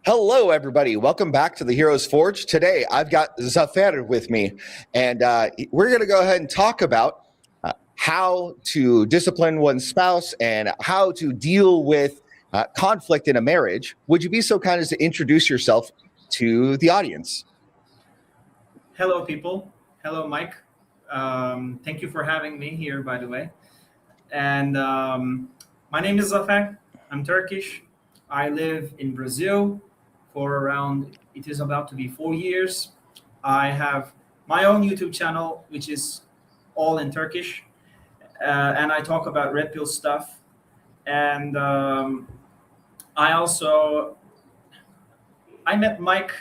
Hello, everybody. Welcome back to the Heroes Forge. Today, I've got Zafer with me, and we're going to go ahead and talk about how to discipline one's spouse and how to deal with conflict in a marriage. Would you be so kind as to introduce yourself to the audience? Hello, people. Hello, Mike. Thank you for having me here, by the way. And my name is Zafer. I'm Turkish. I live in Brazil for around, it is about to be 4 years. I have my own YouTube channel, which is all in Turkish. And I talk about red pill stuff. And I also, I met Mike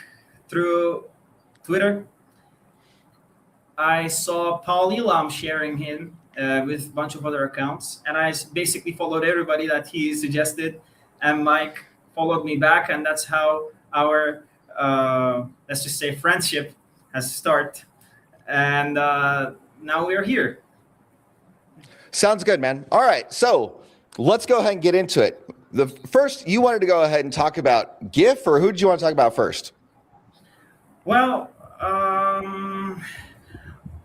through Twitter. I saw Paul Elam sharing him with a bunch of other accounts, and I basically followed everybody that he suggested, and Mike followed me back, and that's how our, let's just say, friendship has started, and now we're here. Sounds good, man. All right, so let's go ahead and get into it. The first, you wanted to go ahead and talk about GIF, or who did you want to talk about first? Well,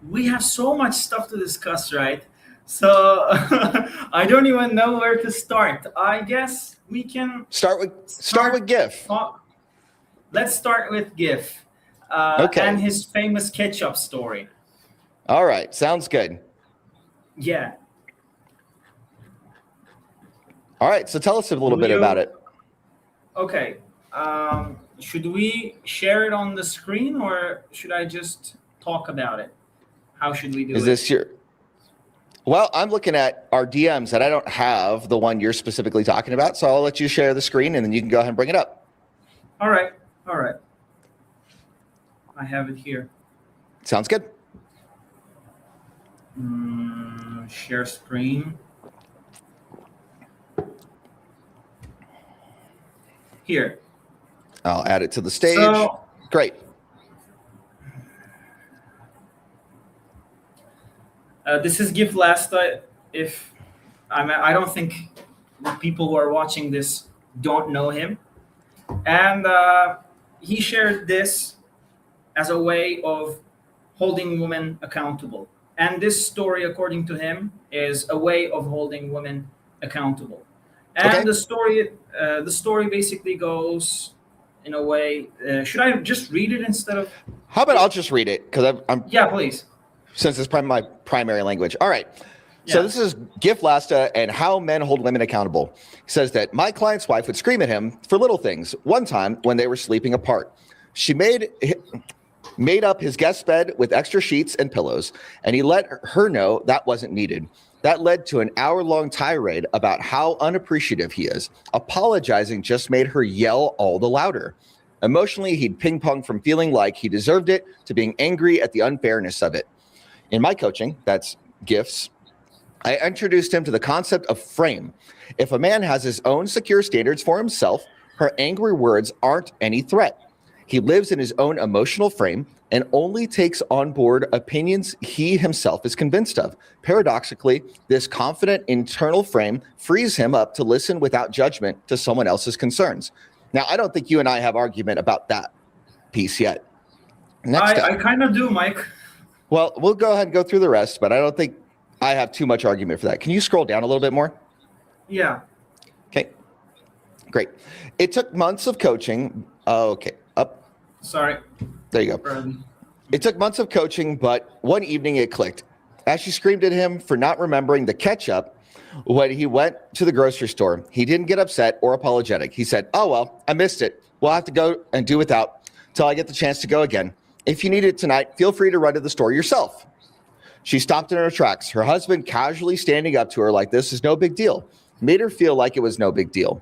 we have so much stuff to discuss, right? So I don't even know where to start. I guess we can start with GIF. Let's start with GIF and his famous ketchup story. All right, sounds good. Yeah. All right, so tell us a little bit about it. Okay. Should we share it on the screen, or should I just talk about it? How should we do it? Is this your... Well, I'm looking at our DMs and I don't have the one you're specifically talking about, so I'll let you share the screen and then you can go ahead and bring it up. All right. I have it here. Sounds good. Share screen. Here. I'll add it to the stage. So, great. This is GIF last. I don't think the people who are watching this don't know him, and he shared this as a way of holding women accountable. And this story, according to him, is a way of holding women accountable. And the story basically goes in a way. Should I just read it instead of? How about I'll just read it because I'm. Yeah, please. Since it's my primary language. All right. Yeah. So this is GIF Lasta and how men hold women accountable. He says that my client's wife would scream at him for little things. One time when they were sleeping apart, she made up his guest bed with extra sheets and pillows, and he let her know that wasn't needed. That led to an hour-long tirade about how unappreciative he is. Apologizing just made her yell all the louder. Emotionally, he'd ping-pong from feeling like he deserved it to being angry at the unfairness of it. In my coaching, that's GIFs, I introduced him to the concept of frame. If a man has his own secure standards for himself, her angry words aren't any threat. He lives in his own emotional frame and only takes on board opinions he himself is convinced of. Paradoxically, this confident internal frame frees him up to listen without judgment to someone else's concerns. Now, I don't think you and I have argument about that piece yet. I kind of do, Mike. Well, we'll go ahead and go through the rest, but I don't think I have too much argument for that. Can you scroll down a little bit more? Yeah. Okay, great. It took months of coaching. Okay, up. Sorry. There you go. It took months of coaching, but one evening it clicked. As she screamed at him for not remembering the ketchup when he went to the grocery store, he didn't get upset or apologetic. He said, "Oh, well, I missed it. We'll have to go and do without till I get the chance to go again. If you need it tonight, feel free to run to the store yourself." She stopped in her tracks. Her husband casually standing up to her like this is no big deal, made her feel like it was no big deal.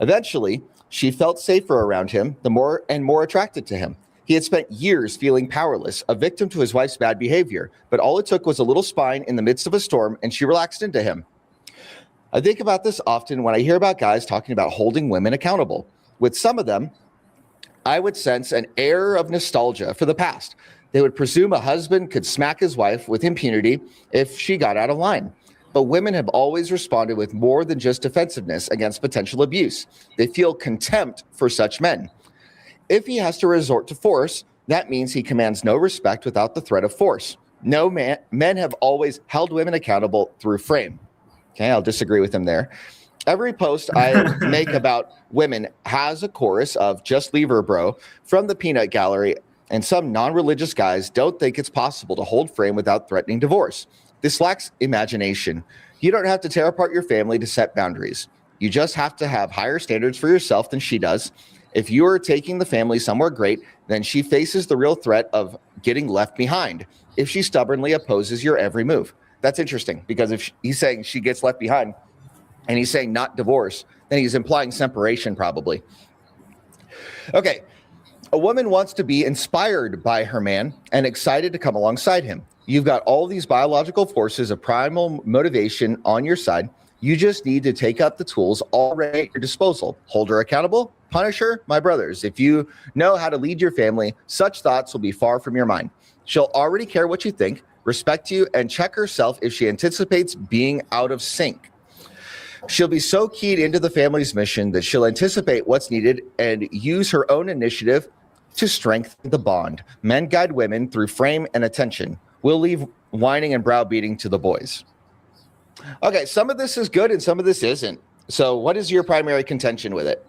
Eventually, she felt safer around him, the more and more attracted to him. He had spent years feeling powerless, a victim to his wife's bad behavior, but all it took was a little spine in the midst of a storm, and she relaxed into him. I think about this often when I hear about guys talking about holding women accountable. With some of them, I would sense an air of nostalgia for the past. They would presume a husband could smack his wife with impunity if she got out of line. but women have always responded with more than just defensiveness against potential abuse. They feel contempt for such men. If he has to resort to force, that means he commands no respect without the threat of force. Men have always held women accountable through frame. Okay, I'll disagree with him there. Every post I make about women has a chorus of "just leave her, bro" from the peanut gallery, and some non-religious guys don't think it's possible to hold frame without threatening divorce. This lacks imagination. You don't have to tear apart your family to set boundaries. You just have to have higher standards for yourself than she does. If you are taking the family somewhere great, then she faces the real threat of getting left behind if she stubbornly opposes your every move. That's interesting, because if he's saying she gets left behind and he's saying not divorce, then he's implying separation probably. Okay, a woman wants to be inspired by her man and excited to come alongside him. You've got all these biological forces of primal motivation on your side. You just need to take up the tools already at your disposal. Hold her accountable, punish her, my brothers. If you know how to lead your family, such thoughts will be far from your mind. She'll already care what you think, respect you, and check herself if she anticipates being out of sync. She'll be so keyed into the family's mission that she'll anticipate what's needed and use her own initiative to strengthen the bond. Men guide women through frame and attention. We'll leave whining and browbeating to the boys. Okay, some of this is good and some of this isn't. So what is your primary contention with it?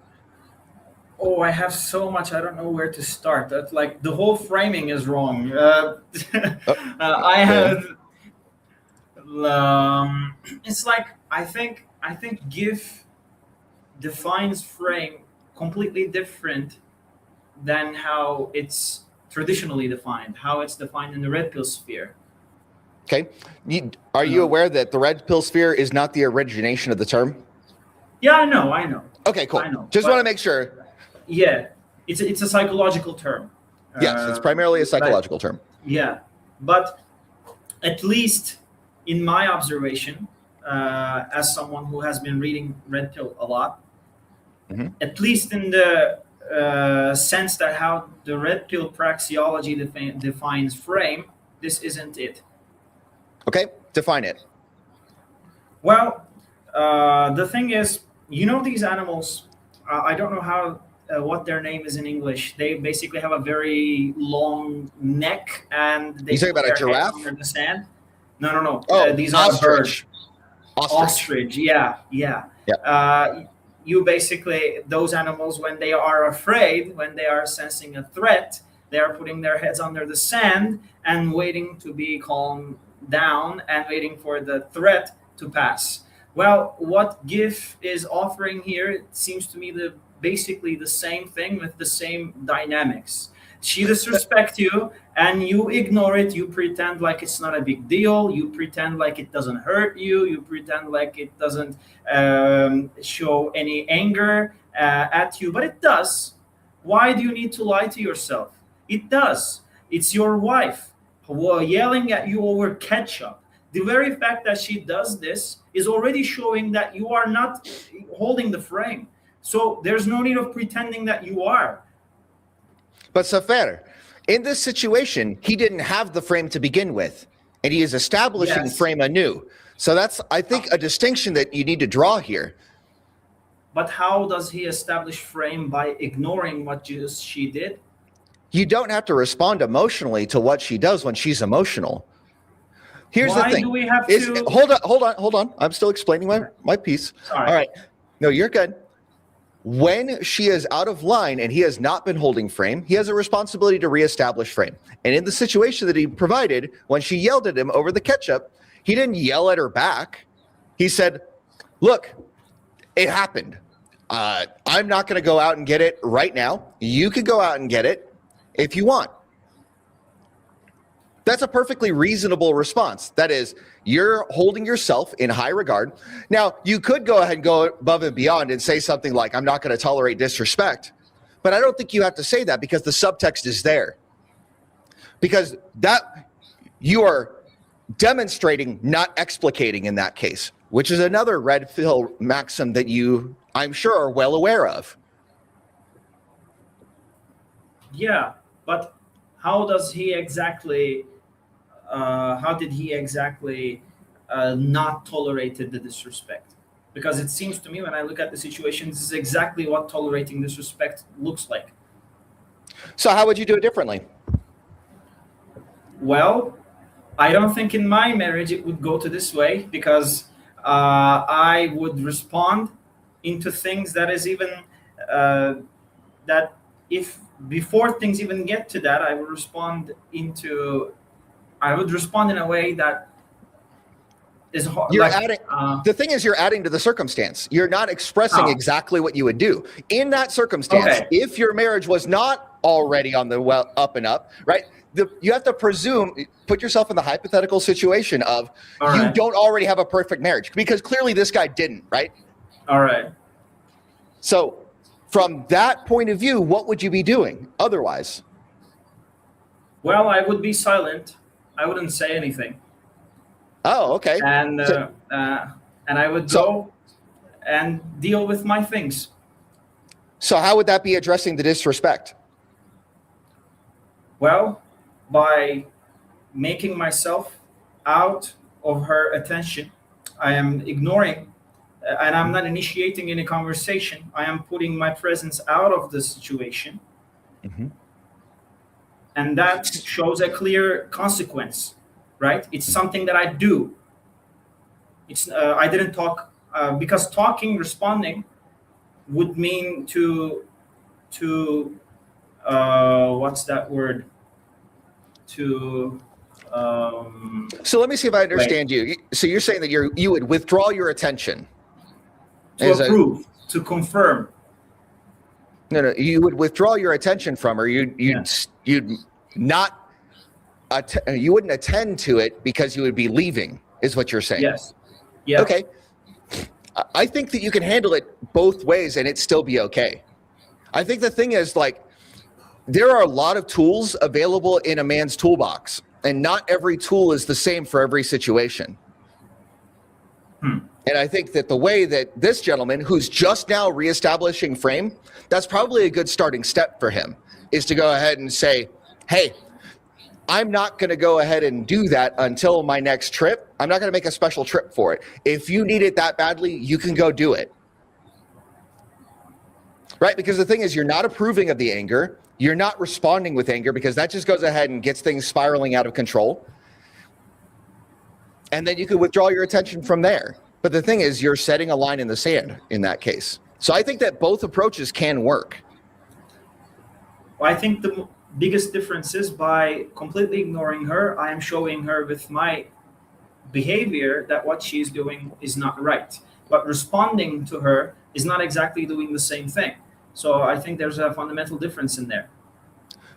Oh, I have so much. I don't know where to start. That's like the whole framing is wrong. I have. It's like I think GIF defines frame completely different than how it's traditionally defined. How it's defined in the red pill sphere. Okay, are you aware that the red pill sphere is not the origination of the term? Yeah, I know. Okay, cool. I know, Just want to make sure. Yeah, it's a psychological term. Yes, it's primarily a psychological term. Yeah, but at least in my observation, as someone who has been reading red pill a lot, at least in the sense that how the red pill praxeology defines frame, this isn't it. Okay, define it. Well, the thing is, these animals, I don't know how what their name is in English. They basically have a very long neck, and they You talking about a giraffe? under the sand. No. Oh, these are birds. Ostrich. Yeah. You basically, those animals, when they are afraid, when they are sensing a threat, they are putting their heads under the sand and waiting to be calmed down and waiting for the threat to pass. Well, what GIF is offering here, it seems to me basically the same thing with the same dynamics. She disrespects you and you ignore it. You pretend like it's not a big deal. You pretend like it doesn't hurt you. You pretend like it doesn't show any anger at you, but it does. Why do you need to lie to yourself? It does. It's your wife yelling at you over ketchup. The very fact that she does this is already showing that you are not holding the frame. So there's no need of pretending that you are. But Zafer, in this situation, he didn't have the frame to begin with, and he is establishing frame anew. So that's, I think, a distinction that you need to draw here. But how does he establish frame by ignoring what she did? You don't have to respond emotionally to what she does when she's emotional. Here's the thing. Why do we have to... Hold on. I'm still explaining my piece. Sorry. All right. No, you're good. When she is out of line and he has not been holding frame, he has a responsibility to reestablish frame. And in the situation that he provided, when she yelled at him over the ketchup, he didn't yell at her back. He said, look, it happened. I'm not going to go out and get it right now. You could go out and get it if you want. That's a perfectly reasonable response. That is, you're holding yourself in high regard. Now, you could go ahead and go above and beyond and say something like, I'm not going to tolerate disrespect. But I don't think you have to say that because the subtext is there. Because that you are demonstrating, not explicating in that case, which is another red pill maxim that you, I'm sure, are well aware of. Yeah, but how does he exactly... how did he exactly not tolerated the disrespect. Because it seems to me, when I look at the situation, this is exactly what tolerating disrespect looks like. So how would you do it differently? Well, I don't think in my marriage it would go to this way, because I would respond into things that is even that if before things even get to that, I would respond in a way that is hard. You're adding. The thing is, you're adding to the circumstance. You're not expressing exactly what you would do in that circumstance. Okay. If your marriage was not already on the up and up, right? You have to put yourself in the hypothetical situation of you don't already have a perfect marriage, because clearly this guy didn't, right? All right. So from that point of view, what would you be doing otherwise? Well, I would be silent. I wouldn't say anything. Oh, okay. And I would go and deal with my things. So how would that be addressing the disrespect? Well, by making myself out of her attention. I am ignoring, and I'm not initiating any conversation. I am putting my presence out of the situation. Mm-hmm. And that shows a clear consequence, right? It's something that I do. It's I didn't talk, because talking, responding would mean to what's that word? So let me see if I understand you. So you're saying that you would withdraw your attention to approve, to confirm. No, you would withdraw your attention from her. You wouldn't attend to it because you would be leaving, is what you're saying. Yes. Yeah. Okay. I think that you can handle it both ways and it still be okay. I think the thing is, like, there are a lot of tools available in a man's toolbox, and not every tool is the same for every situation. And I think that the way that this gentleman, who's just now reestablishing frame, that's probably a good starting step for him, is to go ahead and say, hey, I'm not going to go ahead and do that until my next trip. I'm not going to make a special trip for it. If you need it that badly, you can go do it. Right? Because the thing is, you're not approving of the anger. You're not responding with anger, because that just goes ahead and gets things spiraling out of control. And then you could withdraw your attention from there. But the thing is, you're setting a line in the sand in that case. So I think that both approaches can work. Well, I think the biggest difference is by completely ignoring her, I am showing her with my behavior that what she's doing is not right. But responding to her is not exactly doing the same thing. So I think there's a fundamental difference in there.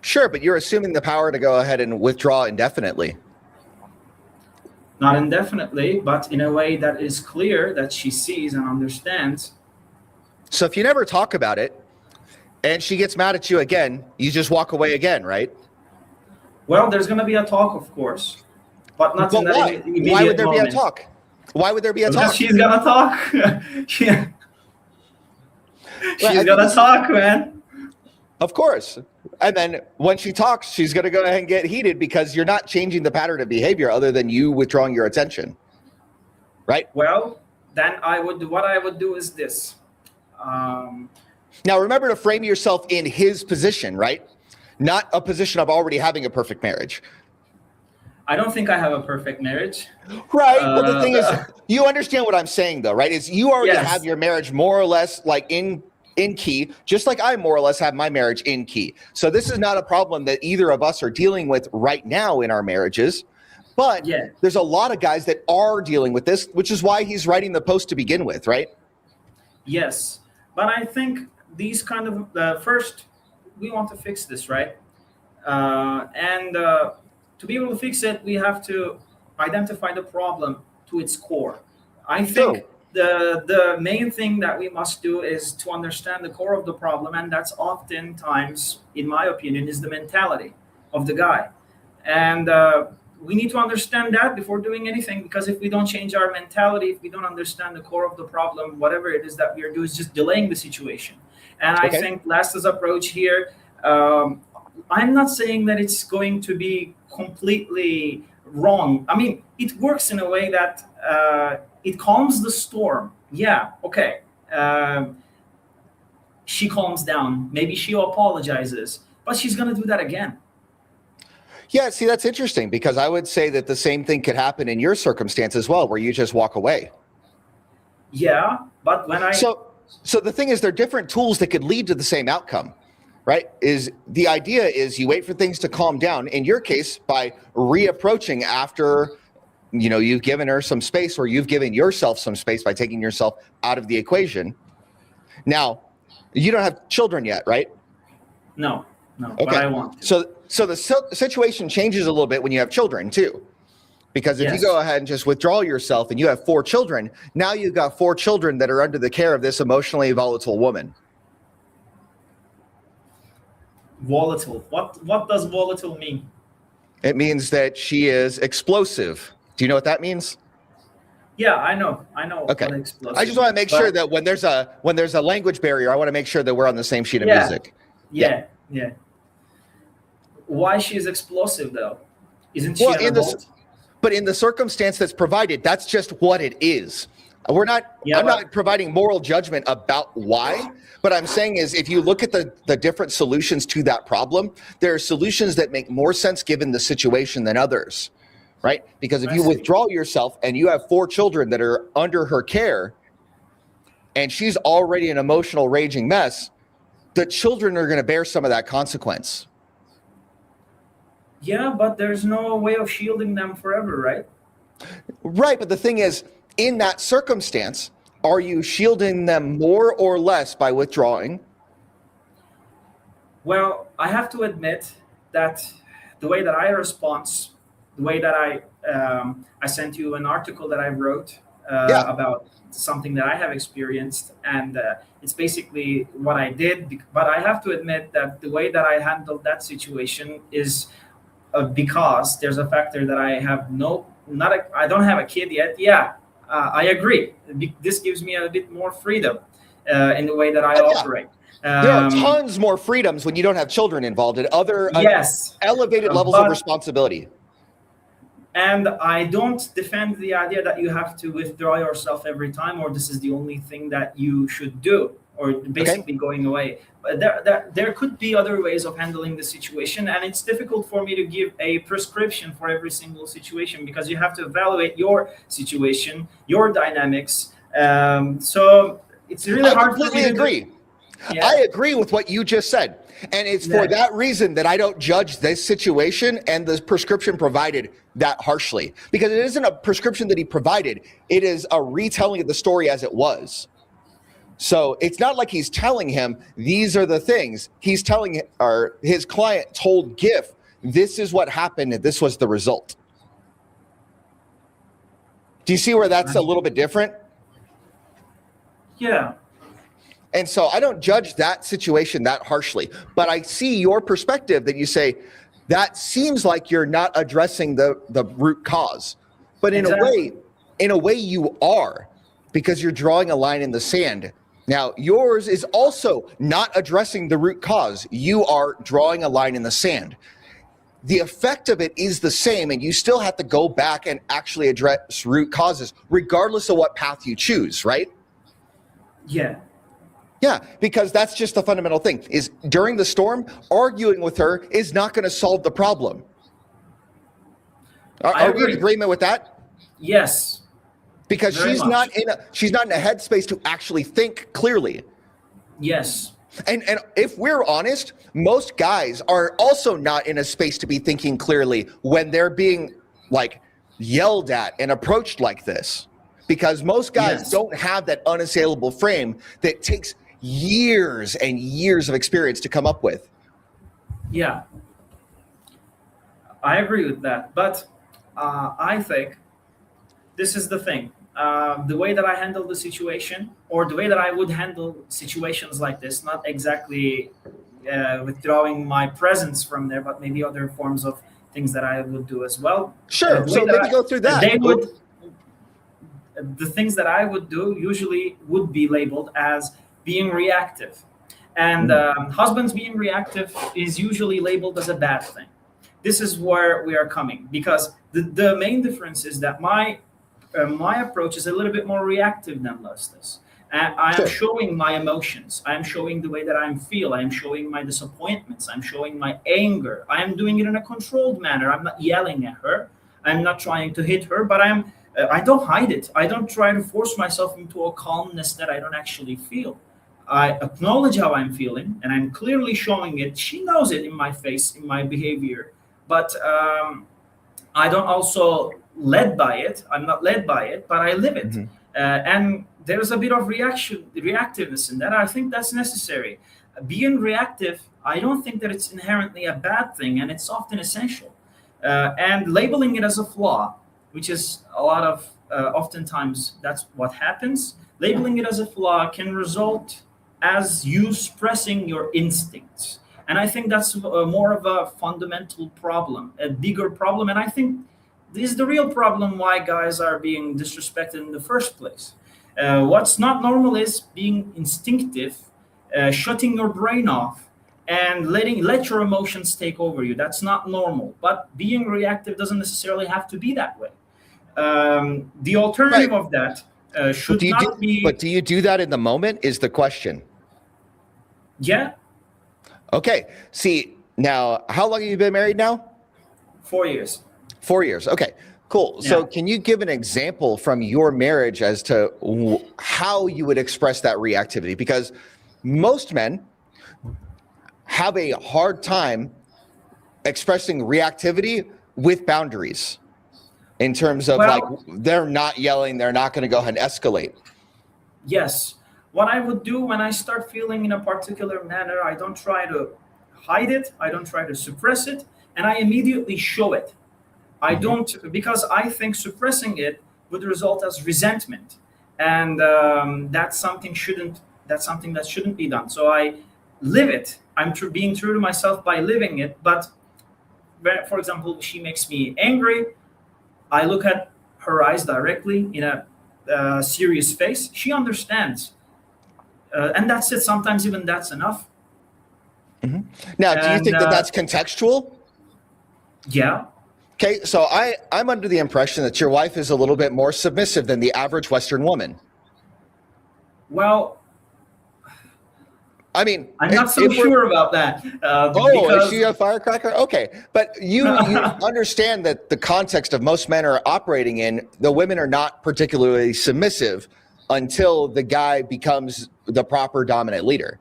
Sure, but you're assuming the power to go ahead and withdraw indefinitely. Not indefinitely, but in a way that is clear, that she sees and understands. So if you never talk about it and she gets mad at you again, you just walk away again, right? Well, there's going to be a talk, of course, but not in that immediate moment. Why would there be a talk? Why would there be a talk? Because she's going to talk. She's going to talk, man. Of course. And then when she talks, she's going to go ahead and get heated because you're not changing the pattern of behavior other than you withdrawing your attention. Right? Well, then what I would do is this. Now, remember to frame yourself in his position, right? Not a position of already having a perfect marriage. I don't think I have a perfect marriage. Right. But the thing is, you understand what I'm saying, though, right? Is you already have your marriage more or less like in key, just like I more or less have my marriage in key. So this is not a problem that either of us are dealing with right now in our marriages. But there's a lot of guys that are dealing with this, which is why he's writing the post to begin with, right? Yes. But I think these kind of, first, we want to fix this, right? To be able to fix it, we have to identify the problem to its core. I think the main thing that we must do is to understand the core of the problem, and that's oftentimes, in my opinion, is the mentality of the guy. And we need to understand that before doing anything, because if we don't change our mentality, if we don't understand the core of the problem, whatever it is that we are doing is just delaying the situation. And I think Lasta's approach here, I'm not saying that it's going to be completely wrong. I mean, it works in a way that it calms the storm. Yeah, okay. She calms down. Maybe she apologizes, but she's going to do that again. Yeah, see, that's interesting, because I would say that the same thing could happen in your circumstance as well, where you just walk away. Yeah, but when I... So the thing is, there are different tools that could lead to the same outcome, right? Is the idea is you wait for things to calm down. In your case, by reapproaching after, you know, you've given her some space, or you've given yourself some space by taking yourself out of the equation. Now, you don't have children yet, right? No, Okay. but I want to. So the situation changes a little bit when you have children too. Because if you go ahead and just withdraw yourself and you have 4 children, now you've got 4 children that are under the care of this emotionally volatile woman. Volatile. What does volatile mean? It means that she is explosive. Do you know what that means? Yeah, I know. Okay. I just want to make sure that when there's a language barrier, I want to make sure that we're on the same sheet of music. Yeah. Why she's explosive though? Isn't she an adult? But in the circumstance that's provided, that's just what it is. I'm not providing moral judgment about why, but I'm saying is, if you look at the different solutions to that problem, there are solutions that make more sense given the situation than others, right? Because if you withdraw yourself and you have 4 children that are under her care, and she's already an emotional raging mess, the children are going to bear some of that consequence. Yeah, but there's no way of shielding them forever, right? Right, but the thing is, in that circumstance, are you shielding them more or less by withdrawing? Well, I have to admit that the way that I respond, the way that I sent you an article that I wrote about something that I have experienced, and it's basically what I did. But I have to admit that the way that I handled that situation is because there's a factor that I have I don't have a kid yet. Yeah, I agree. This gives me a bit more freedom in the way that I operate. There are tons more freedoms when you don't have children involved and other elevated levels of responsibility. And I don't defend the idea that you have to withdraw yourself every time, or this is the only thing that you should do, or basically going away. But there could be other ways of handling the situation, and it's difficult for me to give a prescription for every single situation, because you have to evaluate your situation, your dynamics. So it's really hard. I completely agree. I agree with what you just said. And it's for that reason that I don't judge this situation and the prescription provided that harshly, because it isn't a prescription that he provided. It is a retelling of the story as it was. So it's not like he's telling him, these are the things. He's telling, or his client told GIF, this is what happened and this was the result. Do you see where that's a little bit different? Yeah. And so I don't judge that situation that harshly, but I see your perspective that you say, that seems like you're not addressing the root cause. But in a way you are, because you're drawing a line in the sand. Now, yours is also not addressing the root cause. You are drawing a line in the sand. The effect of it is the same, and you still have to go back and actually address root causes, regardless of what path you choose, right? Yeah. Yeah, because that's just the fundamental thing, is during the storm, arguing with her is not going to solve the problem. Are we in agreement with that? Yes. Because she's not in a headspace to actually think clearly. Yes. And if we're honest, most guys are also not in a space to be thinking clearly when they're being like yelled at and approached like this. Because most guys don't have that unassailable frame that takes years and years of experience to come up with. Yeah, I agree with that. But I think this is the thing. The way that I handle the situation, or the way that I would handle situations like this, not exactly withdrawing my presence from there, but maybe other forms of things that I would do as well. Sure. So maybe go through that. The things that I would do usually would be labeled as being reactive. And husbands being reactive is usually labeled as a bad thing. This is where we are coming, because The main difference is that my approach is a little bit more reactive than Lester's. I am Sure. showing my emotions. I am showing the way that I feel. I am showing my disappointments. I'm showing my anger. I am doing it in a controlled manner. I'm not yelling at her. I'm not trying to hit her, but I don't hide it. I don't try to force myself into a calmness that I don't actually feel. I acknowledge how I'm feeling, and I'm clearly showing it. She knows it in my face, in my behavior, but I don't also led by it. I'm not led by it, but I live it. Mm-hmm. And there's a bit of reactiveness in that. I think that's necessary. Being reactive, I don't think that it's inherently a bad thing, and it's often essential. And labeling it as a flaw, which is a lot of, oftentimes that's what happens. Labeling it as a flaw can result as you suppressing your instincts. And I think that's more of a fundamental problem, a bigger problem. And I think this is the real problem why guys are being disrespected in the first place. What's not normal is being instinctive, shutting your brain off, and let your emotions take over you. That's not normal. But being reactive doesn't necessarily have to be that way. The alternative of that should not be. But do you do that in the moment? Is the question. Yeah. Okay. See, now, how long have you been married now? 4 years. 4 years. Okay, cool. Yeah. So can you give an example from your marriage as to how you would express that reactivity? Because most men have a hard time expressing reactivity with boundaries in terms of like, they're not yelling, they're not going to go ahead and escalate. Yes. What I would do when I start feeling in a particular manner, I don't try to hide it. I don't try to suppress it. And I immediately show it. I don't, because I think suppressing it would result as resentment. And that's something that shouldn't be done. So I live it. I'm being true to myself by living it. But for example, she makes me angry. I look at her eyes directly in a serious face. She understands. And that's it. Sometimes even that's enough. Mm-hmm. Now, do you think that that's contextual? Yeah. Okay, so I'm under the impression that your wife is a little bit more submissive than the average Western woman. Well, I mean, I'm not so sure about that. Is she a firecracker? Okay, but you understand that the context of most men are operating in, the women are not particularly submissive until the guy becomes the proper dominant leader.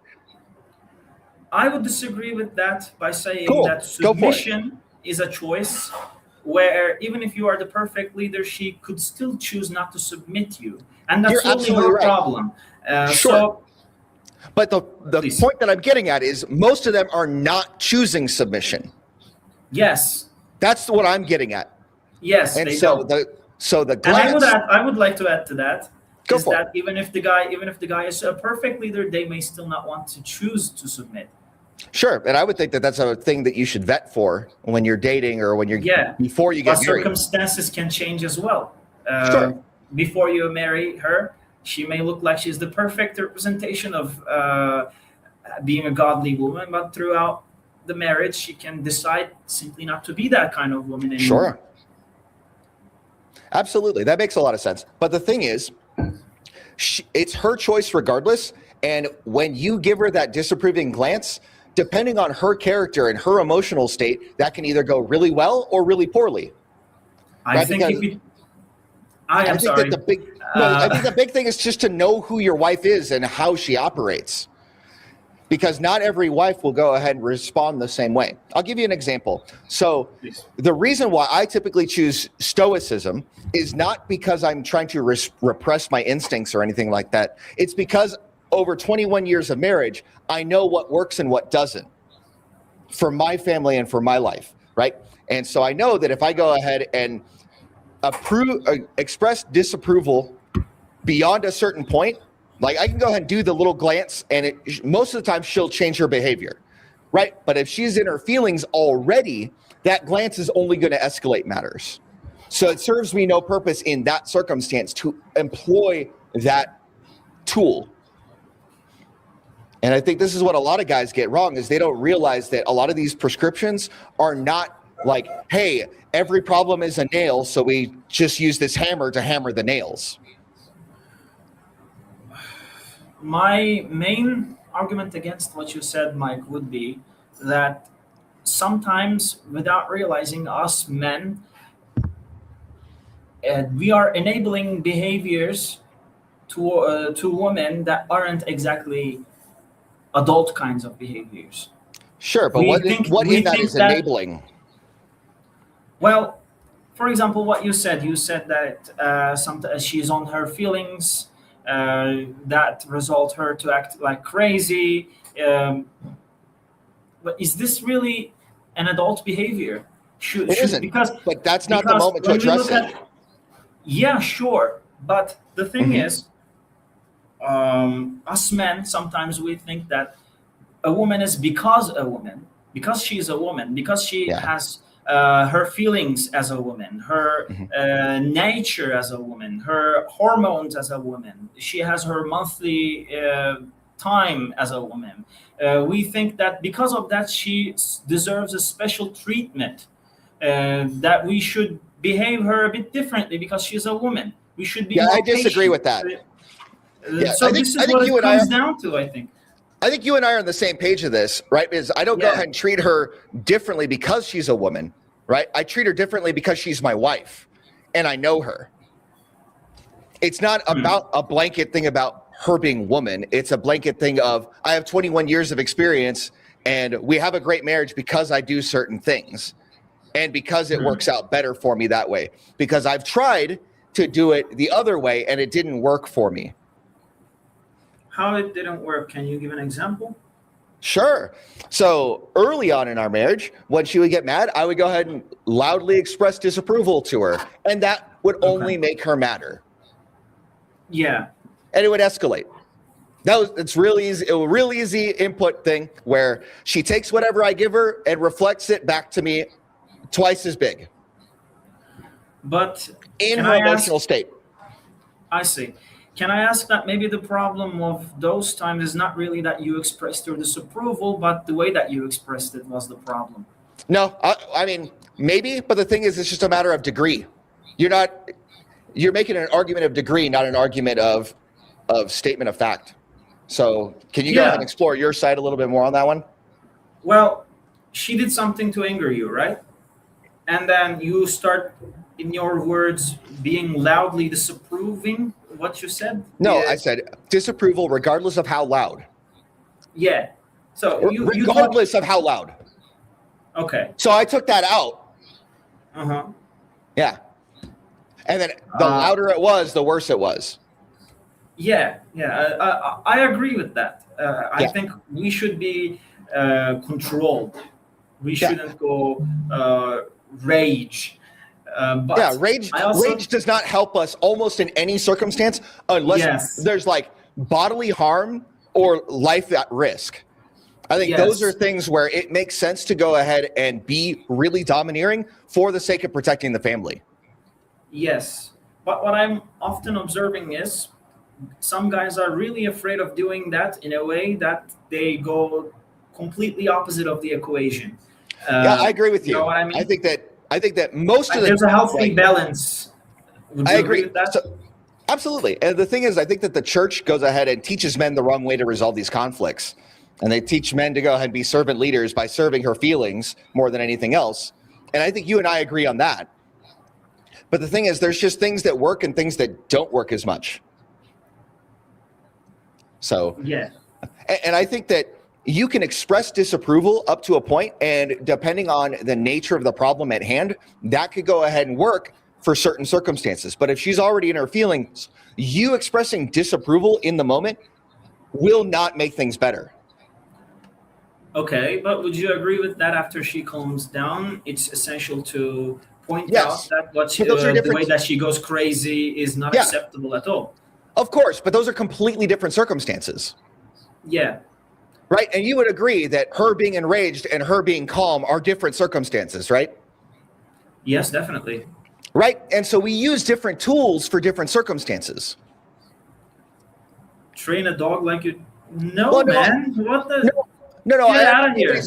I would disagree with that by saying that Go for it. submission is a choice where even if you are the perfect leader, she could still choose not to submit you. And that's only her problem. Sure. But the point that I'm getting at is most of them are not choosing submission. Yes. That's what I'm getting at. Yes. And they so don't. the glance, and I would like to add to that. Go for it. Even if the guy is a perfect leader, they may still not want to choose to submit. Sure, and I would think that that's a thing that you should vet for when you're dating or when you're before you get married. Circumstances can change as well. Sure. Before you marry her, she may look like she's the perfect representation of being a godly woman, but throughout the marriage, she can decide simply not to be that kind of woman anymore. Sure. Absolutely, that makes a lot of sense. But the thing is, it's her choice regardless. And when you give her that disapproving glance, depending on her character and her emotional state, that can either go really well or really poorly. I think the big thing is just to know who your wife is and how she operates. Because not every wife will go ahead and respond the same way. I'll give you an example. So the reason why I typically choose stoicism is not because I'm trying to repress my instincts or anything like that. It's because over 21 years of marriage, I know what works and what doesn't for my family and for my life, right? And so I know that if I go ahead and express disapproval beyond a certain point, like I can go ahead and do the little glance and most of the time she'll change her behavior, right? But if she's in her feelings already, that glance is only going to escalate matters. So it serves me no purpose in that circumstance to employ that tool. And I think this is what a lot of guys get wrong is they don't realize that a lot of these prescriptions are not Like, hey, every problem is a nail, so we just use this hammer to hammer the nails. My main argument against what you said, Mike, would be that sometimes, without realizing, us men, we are enabling behaviors to women that aren't exactly adult kinds of behaviors. Sure, but We what in that think is that, enabling? well, for example, what you said that she's on her feelings, that result her to act like crazy. But is this really an adult behavior? It isn't, Because but that's not the moment to when we address look it. yeah, sure, but the thing Mhm. is, us men sometimes we think that a woman is because she's a woman, because she Yeah. has her feelings as a woman, her Mhm. nature as a woman, her hormones as a woman. She has her monthly time as a woman. We think that because of that, she deserves a special treatment. That we should behave her a bit differently because she's a woman. We should be Yeah, I more disagree patient. with that. Yeah, So this is I think what you it and I comes down to, I think. I think you and I are on the same page of this, right? Because I don't go Yeah. ahead and treat her differently because she's a woman, right? I treat her differently because she's my wife and I know her. It's not about a blanket thing about her being woman. It's a blanket thing of I have 21 years of experience and we have a great marriage because I do certain things and because it works out better for me that way. Because I've tried to do it the other way and it didn't work for me. How it didn't work? Can you give an example? Sure. So early on in our marriage, when she would get mad, I would go ahead and loudly express disapproval to her. And that would only make her madder. Yeah. And it would escalate. It's really easy, a real easy input thing where she takes whatever I give her and reflects it back to me twice as big But in can her I ask? emotional state. I see. Can I ask that maybe the problem of those times is not really that you expressed your disapproval, but the way that you expressed it was the problem? No, I mean, maybe, but the thing is, it's just a matter of degree. You're making an argument of degree, not an argument of statement of fact. So can you go ahead and explore your side a little bit more on that one? Well, she did something to anger you, right? And then you start, in your words, being loudly disapproving what you said? No, Yeah. I said disapproval regardless of how loud. Yeah. So regardless of how loud. Okay. So I took that out. Uh-huh. Yeah. And then the louder it was, the worse it was. Yeah. I agree with that. I think we should be controlled. We shouldn't go rage. But rage does not help us almost in any circumstance unless there's like bodily harm or life at risk. I think those are things where it makes sense to go ahead and be really domineering for the sake of protecting the family. Yes. But what I'm often observing is some guys are really afraid of doing that in a way that they go completely opposite of the equation. Yeah, I agree with you. You know what I mean? I think that most of the there's a healthy balance. Would you agree with that? So, absolutely. And the thing is, I think that the church goes ahead and teaches men the wrong way to resolve these conflicts. And they teach men to go ahead and be servant leaders by serving her feelings more than anything else. And I think you and I agree on that. But the thing is, there's just things that work and things that don't work as much. So, yeah. And I think that you can express disapproval up to a point, and depending on the nature of the problem at hand, that could go ahead and work for certain circumstances. But if she's already in her feelings, you expressing disapproval in the moment will not make things better. Okay, but would you agree with that after she calms down? It's essential to point out that the way that she goes crazy is not acceptable at all. Of course, but those are completely different circumstances. Yeah. Right? And you would agree that her being enraged and her being calm are different circumstances, right? Yes, definitely. Right? And so we use different tools for different circumstances. Train a dog like you... No, man. What the... No. Get out of here.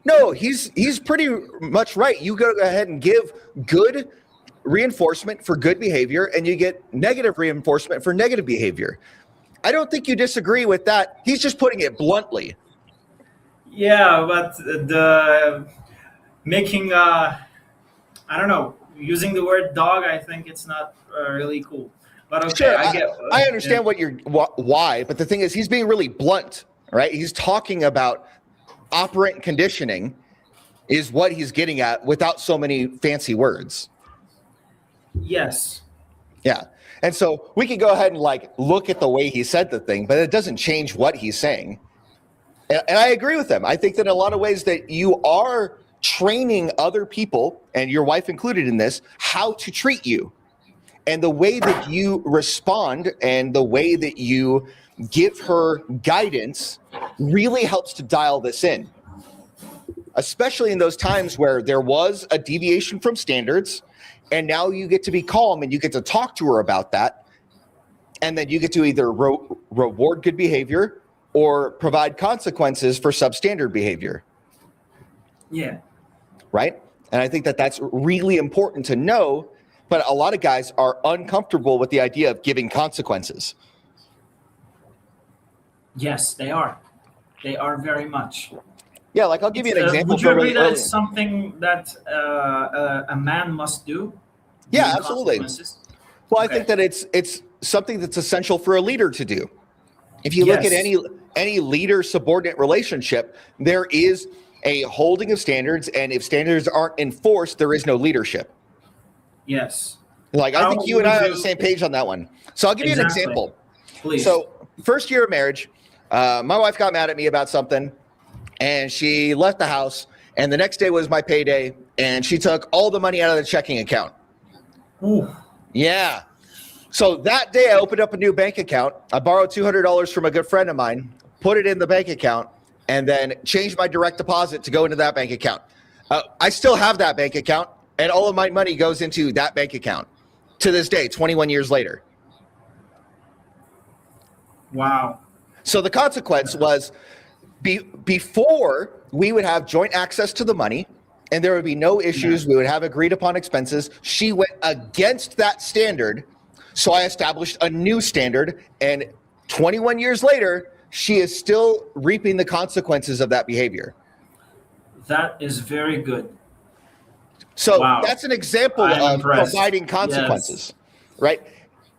No, he's pretty much right. You go ahead and give good reinforcement for good behavior, and you get negative reinforcement for negative behavior. I don't think you disagree with that. He's just putting it bluntly. Yeah, but the making I don't know, using the word dog, I think it's not really cool. But okay, Sure, I get. I understand why, but the thing is, he's being really blunt, right? He's talking about operant conditioning is what he's getting at without so many fancy words. Yes. Yeah. And so we could go ahead and like look at the way he said the thing, but it doesn't change what he's saying. And I agree with him. I think that in a lot of ways that you are training other people, and your wife included in this, how to treat you. And the way that you respond and the way that you give her guidance really helps to dial this in, especially in those times where there was a deviation from standards, and now you get to be calm and you get to talk to her about that, and then you get to either reward good behavior or provide consequences for substandard behavior. Yeah. Right? And I think that that's really important to know, but a lot of guys are uncomfortable with the idea of giving consequences. Yes, they are. They are very much. Yeah, like I'll give you an example. Would you agree that it's something that a man must do? Yeah, absolutely. Well, Okay. I think that it's something that's essential for a leader to do. If you look at any leader-subordinate relationship, there is a holding of standards, and if standards aren't enforced, there is no leadership. Yes. Like, I think you and I are on the same page on that one. So I'll give you an example. Please. So first year of marriage, my wife got mad at me about something, and she left the house, and the next day was my payday, and she took all the money out of the checking account. Ooh. Yeah. So that day I opened up a new bank account. I borrowed $200 from a good friend of mine, put it in the bank account, and then changed my direct deposit to go into that bank account. I still have that bank account, and all of my money goes into that bank account to this day, 21 years later. Wow. So the consequence was before we would have joint access to the money, and there would be no issues. We would have agreed upon expenses. She went against that standard. So I established a new standard, and 21 years later, she is still reaping the consequences of that behavior. That is very good. So that's an example of providing consequences, right?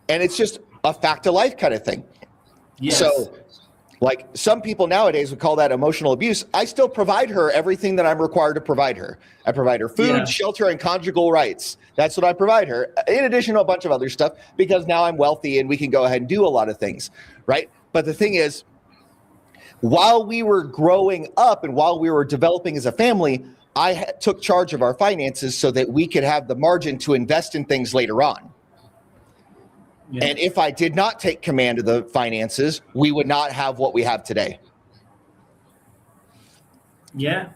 And it's just a fact of life kind of thing. Yes. So like some people nowadays would call that emotional abuse. I still provide her everything that I'm required to provide her. I provide her food, shelter, and conjugal rights. That's what I provide her, in addition to a bunch of other stuff, because now I'm wealthy and we can go ahead and do a lot of things, right? But the thing is, while we were growing up and while we were developing as a family, I took charge of our finances so that we could have the margin to invest in things later on. Yeah. And if I did not take command of the finances, we would not have what we have today. Yeah.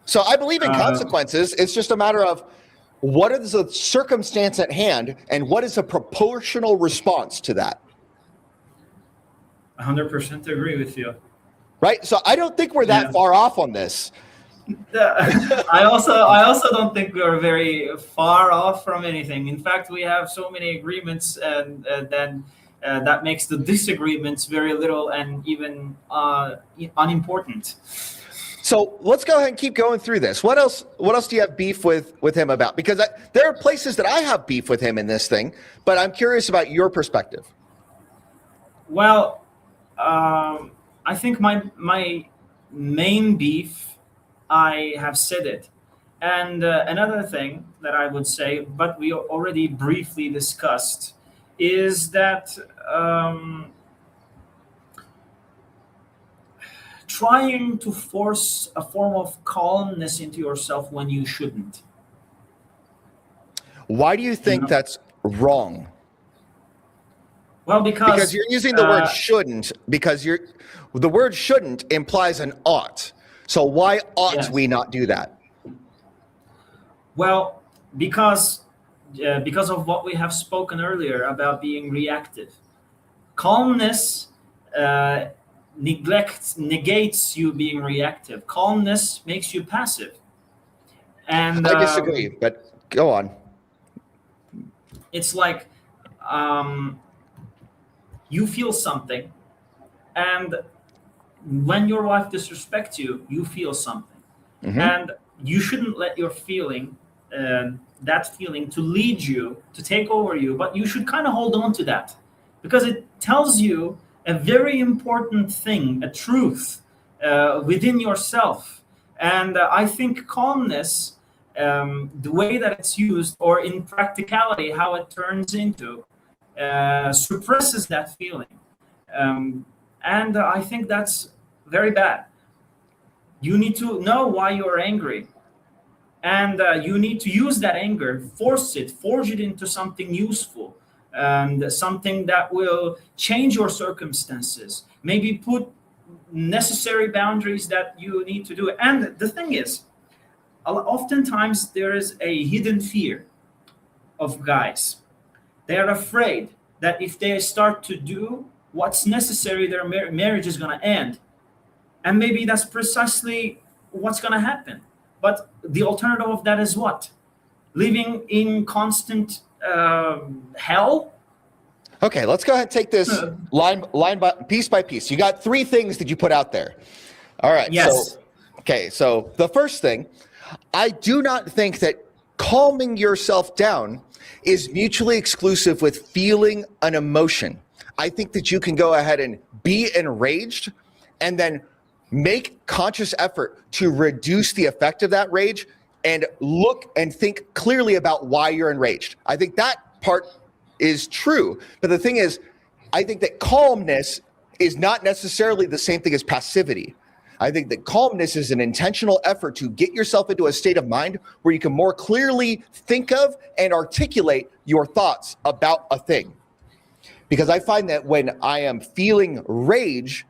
So I believe in consequences. It's just a matter of what is the circumstance at hand and what is a proportional response to that. 100% agree with you. Right? So I don't think we're that far off on this. I also don't think we are very far off from anything. In fact, we have so many agreements, and then that makes the disagreements very little and even unimportant. So let's go ahead and keep going through this. What else do you have beef with him about? Because there are places that I have beef with him in this thing, but I'm curious about your perspective. Well, I think my main beef, I have said it. And another thing that I would say, but we already briefly discussed, is that trying to force a form of calmness into yourself when you shouldn't. Why do you think that's wrong? Well, because you're using the word shouldn't, because the word shouldn't implies an ought. So why ought we not do that? Well, because of what we have spoken earlier about being reactive. Calmness negates you being reactive. Calmness makes you passive. And I disagree, but go on. it's like you feel something, and when your wife disrespects you, you feel something. And you shouldn't let your feeling, that feeling, to lead you, to take over you, but you should kind of hold on to that, because it tells you a very important thing, a truth within yourself. And I think calmness, the way that it's used, or in practicality, how it turns into, suppresses that feeling. And I think that's very bad. You need to know why you're angry. And you need to use that anger, forge it into something useful, and something that will change your circumstances. Maybe put necessary boundaries that you need to do. And the thing is, oftentimes there is a hidden fear of guys. They are afraid that if they start to do what's necessary, their marriage is going to end. And maybe that's precisely what's going to happen. But the alternative of that is what? Living in constant hell? Okay, let's go ahead and take this line by piece by piece. You got 3 things that you put out there. All right. Yes. So the first thing, I do not think that calming yourself down is mutually exclusive with feeling an emotion. I think that you can go ahead and be enraged and then make conscious effort to reduce the effect of that rage and look and think clearly about why you're enraged. I think that part is true. But the thing is, I think that calmness is not necessarily the same thing as passivity. I think that calmness is an intentional effort to get yourself into a state of mind where you can more clearly think of and articulate your thoughts about a thing. Because I find that when I am feeling rage,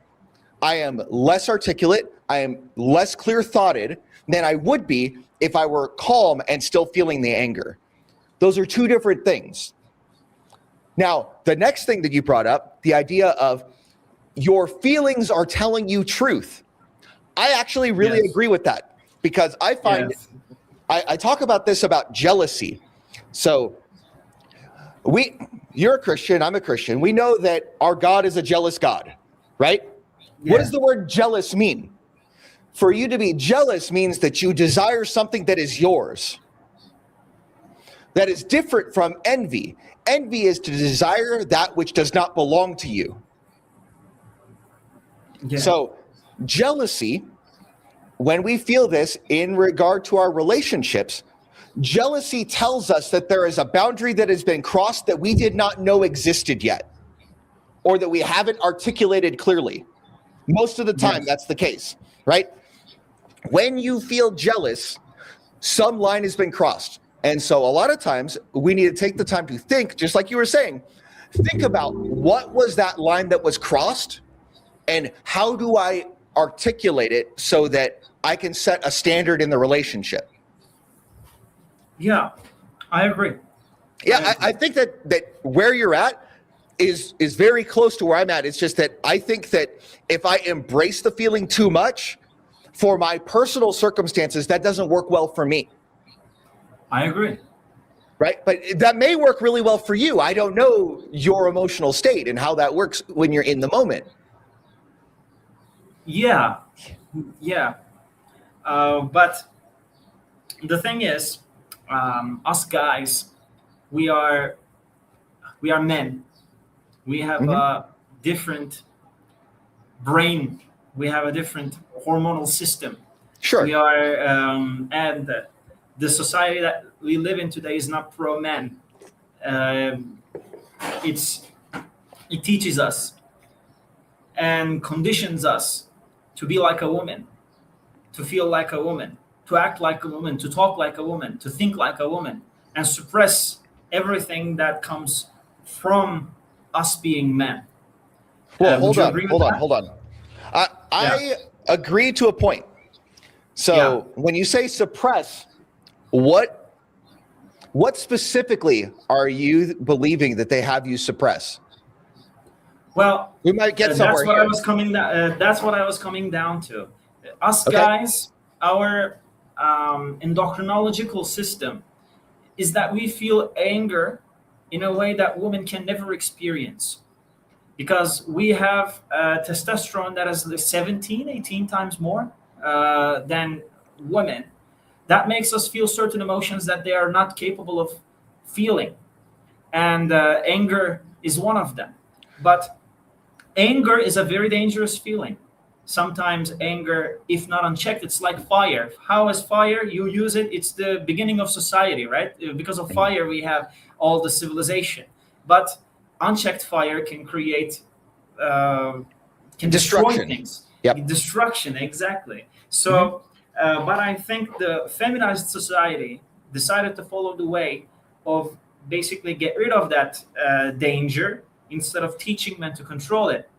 I am less articulate, I am less clear-thoughted than I would be if I were calm and still feeling the anger. Those are 2 different things. Now, the next thing that you brought up, the idea of your feelings are telling you truth. I actually really agree with that, because I find, I talk about this about jealousy. So you're a Christian, I'm a Christian. We know that our God is a jealous God, right? Yeah. What does the word jealous mean? For you to be jealous means that you desire something that is yours. That is different from envy. Envy is to desire that which does not belong to you. Yeah. So jealousy, when we feel this in regard to our relationships, jealousy tells us that there is a boundary that has been crossed that we did not know existed yet, or that we haven't articulated clearly. Most of the time, that's the case, right? When you feel jealous, some line has been crossed. And so a lot of times we need to take the time to think, just like you were saying, think about what was that line that was crossed and how do I articulate it so that I can set a standard in the relationship. Yeah, I agree. Yeah, I think that where you're at is very close to where I'm at. It's just that I think that if I embrace the feeling too much for my personal circumstances, that doesn't work well for me. I agree. Right? But that may work really well for you. I don't know your emotional state and how that works when you're in the moment. Yeah. But the thing is, us guys, we are men. We have a different brain. We have a different hormonal system. Sure. We are, and the society that we live in today is not pro-man. It teaches us and conditions us to be like a woman, to feel like a woman, to act like a woman, to talk like a woman, to think like a woman, and suppress everything that comes from us being men. Well, hold on. I agree to a point. So when you say suppress, what specifically are you believing that they have you suppress? Well, We might get somewhere that's what here. I was coming. That's what I was coming down to. Us Okay. guys, our endocrinological system is that we feel anger in a way that women can never experience, because we have testosterone that is 17, 18 times more than women. That makes us feel certain emotions that they are not capable of feeling. And anger is one of them. But anger is a very dangerous feeling. Sometimes anger, if not unchecked, it's like fire. How is fire? You use it, it's the beginning of society, right? Because of fire, we have all the civilization. But unchecked fire can create, can destroy Destruction. things. Yep. Destruction, exactly. So, but I think the feminized society decided to follow the way of basically get rid of that danger instead of teaching men to control it.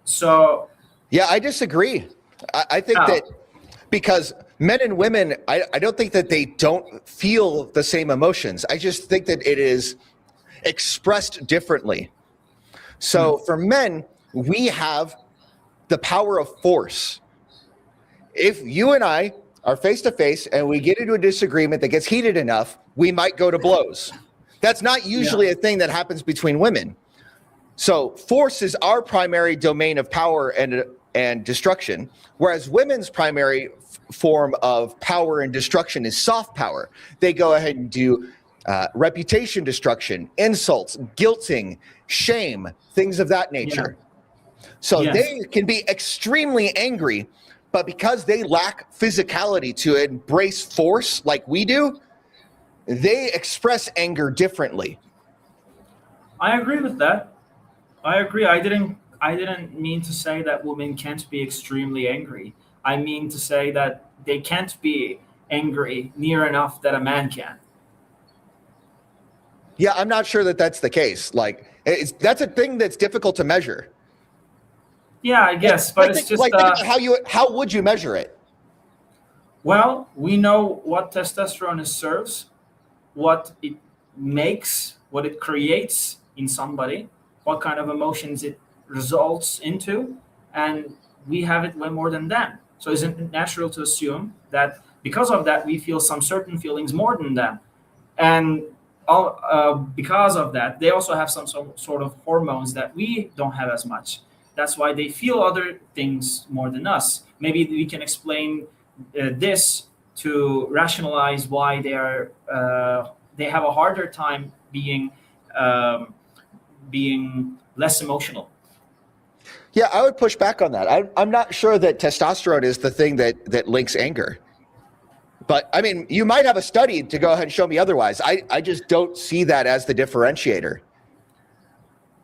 So Yeah, I disagree. I think How? that because men and women, I don't think that they don't feel the same emotions. I just think that it is expressed differently. So for men, we have the power of force. If you and I are face to face and we get into a disagreement that gets heated enough, we might go to blows. That's not usually a thing that happens between women. So force is our primary domain of power and destruction, whereas women's primary form of power and destruction is soft power. They go ahead and do reputation destruction, insults, guilting, shame, things of that nature. So Yes. they can be extremely angry, but because they lack physicality to embrace force like we do, they express anger differently. I agree with that. I agree. I didn't mean to say that women can't be extremely angry. I mean to say that they can't be angry near enough that a man can. Yeah, I'm not sure that that's the case. Like, that's a thing that's difficult to measure. Yeah, I guess, but it's just think about how would you measure it? well, we know what testosterone serves, what it makes, what it creates in somebody, what kind of emotions it results into, and we have it way more than them. So isn't it natural to assume that because of that we feel some certain feelings more than them? And because of that, they also have some sort of hormones that we don't have as much. That's why they feel other things more than us. Maybe we can explain this to rationalize why they have a harder time um, being less emotional. Yeah, I would push back on that. I'm not sure that testosterone is the thing that links anger. But I mean, you might have a study to go ahead and show me otherwise. I just don't see that as the differentiator.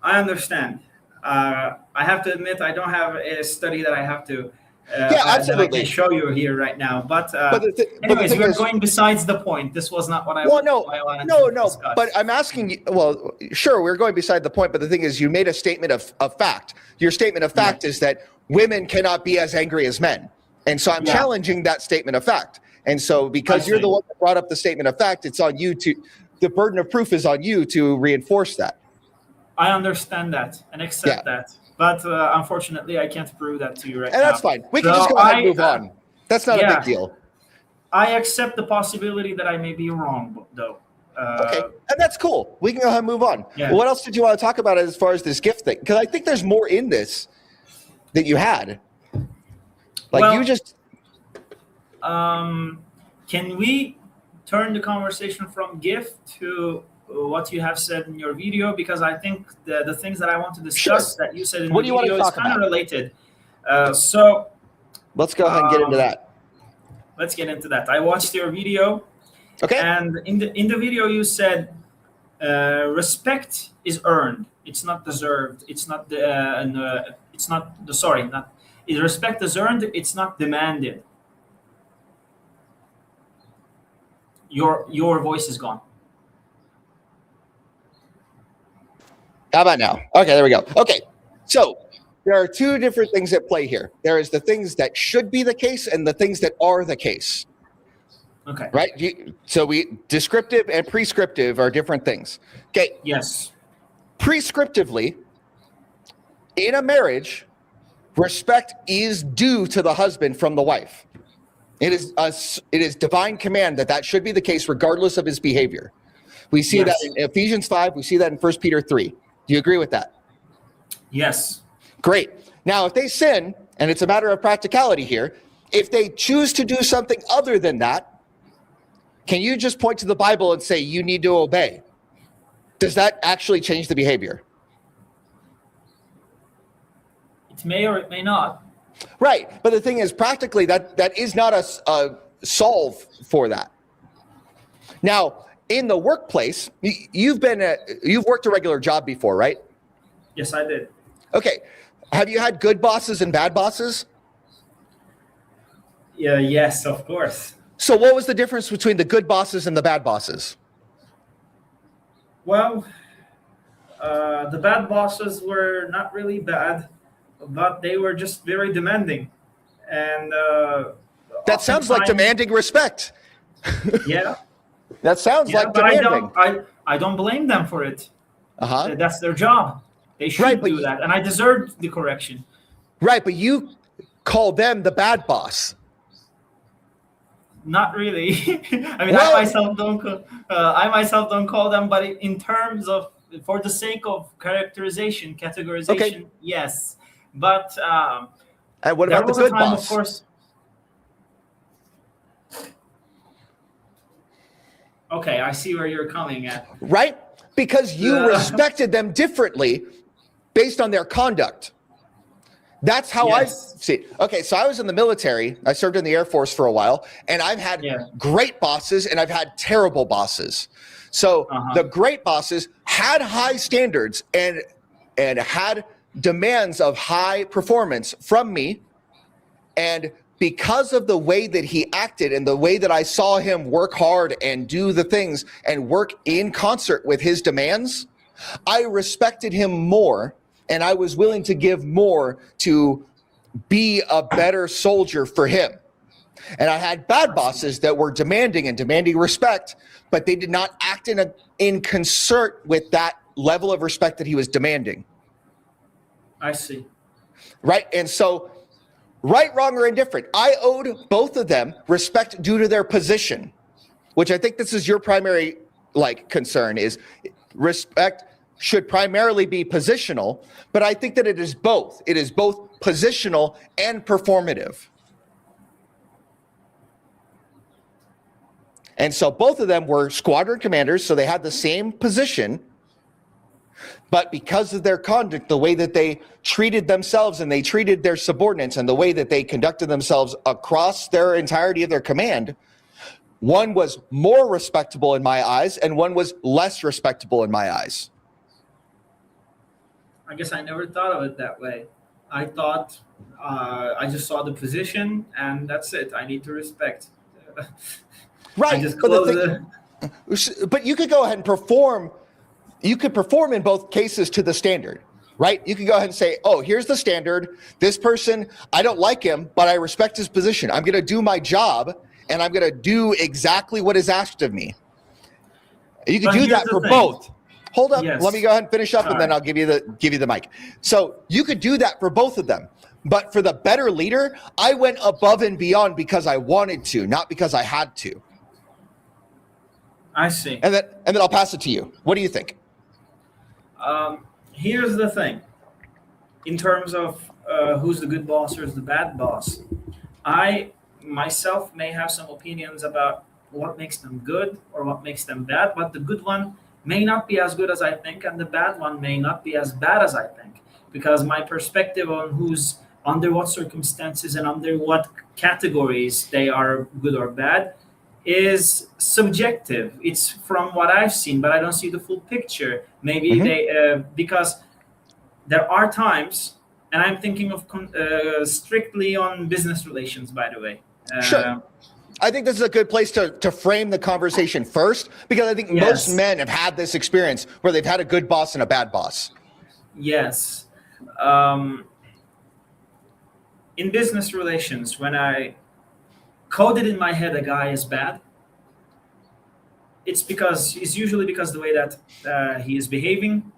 I understand. I have to admit, I don't have a study that I have to Yeah, that I absolutely. can show you here right now. But the anyways, thing we're is, going besides the point. This was not what I well, what I wanted no. to discuss. But I'm asking you. Well, sure, we're going beside the point. But the thing is, you made a statement of fact. Your statement of fact is that women cannot be as angry as men, and so I'm challenging that statement of fact. And so, because you're the one that brought up the statement of fact, it's on you to. The burden of proof is on you to reinforce that. I understand that and accept that. But unfortunately, I can't prove that to you right now. And that's fine. We can just go ahead and move on. That's not a big deal. I accept the possibility that I may be wrong, though. Okay, and that's cool. We can go ahead and move on. Yeah. Well, what else did you want to talk about as far as this gift thing? Because I think there's more in this that you had. Like, well, you just... can we turn the conversation from gift to what you have said in your video? Because I think the things that I want to discuss that you said in the video is kind of related. So let's go ahead and get into that. Let's get into that. I watched your video. Okay. And in the video you said respect is earned. It's not deserved. It's not respect is earned. It's not demanded. Your voice is gone. How about now? Okay, there we go. Okay, so there are two different things at play here. There is the things that should be the case and the things that are the case. Okay. Right? So descriptive and prescriptive are different things. Okay. Yes. Prescriptively, in a marriage, respect is due to the husband from the wife. It is divine command that should be the case regardless of his behavior. We see that in Ephesians 5. We see that in 1 Peter 3. Do you agree with that? Yes. Great. Now, if they sin, and it's a matter of practicality here, if they choose to do something other than that, can you just point to the Bible and say you need to obey? Does that actually change the behavior? It may or it may not. Right. But the thing is, practically, that is not a solve for that. Now, in the workplace, you've worked a regular job before, right? Yes, I did. Okay. Have you had good bosses and bad bosses? Yeah. Yes, of course. So what was the difference between the good bosses and the bad bosses? Well, the bad bosses were not really bad, but they were just very demanding. And that sounds like demanding respect. Yeah. That sounds like but demanding. I don't blame them for it. Uh-huh. That's their job. They should do that. And I deserved the correction. Right, but you call them the bad boss. Not really. I mean, I myself don't call them, but in terms of, for the sake of categorization, yes. But and what about the good boss? Of course. Okay, I see where you're coming at. Right? Because you respected them differently based on their conduct. That's how I see it. Okay, so I was in the military. I served in the Air Force for a while, and I've had great bosses and I've had terrible bosses. So the great bosses had high standards and had demands of high performance from me. And because of the way that he acted and the way that I saw him work hard and do the things and work in concert with his demands, I respected him more. And I was willing to give more to be a better soldier for him. And I had bad bosses that were demanding respect, but they did not act in concert with that level of respect that he was demanding. I see. Right? And so, right, wrong, or indifferent, I owed both of them respect due to their position, which I think this is your primary concern is respect should primarily be positional, but I think that it is both. It is both positional and performative. And so both of them were squadron commanders, so they had the same position, but because of their conduct, the way that they treated themselves and they treated their subordinates and the way that they conducted themselves across their entirety of their command, one was more respectable in my eyes and one was less respectable in my eyes. I guess I never thought of it that way. I thought I just saw the position and that's it. I need to respect. Right. I just but you could go ahead and perform. You could perform in both cases to the standard, right? You could go ahead and say, oh, here's the standard. This person, I don't like him, but I respect his position. I'm going to do my job and I'm going to do exactly what is asked of me. You can do that for both. Hold up. Let me go ahead and finish up, and then I'll give you the mic. So you could do that for both of them. But for the better leader, I went above and beyond because I wanted to, not because I had to. I see. And then I'll pass it to you. What do you think? Here's the thing. In terms of who's the good boss or who's the bad boss, I myself may have some opinions about what makes them good or what makes them bad, but the good one may not be as good as I think, and the bad one may not be as bad as I think, because my perspective on who's under what circumstances and under what categories they are good or bad is subjective. It's from what I've seen, but I don't see the full picture. Maybe they, because there are times, and I'm thinking of strictly on business relations, by the way. Sure. I think this is a good place to frame the conversation first, because I think most men have had this experience where they've had a good boss and a bad boss. Yes. In business relations, when I coded in my head a guy is bad, it's usually because the way that he is behaving,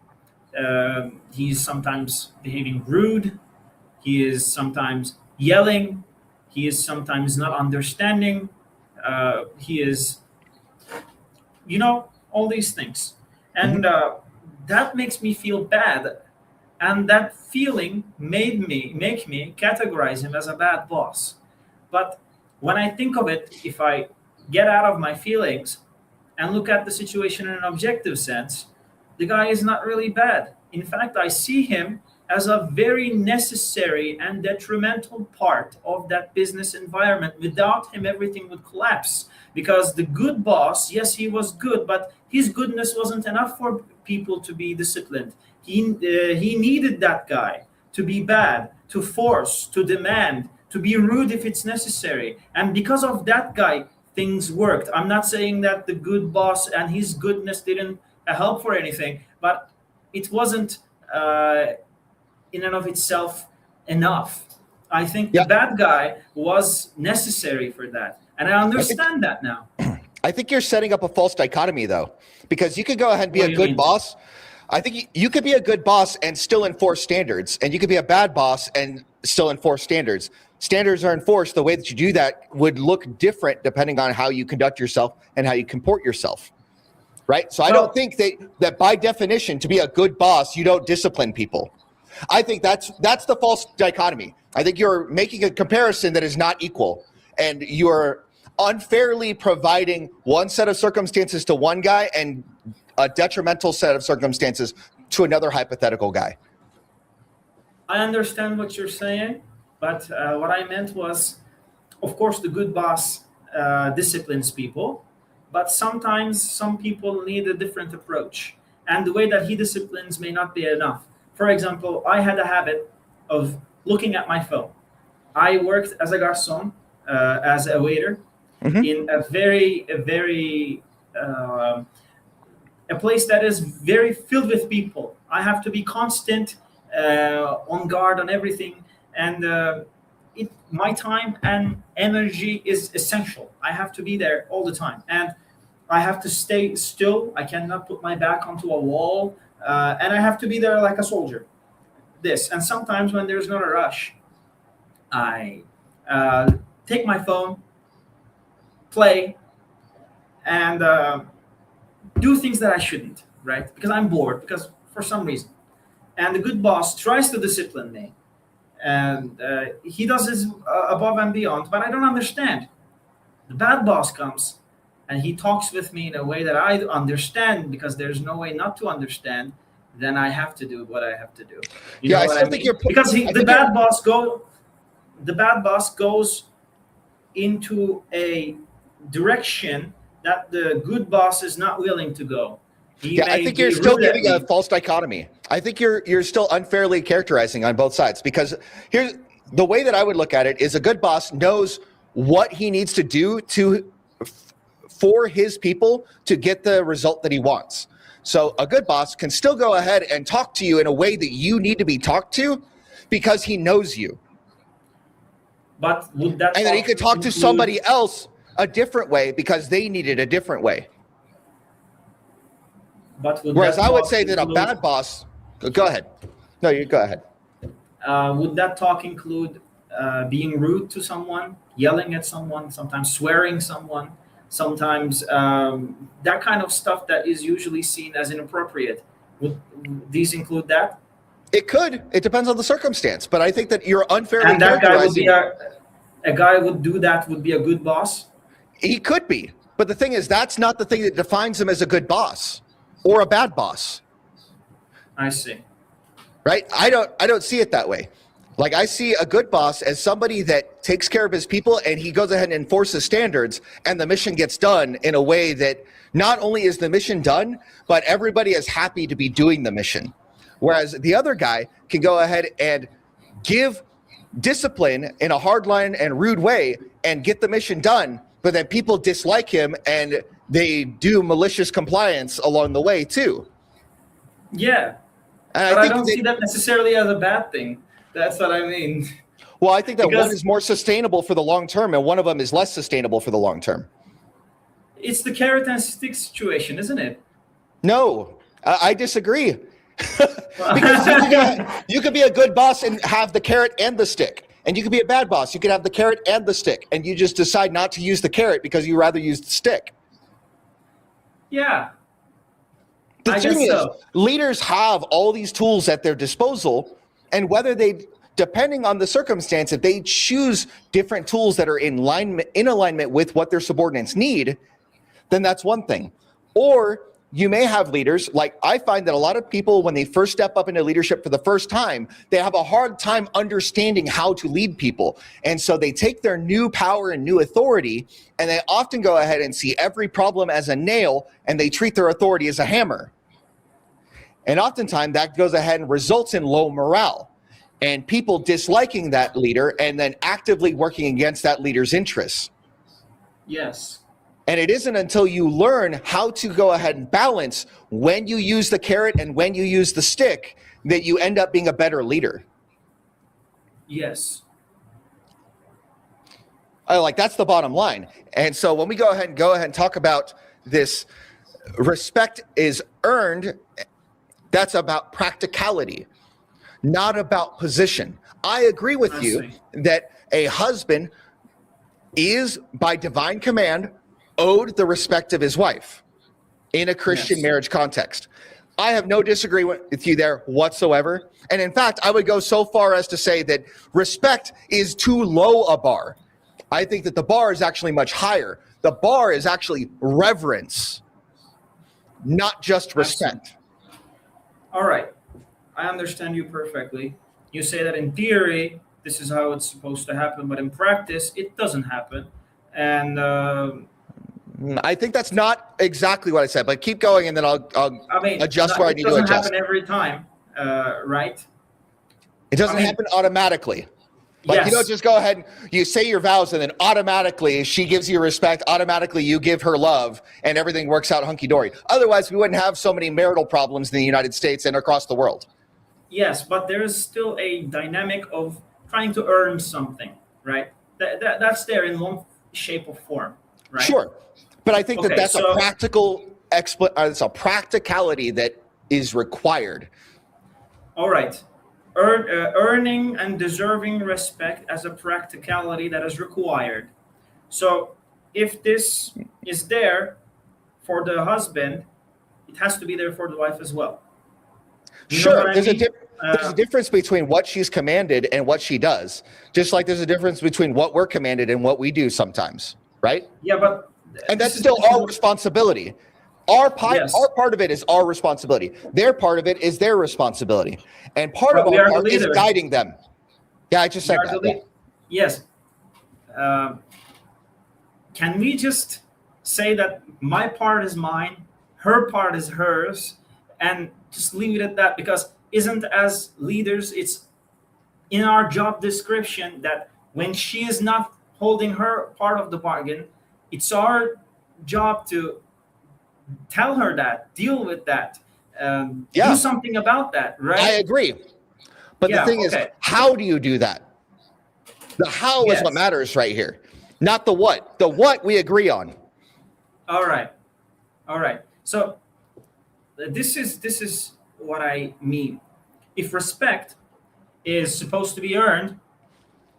He's sometimes behaving rude. He is sometimes yelling. He is sometimes not understanding. He is, all these things. And that makes me feel bad. And that feeling make me categorize him as a bad boss. But when I think of it, if I get out of my feelings and look at the situation in an objective sense, the guy is not really bad. In fact, I see him as a very necessary and detrimental part of that business environment. Without him, everything would collapse. Because the good boss, yes, he was good, but his goodness wasn't enough for people to be disciplined. He needed that guy to be bad, to force, to demand, to be rude if it's necessary. And because of that guy, things worked. I'm not saying that the good boss and his goodness didn't help for anything, but it wasn't in and of itself enough. I think the bad guy was necessary for that. And I understand that now. I think you're setting up a false dichotomy, though, because you could go ahead and be a good boss. I think you could be a good boss and still enforce standards, and you could be a bad boss and still enforce standards. Standards are enforced. The way that you do that would look different depending on how you conduct yourself and how you comport yourself, right? So I don't think that by definition, to be a good boss, you don't discipline people. I think that's the false dichotomy. I think you're making a comparison that is not equal, and you're unfairly providing one set of circumstances to one guy and a detrimental set of circumstances to another hypothetical guy. I understand what you're saying, but what I meant was, of course, the good boss disciplines people, but sometimes some people need a different approach, and the way that he disciplines may not be enough. For example, I had a habit of looking at my phone. I worked as a garçon, as a waiter, in a place that is very filled with people. I have to be constant, on guard on everything, and my time and energy is essential. I have to be there all the time, and I have to stay still. I cannot put my back onto a wall, and I have to be there like a soldier. And sometimes when there's not a rush, I take my phone, play, and do things that I shouldn't, right? Because I'm bored, because for some reason. And the good boss tries to discipline me, and he does this above and beyond, but I don't understand. The bad boss comes, and he talks with me in a way that I understand, because there's no way not to understand. Then I have to do what I have to do. I still think you're because the bad boss goes into a direction that the good boss is not willing to go. I think you're still giving a false dichotomy. I think you're still unfairly characterizing on both sides, because here's the way that I would look at it is a good boss knows what he needs to do for his people to get the result that he wants. So a good boss can still go ahead and talk to you in a way that you need to be talked to because he knows you. But would that and then he could talk to somebody else a different way because they need it a different way. But whereas I would say that a bad boss, go ahead. No, you go ahead. Would that talk include being rude to someone, yelling at someone, sometimes swearing someone, sometimes that kind of stuff that is usually seen as inappropriate? Would these include that? It could. It depends on the circumstance. But I think that you're unfairly and that guy would characterizing. be a guy would do that would be a good boss? He could be. But the thing is, that's not the thing that defines him as a good boss or a bad boss. I see. Right? I don't see it that way. Like, I see a good boss as somebody that takes care of his people and he goes ahead and enforces standards and the mission gets done in a way that not only is the mission done, but everybody is happy to be doing the mission. Whereas the other guy can go ahead and give discipline in a hardline and rude way and get the mission done, but then people dislike him and they do malicious compliance along the way too. Yeah. And but I don't see that necessarily as a bad thing. That's what I mean. Well, I think that one is more sustainable for the long term and one of them is less sustainable for the long term. It's the carrot and stick situation, isn't it? No, I disagree. Because you could be a good boss and have the carrot and the stick. And you could be a bad boss. You could have the carrot and the stick. And you just decide not to use the carrot because you rather use the stick. Yeah. The thing is, leaders have all these tools at their disposal. And whether they, depending on the circumstance, if they choose different tools that are in alignment with what their subordinates need, then that's one thing. Or you may have leaders, like I find that a lot of people, when they first step up into leadership for the first time, they have a hard time understanding how to lead people. And so they take their new power and new authority, and they often go ahead and see every problem as a nail, and they treat their authority as a hammer. And oftentimes that goes ahead and results in low morale and people disliking that leader and then actively working against that leader's interests. Yes. And it isn't until you learn how to go ahead and balance when you use the carrot and when you use the stick that you end up being a better leader. Yes. That's the bottom line. And so when we go ahead and talk about this, respect is earned. That's about practicality, not about position. I agree with you that a husband is, by divine command, owed the respect of his wife in a Christian marriage context. I have no disagreement with you there whatsoever. And in fact, I would go so far as to say that respect is too low a bar. I think that the bar is actually much higher. The bar is actually reverence, not just respect. All right. I understand you perfectly. You say that in theory, this is how it's supposed to happen, but in practice, it doesn't happen. And I think that's not exactly what I said, but keep going, and then I'll adjust where I need to adjust. It doesn't happen every time, right? It doesn't happen automatically. Like, you don't just go ahead and you say your vows, and then automatically she gives you respect, automatically you give her love, and everything works out hunky-dory. Otherwise, we wouldn't have so many marital problems in the United States and across the world. Yes, but there's still a dynamic of trying to earn something, right? That's there in one shape or form, right? Sure. But I think that's a practical it's a practicality that is required. All right. Earning and deserving respect as a practicality that is required. So if this is there for the husband, it has to be there for the wife as well. Sure. There's a difference between what she's commanded and what she does. Just like there's a difference between what we're commanded and what we do sometimes, right? Yeah, but and that's still our responsibility. Our part of it is our responsibility. Their part of it is their responsibility. And part of our part is guiding them. Yeah, I just said that. Yes. Can we just say that my part is mine, her part is hers, and just leave it at that? Because isn't, as leaders, it's in our job description that when she is not holding her part of the bargain, it's our job to tell her that, deal with that, do something about that, right? I agree. But the thing is, how do you do that? The how is what matters right here, not the what. The what we agree on. All right. So this is what I mean. If respect is supposed to be earned,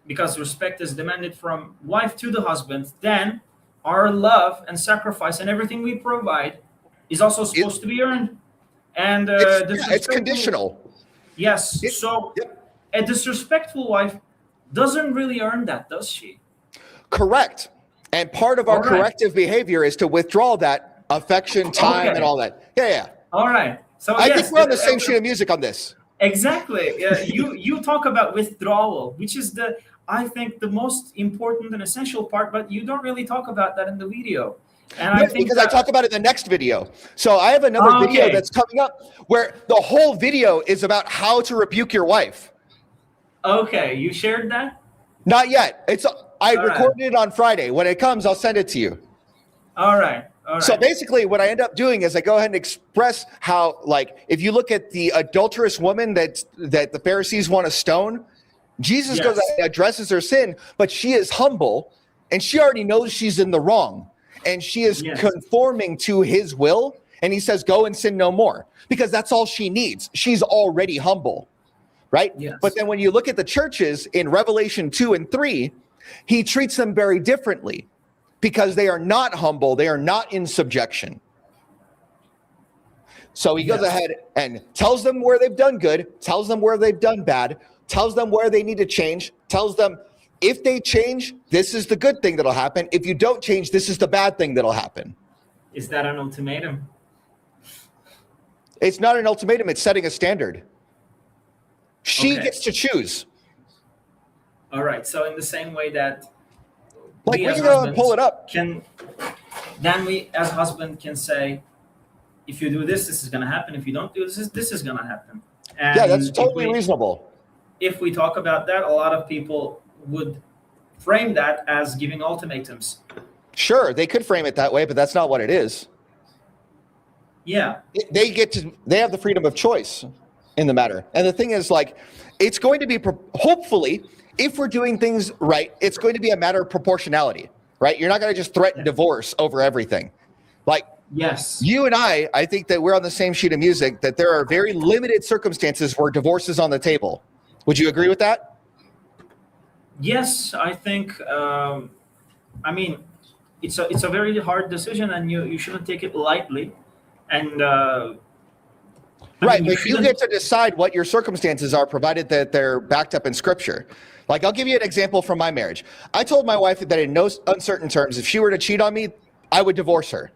because respect is demanded from wife to the husband, then our love and sacrifice and everything we provide is also supposed to be earned. And it's conditional. Yes. A disrespectful wife doesn't really earn that, does she? Correct. And part of our corrective behavior is to withdraw that affection, time, and all that. Yeah. All right. So I think we're on the same sheet of music on this. Exactly. You talk about withdrawal, which is I think the most important and essential part, but you don't really talk about that in the video. And I think I talk about it in the next video. So I have another video that's coming up where the whole video is about how to rebuke your wife. Okay, you shared that? Not yet. I recorded it on Friday. When it comes, I'll send it to you. All right. So basically what I end up doing is I go ahead and express how, like, if you look at the adulterous woman that the Pharisees want to stone, Jesus goes out and addresses her sin, but she is humble and she already knows she's in the wrong and she is conforming to his will. and he says, go and sin no more, because that's all she needs. She's already humble, right? Yes. But then when you look at the churches in Revelation 2 and 3, he treats them very differently because they are not humble. They are not in subjection. So he goes ahead and tells them where they've done good, tells them where they've done bad, tells them where they need to change, tells them if they change, this is the good thing that'll happen. If you don't change, this is the bad thing that'll happen. Is that an ultimatum? It's not an ultimatum. It's setting a standard. She gets to choose. All right. So in the same way that we can go and pull it up. Then we as husband can say, if you do this, this is going to happen. If you don't do this, this is going to happen. And yeah, that's totally reasonable. If we talk about that, a lot of people would frame that as giving ultimatums. Sure, they could frame it that way, but that's not what it is. Yeah. They have the freedom of choice in the matter. And the thing is, like, it's going to be, hopefully, if we're doing things right, it's going to be a matter of proportionality, right? You're not going to just threaten divorce over everything. Like, yes, you and I think that we're on the same sheet of music, that there are very limited circumstances where divorce is on the table. Would you agree with that? Yes, I think, I mean, it's a very hard decision, and you shouldn't take it lightly. And right, but you get to decide what your circumstances are, provided that they're backed up in scripture. Like, I'll give you an example from my marriage. I told my wife that in no uncertain terms, if she were to cheat on me, I would divorce her.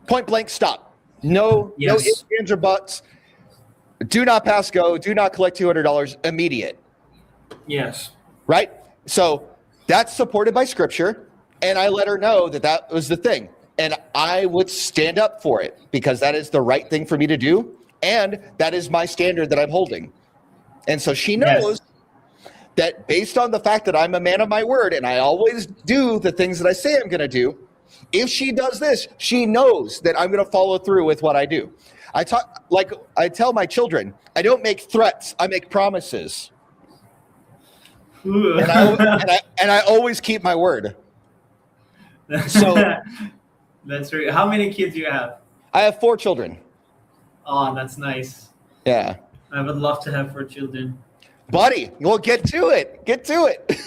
Point blank, stop. No ifs, ands, or buts. Do not pass go. Do not collect $200. Immediate. Yes. Right? So that's supported by scripture. And I let her know that that was the thing. And I would stand up for it because that is the right thing for me to do. And that is my standard that I'm holding. And so she knows that based on the fact that I'm a man of my word and I always do the things that I say I'm going to do, if she does this, she knows that I'm going to follow through with what I do. I tell my children, I don't make threats, I make promises. And I always keep my word. So that's true. How many kids do you have? I have 4 children. Oh, that's nice. Yeah. I would love to have 4 children. Buddy, well, get to it. Get to it.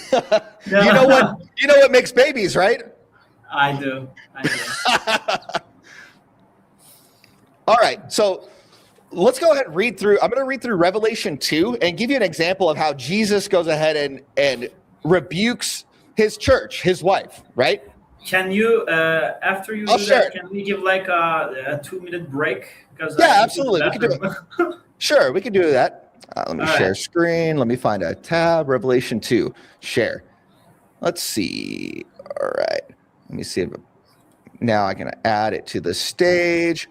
You know what makes babies, right? I do. All right. So let's go ahead and read through. I'm going to read through Revelation 2 and give you an example of how Jesus goes ahead and rebukes his church, his wife, right? Can you, after you do that, can we give like a 2-minute break? Yeah, absolutely. We can do it. Sure, we can do that. Let me share screen. Let me find a tab. Revelation 2. Share. Let's see. All right. Let me see. Now I can add it to the stage.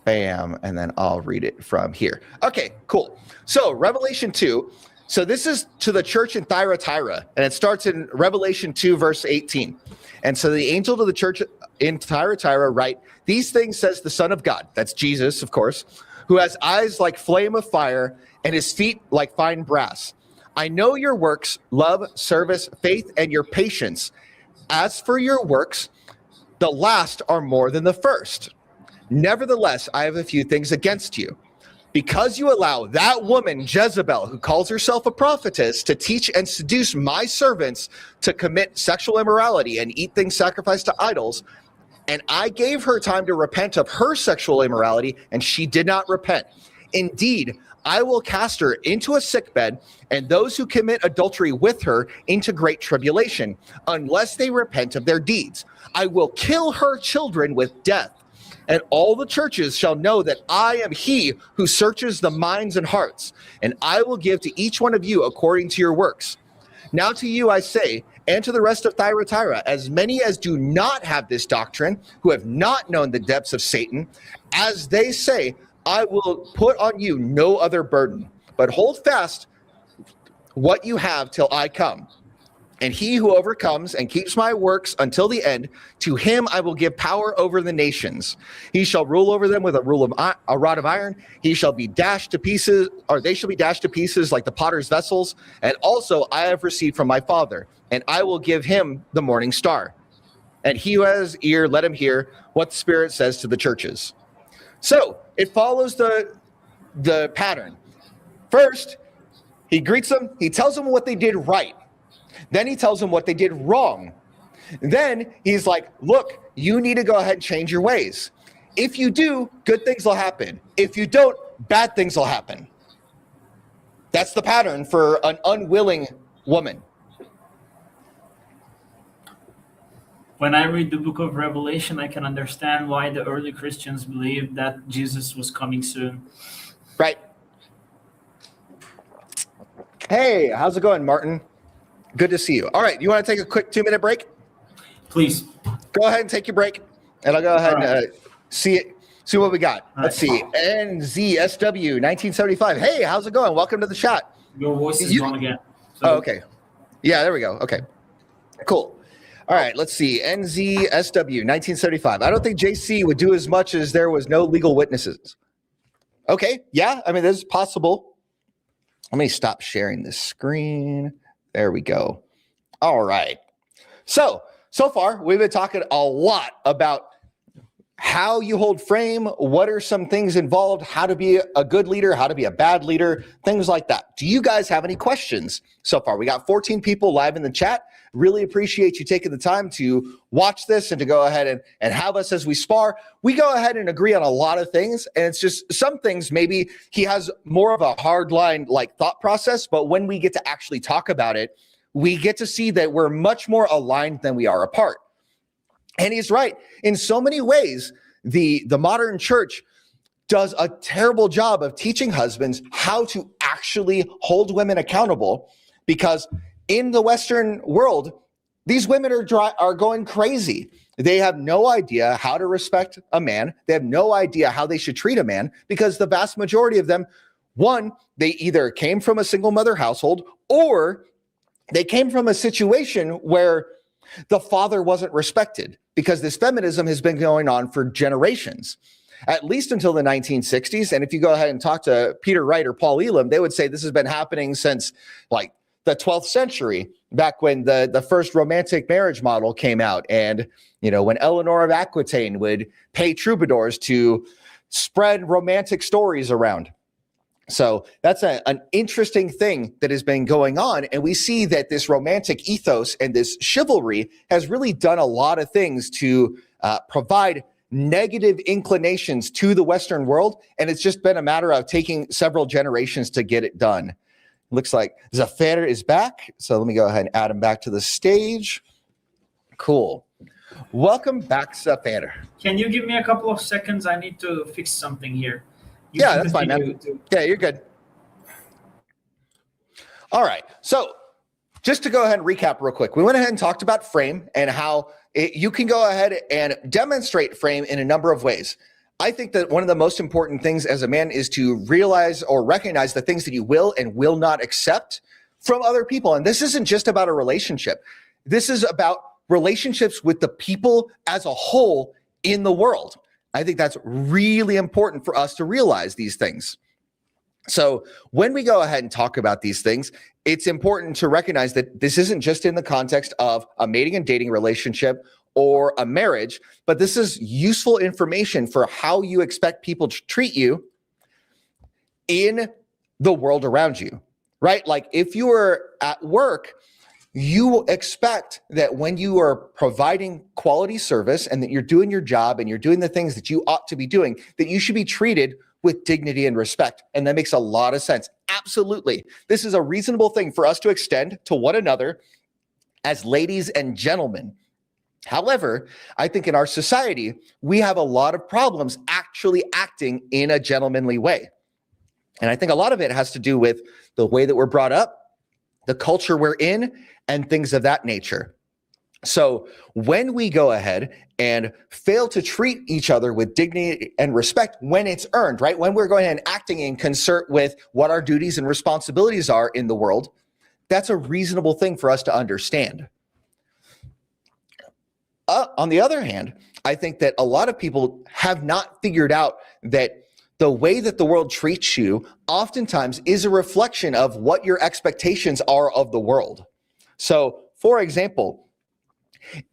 Bam. And then I'll read it from here. Okay, cool. So Revelation 2. So this is to the church in Thyatira. And it starts in Revelation 2, verse 18. And so the angel to the church in Thyatira write, these things says the Son of God. That's Jesus, of course, who has eyes like flame of fire and his feet like fine brass. I know your works, love, service, faith, and your patience. As for your works, the last are more than the first. Nevertheless, I have a few things against you. Because you allow that woman, Jezebel, who calls herself a prophetess, to teach and seduce my servants to commit sexual immorality and eat things sacrificed to idols, and I gave her time to repent of her sexual immorality, and she did not repent. Indeed, I will cast her into a sickbed, and those who commit adultery with her into great tribulation, unless they repent of their deeds. I will kill her children with death. And all the churches shall know that I am he who searches the minds and hearts, and I will give to each one of you according to your works. Now to you I say, and to the rest of Thyatira, as many as do not have this doctrine, who have not known the depths of Satan, as they say, I will put on you no other burden, but hold fast what you have till I come. And he who overcomes and keeps my works until the end, to him I will give power over the nations. He shall rule over them with a rod of iron. He shall be dashed to pieces, or they shall be dashed to pieces like the potter's vessels. And also I have received from my Father, and I will give him the morning star. And he who has ear, let him hear what the Spirit says to the churches. So it follows the pattern. First, he greets them. He tells them what they did right. Then he tells them what they did wrong. Then he's like, look, you need to go ahead and change your ways. If you do, good things will happen. If you don't, bad things will happen. That's the pattern for an unwilling woman. When I read the book of Revelation, I can understand why the early Christians believed that Jesus was coming soon. Right. Hey, how's it going, Martin? Good to see you. All right, you want to take a quick 2-minute break? Please. Go ahead and take your break, and I'll go ahead and see what we got. All Let's right. see. NZSW 1975. Hey, how's it going? Welcome to the chat. Your voice is gone again. So, Oh, okay. Yeah, there we go. Okay, cool. All right, let's see. NZSW 1975. I don't think JC would do as much as there was no legal witnesses. Okay, yeah, I mean, this is possible. Let me stop sharing this screen. There we go. All right. So far, we've been talking a lot about how you hold frame, what are some things involved, how to be a good leader, how to be a bad leader, things like that. Do you guys have any questions so far? We got 14 people live in the chat. Really appreciate you taking the time to watch this and to go ahead and have us as we spar. We go ahead and agree on a lot of things, and it's just some things maybe he has more of a hard line like thought process, but when we get to actually talk about it, we get to see that we're much more aligned than we are apart. And he's right. In so many ways, the modern church does a terrible job of teaching husbands how to actually hold women accountable, because in the Western world, these women are going crazy. They have no idea how to respect a man. They have no idea how they should treat a man, because the vast majority of them, one, they either came from a single mother household, or they came from a situation where the father wasn't respected, because this feminism has been going on for generations, at least until the 1960s. And if you go ahead and talk to Peter Wright or Paul Elam, they would say this has been happening since like the 12th century, back when the first romantic marriage model came out. And, you know, when Eleanor of Aquitaine would pay troubadours to spread romantic stories around. So that's an interesting thing that has been going on. And we see that this romantic ethos and this chivalry has really done a lot of things to provide negative inclinations to the Western world. And it's just been a matter of taking several generations to get it done. Looks like Zafer is back. So let me go ahead and add him back to the stage. Cool. Welcome back, Zafer. Can you give me a couple of seconds? I need to fix something here. Yeah, that's fine, man. Yeah, you're good. All right. So just to go ahead and recap real quick, we went ahead and talked about frame and how you can go ahead and demonstrate frame in a number of ways. I think that one of the most important things as a man is to realize or recognize the things that you will and will not accept from other people. And this isn't just about a relationship. This is about relationships with the people as a whole in the world. I think that's really important for us to realize these things. So when we go ahead and talk about these things, it's important to recognize that this isn't just in the context of a mating and dating relationship or a marriage, but this is useful information for how you expect people to treat you in the world around you, right? Like if you are at work, you expect that when you are providing quality service and that you're doing your job and you're doing the things that you ought to be doing, that you should be treated with dignity and respect. And that makes a lot of sense. Absolutely. This is a reasonable thing for us to extend to one another as ladies and gentlemen. However, I think in our society, we have a lot of problems actually acting in a gentlemanly way. And I think a lot of it has to do with the way that we're brought up, the culture we're in, and things of that nature. So when we go ahead and fail to treat each other with dignity and respect when it's earned, right? When we're going ahead and acting in concert with what our duties and responsibilities are in the world, that's a reasonable thing for us to understand. On the other hand, I think that a lot of people have not figured out that the way that the world treats you oftentimes is a reflection of what your expectations are of the world. So, for example,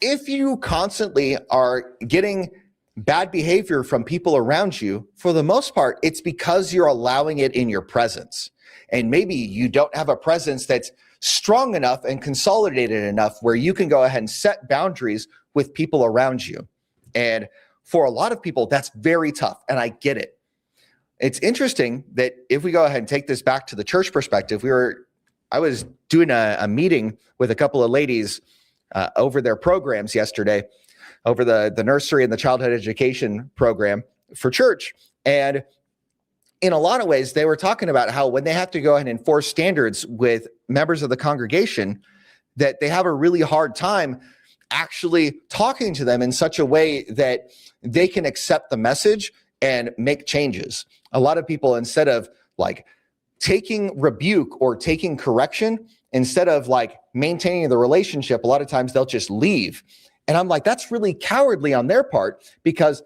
if you constantly are getting bad behavior from people around you, for the most part, it's because you're allowing it in your presence. And maybe you don't have a presence that's strong enough and consolidated enough where you can go ahead and set boundaries with people around you. And for a lot of people, that's very tough, and I get it. It's interesting that if we go ahead and take this back to the church perspective, I was doing a meeting with a couple of ladies over their programs yesterday, over the nursery and the childhood education program for church. And in a lot of ways, they were talking about how when they have to go ahead and enforce standards with members of the congregation, that they have a really hard time actually talking to them in such a way that they can accept the message and make changes. A lot of people, instead of like taking rebuke or taking correction, instead of like maintaining the relationship, a lot of times they'll just leave. And I'm like, that's really cowardly on their part, because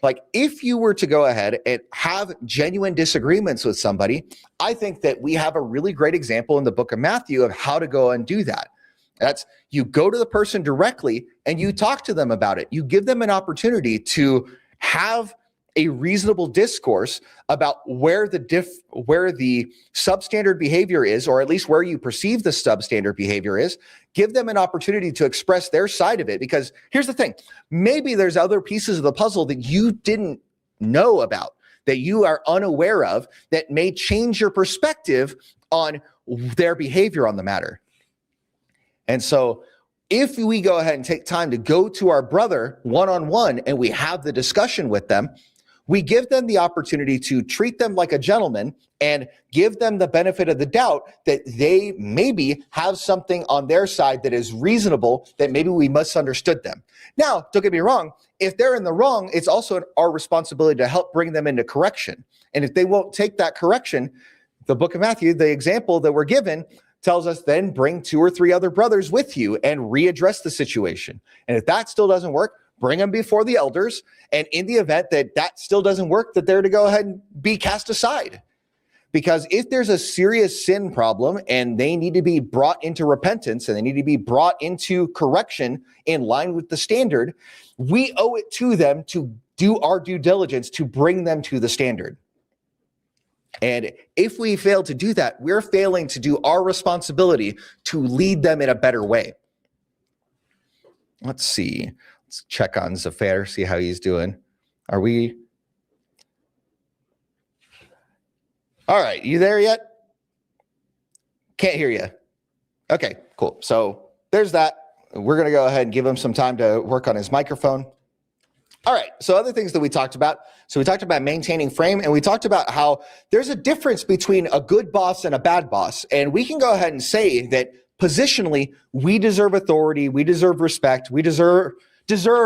like if you were to go ahead and have genuine disagreements with somebody, I think that we have a really great example in the book of Matthew of how to go and do that. That's you go to the person directly and you talk to them about it. You give them an opportunity to have a reasonable discourse about where the substandard behavior is, or at least where you perceive the substandard behavior is. Give them an opportunity to express their side of it, because here's the thing. Maybe there's other pieces of the puzzle that you didn't know about, that you are unaware of, that may change your perspective on their behavior on the matter. And so if we go ahead and take time to go to our brother one-on-one and we have the discussion with them, we give them the opportunity to treat them like a gentleman and give them the benefit of the doubt that they maybe have something on their side that is reasonable, that maybe we misunderstood them. Now, don't get me wrong, if they're in the wrong, it's also our responsibility to help bring them into correction. And if they won't take that correction, the book of Matthew, the example that we're given, tells us then bring 2 or 3 other brothers with you and readdress the situation. And if that still doesn't work, bring them before the elders. And in the event that that still doesn't work, that they're to go ahead and be cast aside. Because if there's a serious sin problem and they need to be brought into repentance and they need to be brought into correction in line with the standard, we owe it to them to do our due diligence to bring them to the standard. And if we fail to do that, we're failing to do our responsibility to lead them in a better way. Let's see. Let's check on Zafer, see how he's doing. Are we? All right, you there yet? Can't hear you. Okay, cool. So there's that. We're going to go ahead and give him some time to work on his microphone. All right, so other things that we talked about. So we talked about maintaining frame, and we talked about how there's a difference between a good boss and a bad boss. And we can go ahead and say that positionally, we deserve authority, we deserve respect, we deserve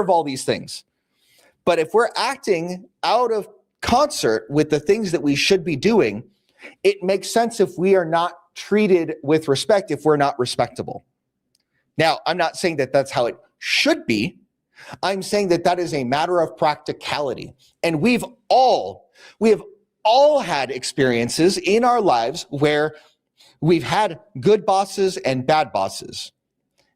all these things. But if we're acting out of concert with the things that we should be doing, it makes sense if we are not treated with respect, if we're not respectable. Now, I'm not saying that that's how it should be. I'm saying that that is a matter of practicality. And we have all had experiences in our lives where we've had good bosses and bad bosses.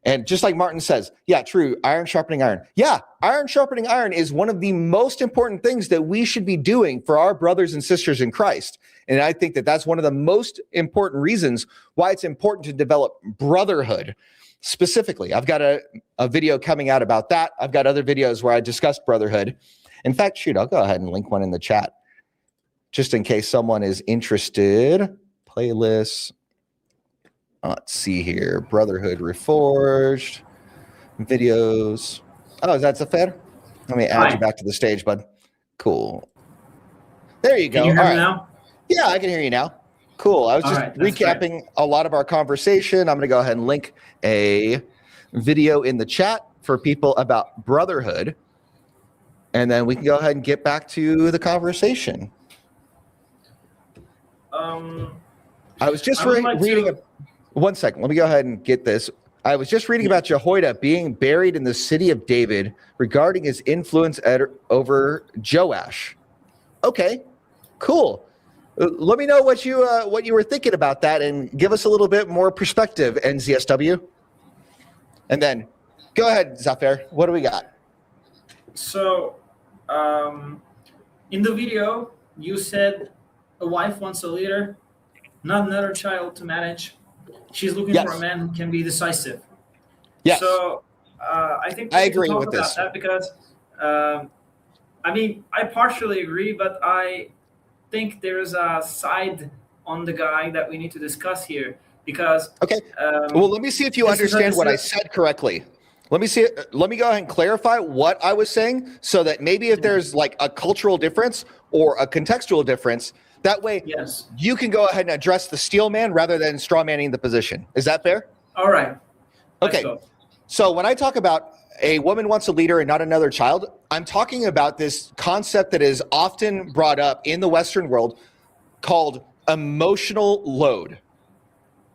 And just like Martin says, yeah, true, iron sharpening iron. Yeah, iron sharpening iron is one of the most important things that we should be doing for our brothers and sisters in Christ. And I think that that's one of the most important reasons why it's important to develop brotherhood. Specifically, I've got a video coming out about that. I've got other videos where I discussed brotherhood. In fact, shoot, I'll go ahead and link one in the chat just in case someone is interested. Playlists. Let's see here. Brotherhood Reforged. Videos. Oh, is that Zafer? Let me add you back to the stage, bud. Cool. There you go. Can you hear me now? Yeah, I can hear you now. Cool. I was just recapping a lot of our conversation. I'm going to go ahead and link a video in the chat for people about brotherhood. And then we can go ahead and get back to the conversation. I was just reading. One second. Let me go ahead and get this. I was just reading about Jehoiada being buried in the city of David regarding his influence over Joash. Okay, cool. Let me know what you were thinking about that and give us a little bit more perspective, NZSW. And then go ahead, Zafer. What do we got? So in the video, you said a wife wants a leader, not another child to manage. She's looking for a Yes. man who can be decisive. Yes. So I think we I need to agree talk with about this. that because, I mean, I partially agree, but I think there's a side on the guy that we need to discuss here because. Okay. Well, let me see if you understand what I this said correctly. Let me see. Let me go ahead and clarify what I was saying so that maybe if there's like a cultural difference or a contextual difference, that way Yes. you can go ahead and address the steel man rather than straw manning the position. Is that fair? All right. Let's Okay. go. So when I talk about a woman wants a leader and not another child, I'm talking about this concept that is often brought up in the Western world called emotional load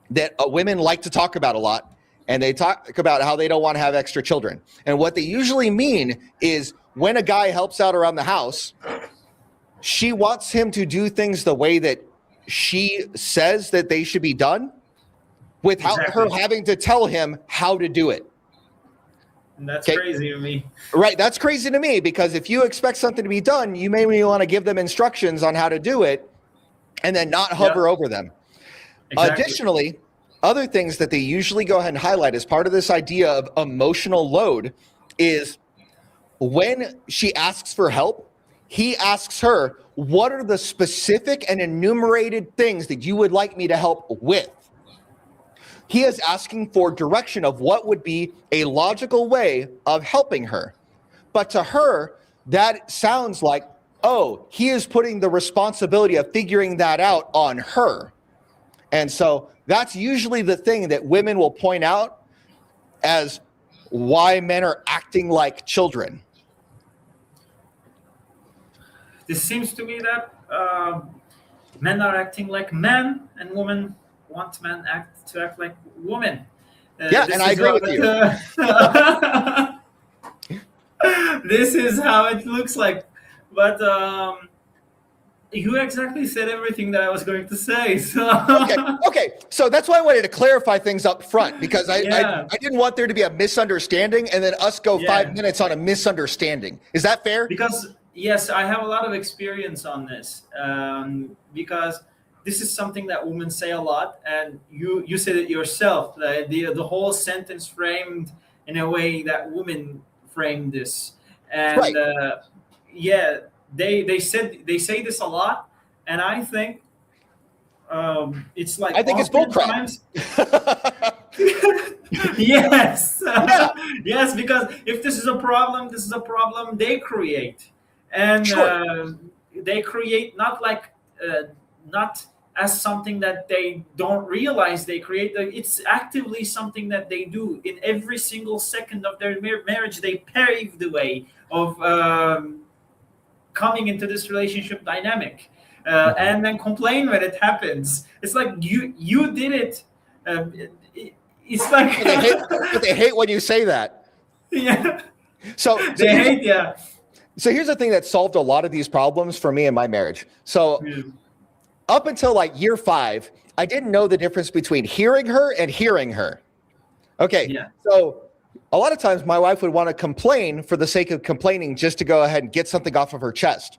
that women like to talk about a lot. And they talk about how they don't want to have extra children. And what they usually mean is when a guy helps out around the house, she wants him to do things the way that she says that they should be done without her having to tell him how to do it. And that's crazy to me. Right. That's crazy to me because if you expect something to be done, you may want to give them instructions on how to do it and then not hover over them. Exactly. Additionally, other things that they usually go ahead and highlight as part of this idea of emotional load is when she asks for help, he asks her, what are the specific and enumerated things that you would like me to help with? He is asking for direction of what would be a logical way of helping her. But to her, that sounds like, oh, he is putting the responsibility of figuring that out on her. And so that's usually the thing that women will point out as why men are acting like children. This seems to me that men are acting like men and women want men to act like women. Yeah, and I agree with you. This is how it looks like. But you exactly said everything that I was going to say. So. Okay. So that's why I wanted to clarify things up front because I didn't want there to be a misunderstanding and then us go 5 minutes on a misunderstanding. Is that fair? Because, yes, I have a lot of experience on this because this is something that women say a lot. And you said it yourself, the whole sentence framed in a way that women frame this. And right. They say this a lot, and I think it's like I think it's bullcrap. Yes, yes, because if this is a problem, they create, and they create not as something that they don't realize they create. It's actively something that they do in every single second of their marriage. They pave the way of coming into this relationship dynamic, and then complain when it happens. It's like you did it. It's like they hate when you say that. Yeah. So they hate. Yeah. So here's the thing that solved a lot of these problems for me in my marriage. So up until like year 5, I didn't know the difference between hearing her and hearing her. Okay. Yeah. So a lot of times my wife would want to complain for the sake of complaining just to go ahead and get something off of her chest.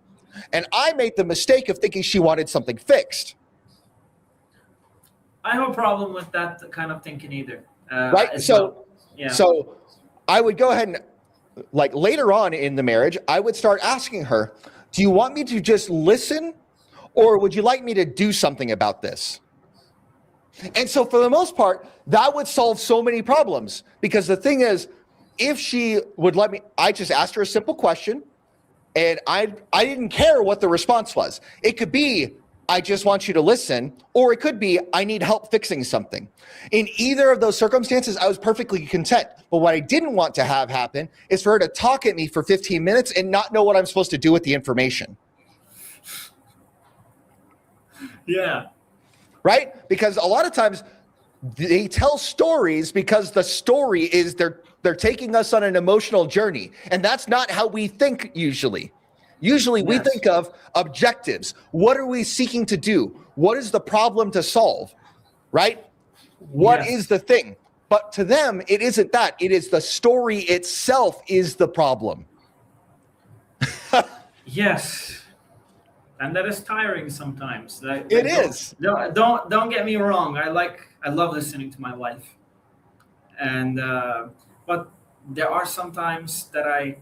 And I made the mistake of thinking she wanted something fixed. I have a problem with that kind of thinking either. Right. So I would go ahead and like later on in the marriage, I would start asking her, do you want me to just listen or would you like me to do something about this? And so for the most part, that would solve so many problems because the thing is, if she would let me, I just asked her a simple question and I didn't care what the response was. It could be, I just want you to listen, or it could be, I need help fixing something. In either of those circumstances, I was perfectly content. But what I didn't want to have happen is for her to talk at me for 15 minutes and not know what I'm supposed to do with the information. Yeah. Right? Because a lot of times they tell stories because the story is they're taking us on an emotional journey. And that's not how we think usually. Usually we think of objectives. What are we seeking to do? What is the problem to solve? Right? What is the thing? But to them, it isn't that. It is the story itself is the problem. Yes, and that is tiring sometimes. It is. Don't get me wrong. I love listening to my wife, and but there are some times that I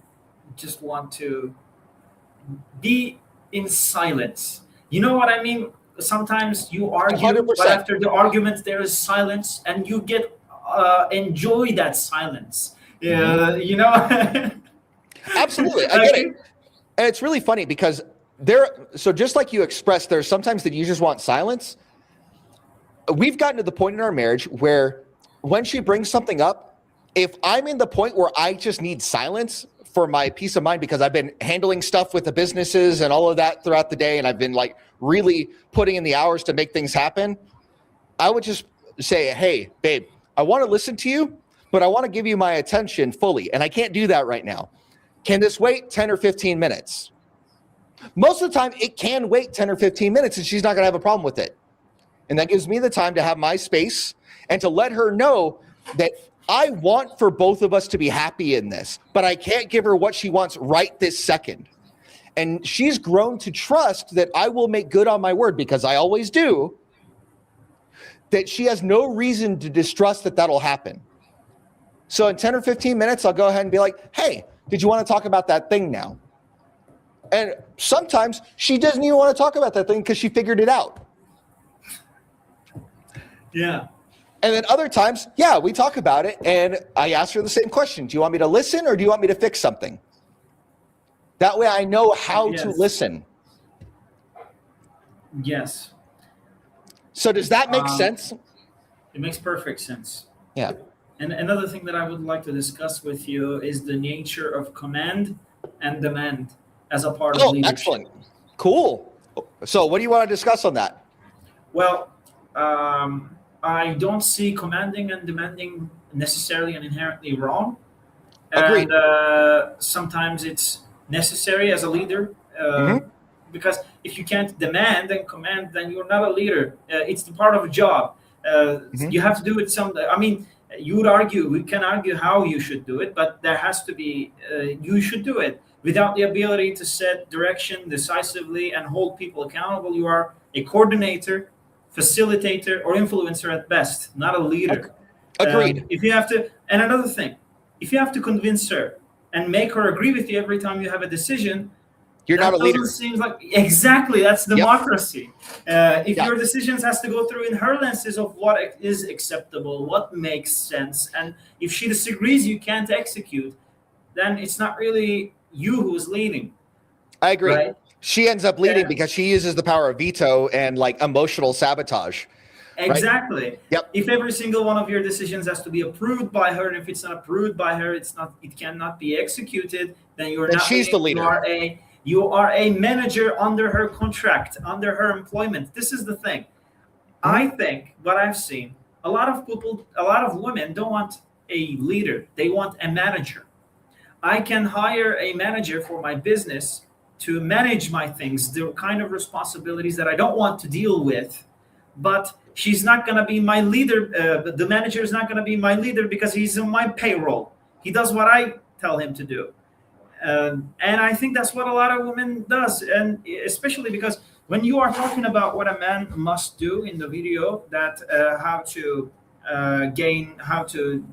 just want to be in silence. You know what I mean? Sometimes you argue, but 100%. after the argument, there is silence, and you get enjoy that silence. Yeah, you know. Absolutely. I get it. And it's really funny because so just like you expressed, there's sometimes that you just want silence. We've gotten to the point in our marriage where when she brings something up, if I'm in the point where I just need silence for my peace of mind because I've been handling stuff with the businesses and all of that throughout the day, and I've been like really putting in the hours to make things happen, I would just say, hey, babe, I want to listen to you, but I want to give you my attention fully. And I can't do that right now. Can this wait 10 or 15 minutes? Most of the time, it can wait 10 or 15 minutes and she's not going to have a problem with it. And that gives me the time to have my space and to let her know that I want for both of us to be happy in this, but I can't give her what she wants right this second. And she's grown to trust that I will make good on my word, because I always do, that she has no reason to distrust that that'll happen. So in 10 or 15 minutes, I'll go ahead and be like, hey, did you want to talk about that thing now? And sometimes she doesn't even want to talk about that thing because she figured it out. Yeah. And then other times, yeah, we talk about it and I ask her the same question. Do you want me to listen or do you want me to fix something? That way I know how to listen. Yes. So does that make sense? It makes perfect sense. Yeah. And another thing that I would like to discuss with you is the nature of command and demand as a part of leadership. Excellent. Cool. So what do you want to discuss on that? Well, I don't see commanding and demanding necessarily and inherently wrong. Agreed. And sometimes it's necessary as a leader. Because if you can't demand and command, then you're not a leader. It's the part of a job. You have to do it I mean, you would argue, we can argue how you should do it, but there has to be, you should do it. Without the ability to set direction decisively and hold people accountable, you are a coordinator, facilitator, or influencer at best, not a leader. Agreed. If you have to, and another thing, if you have to convince her and make her agree with you every time you have a decision, you're not a leader. Seems like exactly that's democracy. If your decisions has to go through in her lenses of what is acceptable, what makes sense, and if she disagrees, you can't execute, then it's not really you who is leading. I agree. Right? She ends up leading because she uses the power of veto and like emotional sabotage. Exactly. Right? Yep. If every single one of your decisions has to be approved by her, and if it's not approved by her, it cannot be executed, then she's the leader. You are a manager under her contract, under her employment. This is the thing. I think what I've seen, a lot of women don't want a leader. They want a manager. I can hire a manager for my business to manage my things, the kind of responsibilities that I don't want to deal with, but she's not going to be my leader. The manager is not going to be my leader because he's on my payroll. He does what I tell him to do. And I think that's what a lot of women does. And especially because when you are talking about what a man must do in the video, that how to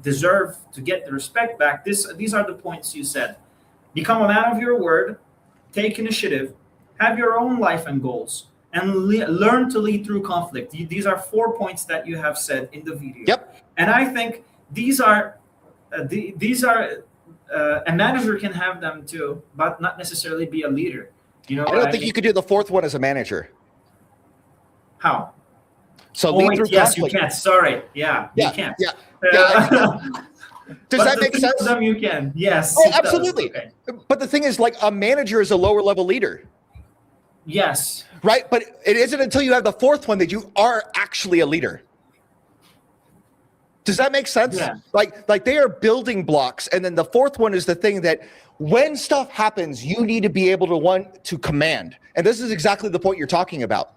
deserve to get the respect back, these are the points you said. Become a man of your word, take initiative, have your own life and goals, and learn to lead through conflict. These are 4 points that you have said in the video. Yep. And I think these are a manager can have them too, but not necessarily be a leader. You know, I don't think you could do the fourth one as a manager. How? So lead through yes, conflict. You can't. Sorry. Yeah, you can't. Yeah. Does that make sense? Them you can. Yes. Oh, absolutely. Okay. But the thing is, like, a manager is a lower level leader. Yes. Right? But it isn't until you have the fourth one that you are actually a leader. Does that make sense? Yeah. Like they are building blocks. And then the fourth one is the thing that when stuff happens, you need to be able to want to command. And this is exactly the point you're talking about.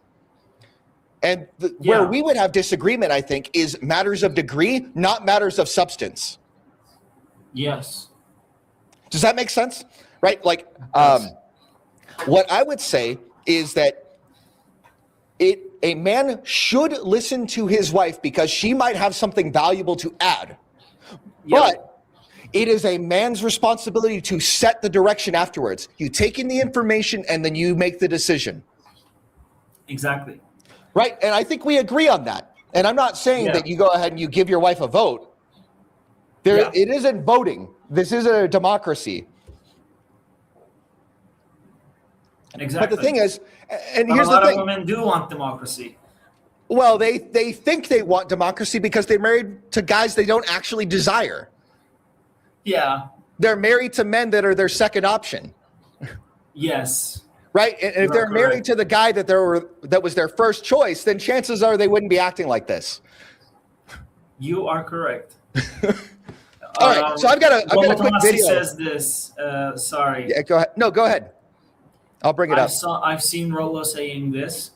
And where we would have disagreement, I think, is matters of degree, not matters of substance. Yes. Does that make sense? Right? Like, What I would say is that a man should listen to his wife because she might have something valuable to add. Yep. But it is a man's responsibility to set the direction afterwards. You take in the information and then you make the decision. Exactly. Right? And I think we agree on that. And I'm not saying that you go ahead and you give your wife a vote. It isn't voting. This is a democracy. Exactly. But the thing is, and but here's a lot the thing. of women do want democracy. Well, they think they want democracy because they're married to guys they don't actually desire. Yeah. They're married to men that are their second option. Yes. Right? And if they're married to the guy that was their first choice, then chances are they wouldn't be acting like this. You are correct. All right. So I've got a quick video. Says this. Sorry. Yeah, go ahead. No, go ahead. I'll bring it up. I've seen Rollo saying this,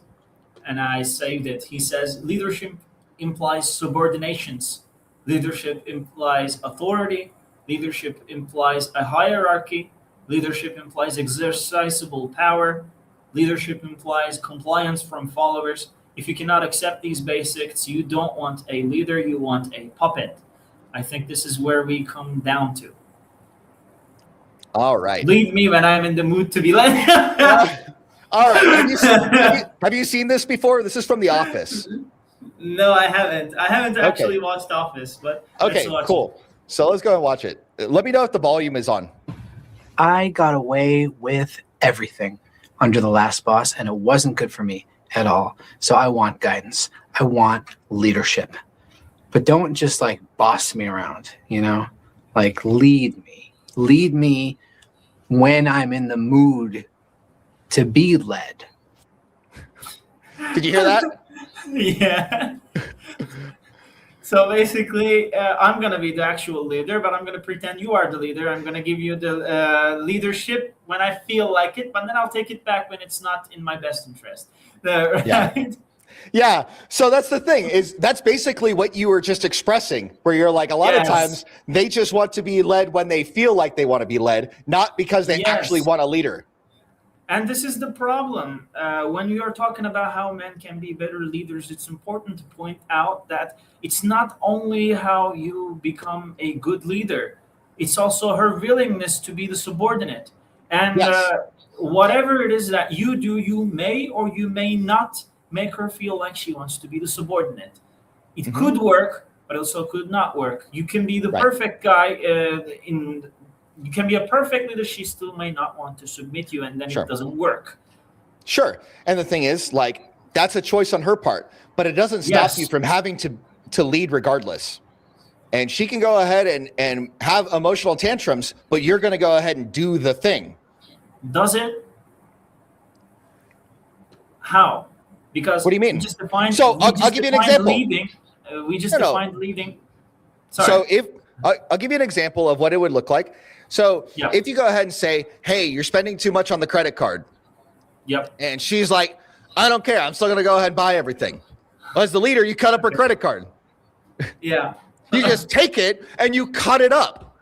and I saved it. He says leadership implies subordinations. Leadership implies authority. Leadership implies a hierarchy. Leadership implies exercisable power. Leadership implies compliance from followers. If you cannot accept these basics, you don't want a leader, you want a puppet. I think this is where we come down to. All right. Lead me when I'm in the mood to be led. All right. Have you seen this before? This is from The Office. No, I haven't. I haven't actually watched Office, but okay, cool. So let's go and watch it. Let me know if the volume is on. I got away with everything under the last boss, and it wasn't good for me at all. So I want guidance. I want leadership. But don't just like boss me around, you know? Like lead me. Lead me when I'm in the mood to be led. Did you hear that? Yeah. So basically, I'm going to be the actual leader, but I'm going to pretend you are the leader. I'm going to give you the leadership when I feel like it, but then I'll take it back when it's not in my best interest. Right? Yeah. So that's the thing, is that's basically what you were just expressing, where you're like, a lot of times they just want to be led when they feel like they want to be led, not because they actually want a leader. And this is the problem. When you are talking about how men can be better leaders, it's important to point out that it's not only how you become a good leader, it's also her willingness to be the subordinate. And whatever it is that you do, you may or you may not make her feel like she wants to be the subordinate. It could work, but also could not work. You can be the perfect guy you can be a perfect leader, she still may not want to submit you, and then it doesn't work. Sure. And the thing is, like, that's a choice on her part, but it doesn't stop you from having to lead regardless. And she can go ahead and have emotional tantrums, but you're going to go ahead and do the thing. Does it? How? Because what do you mean? I'll give you an example. We just defined leading. Sorry. So I'll give you an example of what it would look like. So if you go ahead and say, hey, you're spending too much on the credit card. Yep. And she's like, I don't care. I'm still going to go ahead and buy everything. Well, as the leader, you cut up her credit card. Yeah. You just take it and you cut it up.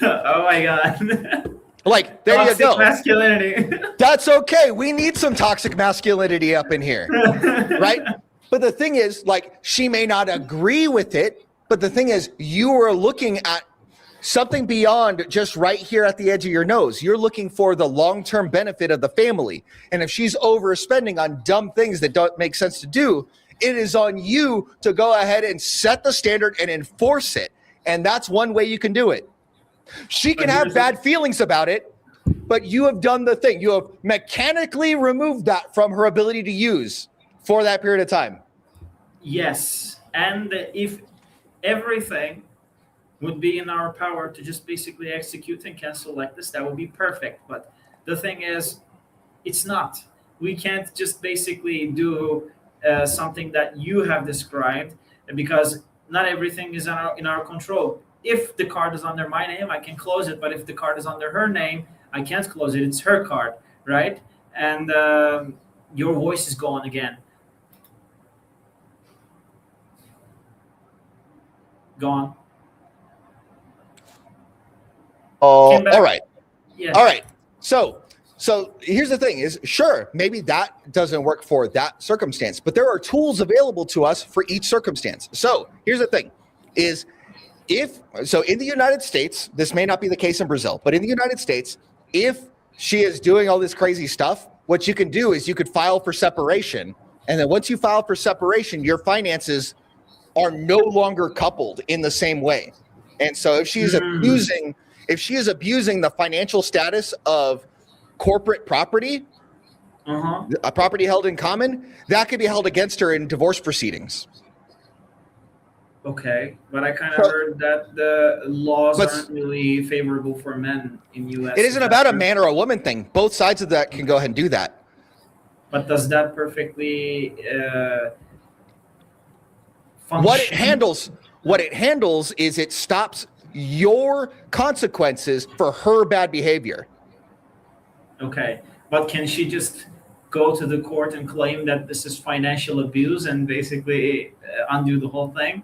Oh my God. Like, there you go. Toxic masculinity. That's okay. We need some toxic masculinity up in here. Right? But the thing is, like, she may not agree with it, but the thing is, you are looking at something beyond just right here at the edge of your nose. You're looking for the long-term benefit of the family. And if she's overspending on dumb things that don't make sense to do, it is on you to go ahead and set the standard and enforce it. And that's one way you can do it. She can have bad feelings about it, but you have done the thing. You have mechanically removed that from her ability to use for that period of time. Yes. And if everything would be in our power to just basically execute and cancel like this, that would be perfect. But the thing is, it's not. We can't just basically do something that you have described, because not everything is in our control. If the card is under my name, I can close it. But if the card is under her name, I can't close it. It's her card, right? And your voice is gone again. Gone. Oh, all right. Yes. All right. So So here's the thing is, sure, maybe that doesn't work for that circumstance, but there are tools available to us for each circumstance. So here's the thing is, so in the United States, this may not be the case in Brazil, but in the United States, if she is doing all this crazy stuff, what you can do is you could file for separation. And then once you file for separation, your finances are no longer coupled in the same way. And so if she is abusing the financial status of corporate property, a property held in common, that could be held against her in divorce proceedings. Okay, but I kind of heard that the laws aren't really favorable for men in U.S. It isn't about a man or a woman thing. Both sides of that can go ahead and do that. But does that perfectly function? What it handles is it stops your consequences for her bad behavior. Okay, but can she just go to the court and claim that this is financial abuse and basically undo the whole thing?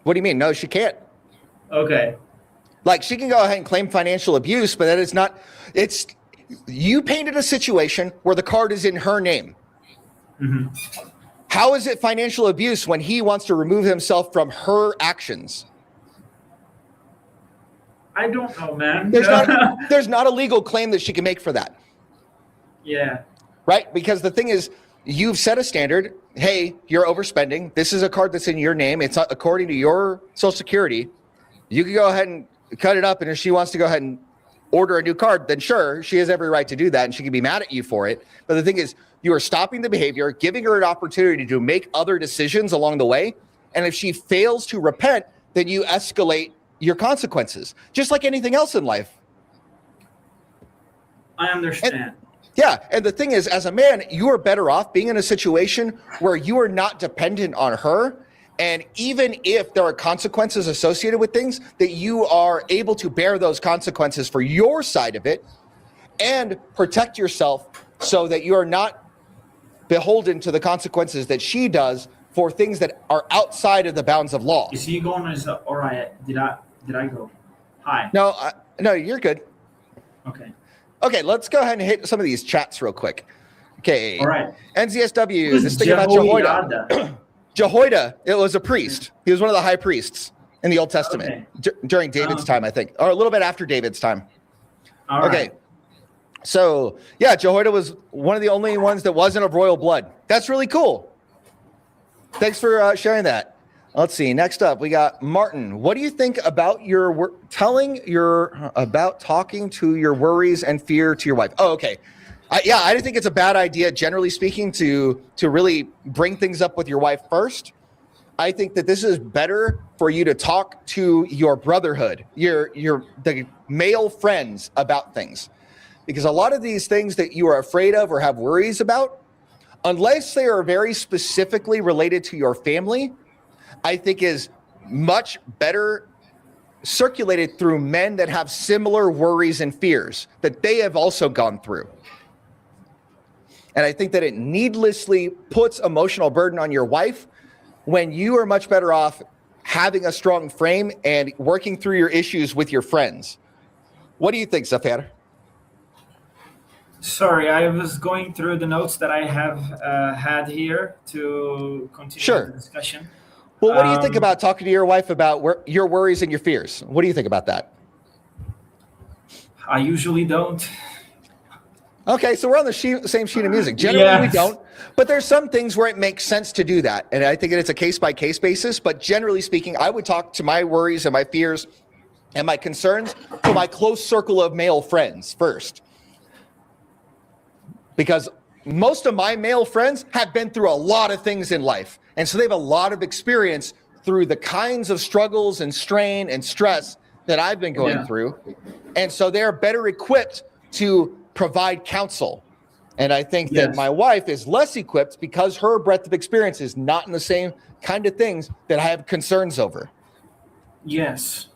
What do you mean? No, she can't. Okay. Like, she can go ahead and claim financial abuse, but that is not, you painted a situation where the card is in her name. How is it financial abuse when he wants to remove himself from her actions? I don't know, man. There's not a legal claim that she can make for that. Yeah. Right? Because the thing is, you've set a standard. Hey, you're overspending. This is a card that's in your name. It's not according to your Social Security. You can go ahead and cut it up. And if she wants to go ahead and order a new card, then sure, she has every right to do that. And she can be mad at you for it. But the thing is, you are stopping the behavior, giving her an opportunity to make other decisions along the way. And if she fails to repent, then you escalate your consequences, just like anything else in life. I understand. And the thing is, as a man, you are better off being in a situation where you are not dependent on her. And even if there are consequences associated with things, that you are able to bear those consequences for your side of it and protect yourself so that you are not beholden to the consequences that she does for things that are outside of the bounds of law. Is he going as all right? Did I go? Hi. No, you're good. Okay, let's go ahead and hit some of these chats real quick. Okay. All right. NZSW, this thing about Jehoiada. Jehoiada, it was a priest. He was one of the high priests in the Old Testament during David's time, I think, or a little bit after David's time. All right. So, yeah, Jehoiada was one of the only ones that wasn't of royal blood. That's really cool. Thanks for sharing that. Let's see. Next up, we got Martin. What do you think about talking to your worries and fear to your wife? Oh, okay. I think it's a bad idea, generally speaking, to really bring things up with your wife first. I think that this is better for you to talk to your brotherhood, the male friends about things, because a lot of these things that you are afraid of or have worries about, unless they are very specifically related to your family, I think is much better circulated through men that have similar worries and fears that they have also gone through. And I think that it needlessly puts emotional burden on your wife when you are much better off having a strong frame and working through your issues with your friends. What do you think, Zafer? Sorry, I was going through the notes that I have had here to continue the discussion. Well, what do you think about talking to your wife about your worries and your fears? What do you think about that? I usually don't. Okay, so we're on the same sheet of music. Generally, we don't. But there's some things where it makes sense to do that. And I think it's a case-by-case basis. But generally speaking, I would talk to my worries and my fears and my concerns to my close circle of male friends first. Because most of my male friends have been through a lot of things in life. And so they have a lot of experience through the kinds of struggles and strain and stress that I've been going through. And so they're better equipped to provide counsel. And I think that my wife is less equipped because her breadth of experience is not in the same kind of things that I have concerns over. Yes.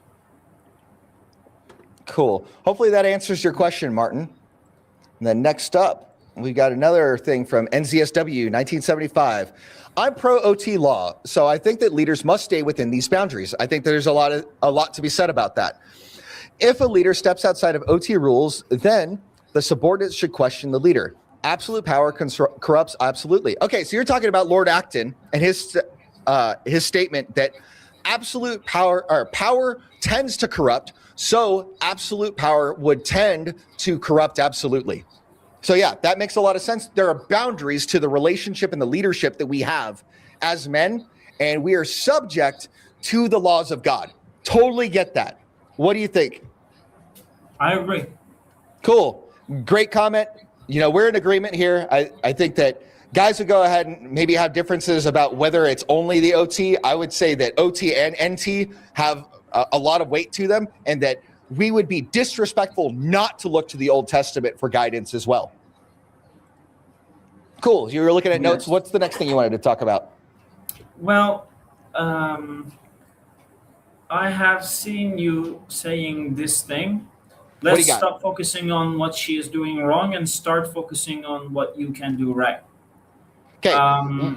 Cool. Hopefully that answers your question, Martin. And then next up, we got another thing from NZSW 1975. I'm pro OT law, so I think that leaders must stay within these boundaries. I think there's a lot to be said about that. If a leader steps outside of OT rules, then The subordinates should question the leader. Absolute power corrupts absolutely. Okay, so you're talking about Lord Acton and his statement that absolute power tends to corrupt, so absolute power would tend to corrupt absolutely. So yeah, that makes a lot of sense. There are boundaries to the relationship and the leadership that we have as men, and we are subject to the laws of God. Totally get that. What do you think? I agree. Cool. Great comment. We're in agreement here. I think that guys would go ahead and maybe have differences about whether it's only the OT. I would say that OT and NT have a lot of weight to them, and that we would be disrespectful not to look to the Old Testament for guidance as well. Cool. You were looking at notes. What's the next thing you wanted to talk about? Well, I have seen you saying this thing. Let's stop focusing on what she is doing wrong and start focusing on what you can do right. Okay.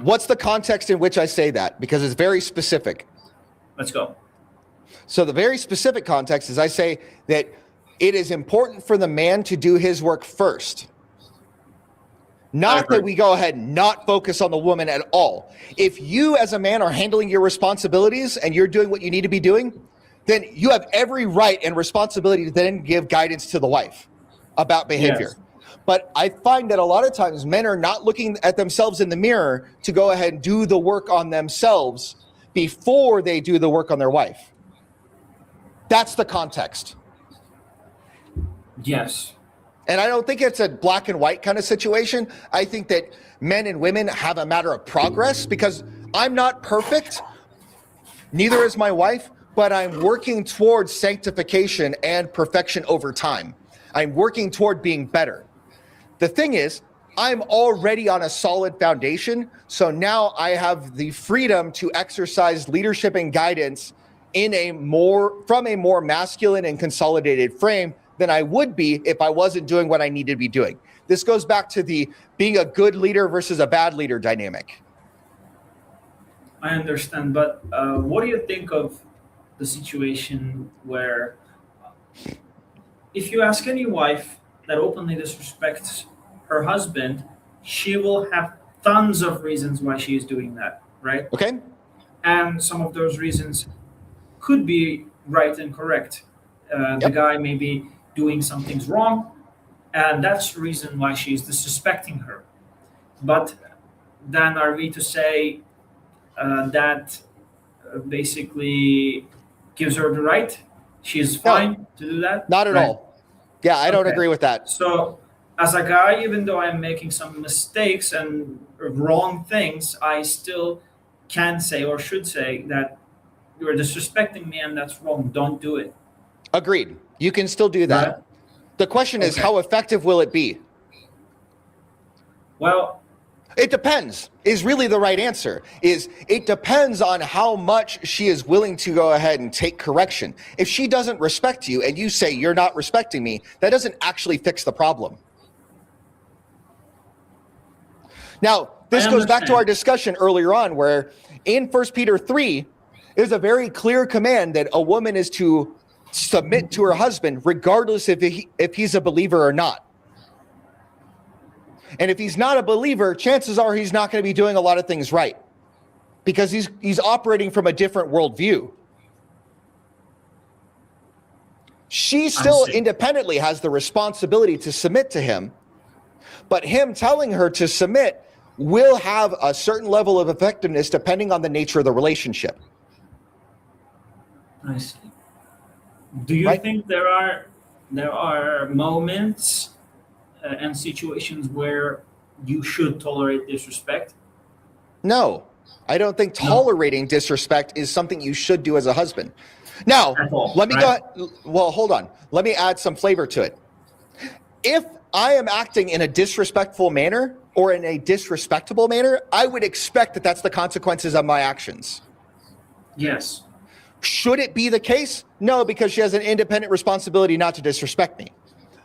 What's the context in which I say that? Because it's very specific. Let's go. So the very specific context is I say that it is important for the man to do his work first. Not that we go ahead and not focus on the woman at all. If you as a man are handling your responsibilities and you're doing what you need to be doing, then you have every right and responsibility to then give guidance to the wife about behavior. Yes. But I find that a lot of times men are not looking at themselves in the mirror to go ahead and do the work on themselves before they do the work on their wife. That's the context. Yes. And I don't think it's a black and white kind of situation. I think that men and women have a matter of progress, because I'm not perfect, neither is my wife, but I'm working towards sanctification and perfection over time. I'm working toward being better. The thing is, I'm already on a solid foundation, so now I have the freedom to exercise leadership and guidance from a more masculine and consolidated frame than I would be if I wasn't doing what I need to be doing. This goes back to the being a good leader versus a bad leader dynamic. I understand, but what do you think of the situation where if you ask any wife that openly disrespects her husband, she will have tons of reasons why she is doing that, right? Okay. And some of those reasons could be right and correct. The guy may be doing some things wrong, and that's the reason why she's disrespecting her. But then are we to say that basically gives her the right? She's fine to do that? Not at all. Yeah, I don't agree with that. So as a guy, even though I'm making some mistakes and wrong things, I still can say or should say that you're disrespecting me and that's wrong. Don't do it. Agreed. You can still do that. Right. The question is, how effective will it be? Well, it depends is really the right answer. It depends on how much she is willing to go ahead and take correction. If she doesn't respect you and you say you're not respecting me, that doesn't actually fix the problem. Now, this goes back to our discussion earlier on, where in 1 Peter 3, there's a very clear command that a woman is to submit to her husband, regardless if he's a believer or not. And if he's not a believer, chances are he's not going to be doing a lot of things right, because he's operating from a different worldview. She still independently has the responsibility to submit to him, but him telling her to submit will have a certain level of effectiveness depending on the nature of the relationship. I see. Do you think there are moments and situations where you should tolerate disrespect? No, I don't think tolerating disrespect is something you should do as a husband. Now, hold on. Let me add some flavor to it. If I am acting in a disrespectful manner or in a disrespectable manner, I would expect that that's the consequences of my actions. Yes. Should it be the case? No, because she has an independent responsibility not to disrespect me.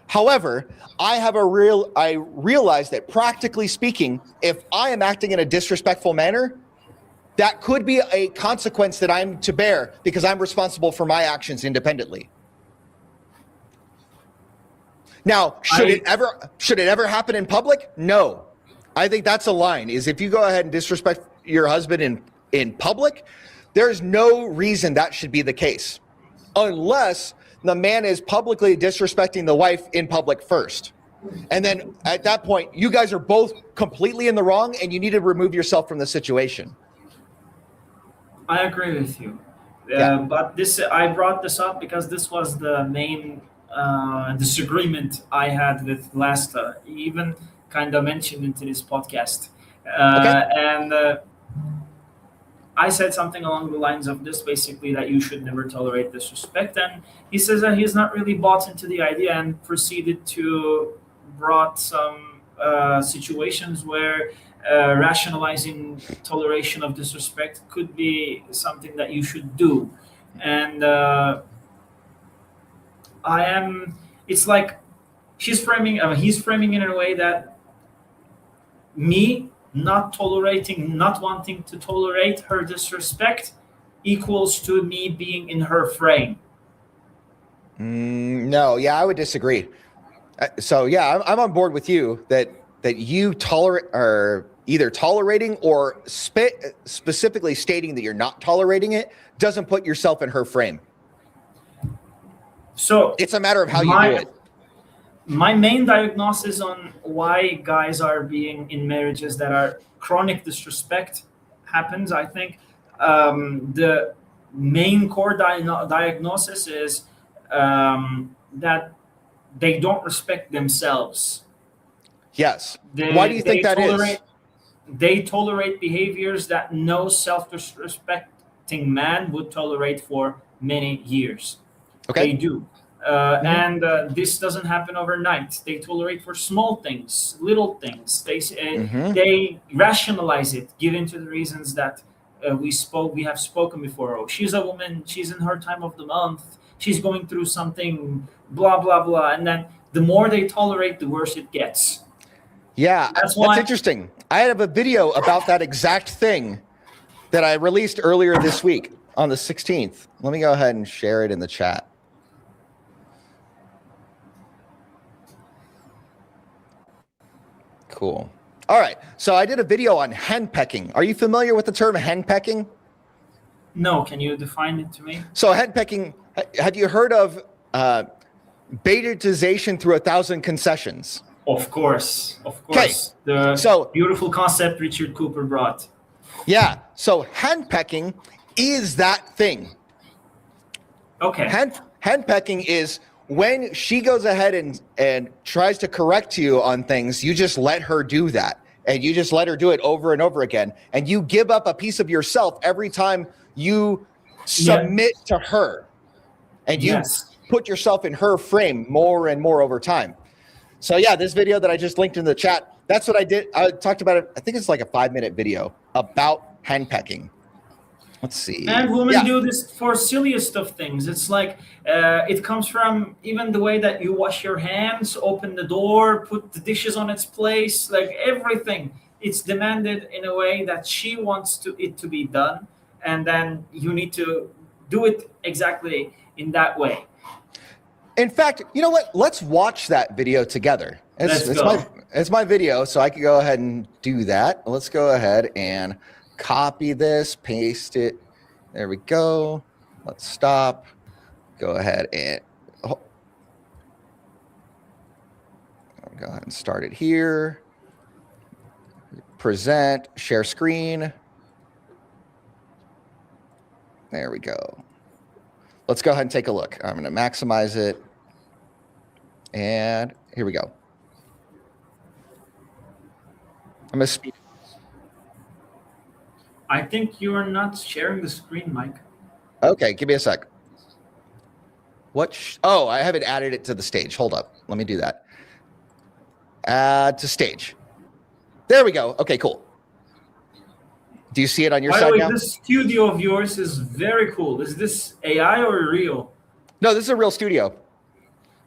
However, I realize that practically speaking, if I am acting in a disrespectful manner, that could be a consequence that I'm to bear because I'm responsible for my actions independently. Now, should it ever happen in public? No. I think that's a line, is if you go ahead and disrespect your husband in public, there's no reason that should be the case. Unless the man is publicly disrespecting the wife in public first. And then at that point, you guys are both completely in the wrong and you need to remove yourself from the situation. I agree with you. But I brought this up because this was the main disagreement I had with Lasta. He even kind of mentioned into this podcast. And I said something along the lines of this, basically, that you should never tolerate disrespect. And he says that he's not really bought into the idea and proceeded to brought some situations where rationalizing toleration of disrespect could be something that you should do. And it's like he's framing in a way that me not wanting to tolerate her disrespect equals to me being in her frame. No, I would disagree. So I'm on board with you that you are either tolerating or specifically stating that you're not tolerating it doesn't put yourself in her frame. So it's a matter of how you do it. My main diagnosis on why guys are being in marriages that are chronic disrespect happens, I think the main core diagnosis is that they don't respect themselves. Yes. Why do you think that is? They tolerate behaviors that no self-respecting man would tolerate for many years. Okay. They do. And this doesn't happen overnight. They tolerate for small things, little things. They rationalize it, given to the reasons that we have spoken before. Oh, she's a woman. She's in her time of the month. She's going through something, blah, blah, blah. And then the more they tolerate, the worse it gets. Yeah, that's interesting. I have a video about that exact thing that I released earlier this week on the 16th. Let me go ahead and share it in the chat. Cool. All right. So I did a video on henpecking. Are you familiar with the term henpecking? No. Can you define it to me? So henpecking, have you heard of betaization through 1,000 concessions? Of course. Okay. The beautiful concept Richard Cooper brought. Yeah. So henpecking is that thing. Okay. Henpecking is when she goes ahead and tries to correct you on things, you just let her do that. And you just let her do it over and over again. And you give up a piece of yourself every time you submit to her. And you put yourself in her frame more and more over time. So this video that I just linked in the chat, that's what I did. I talked about it. I think it's like a 5-minute video about henpecking. Let's see. And women do this for silliest of things. It's like it comes from even the way that you wash your hands, open the door, put the dishes on its place, like everything. It's demanded in a way that she wants it to be done. And then you need to do it exactly in that way. In fact, you know what? Let's watch that video together. It's my video, so I can go ahead and do that. Let's go ahead and copy this, paste it. There we go. Let's stop. Go ahead and go ahead and start it here. Present, share screen. There we go. Let's go ahead and take a look. I'm going to maximize it. And here we go. I'm going to speed. I think you are not sharing the screen, Mike. Okay, give me a sec. Oh, I haven't added it to the stage. Hold up. Let me do that. Add to stage. There we go. Okay, cool. Do you see it on your side now? By the way, this studio of yours is very cool. Is this AI or real? No, this is a real studio.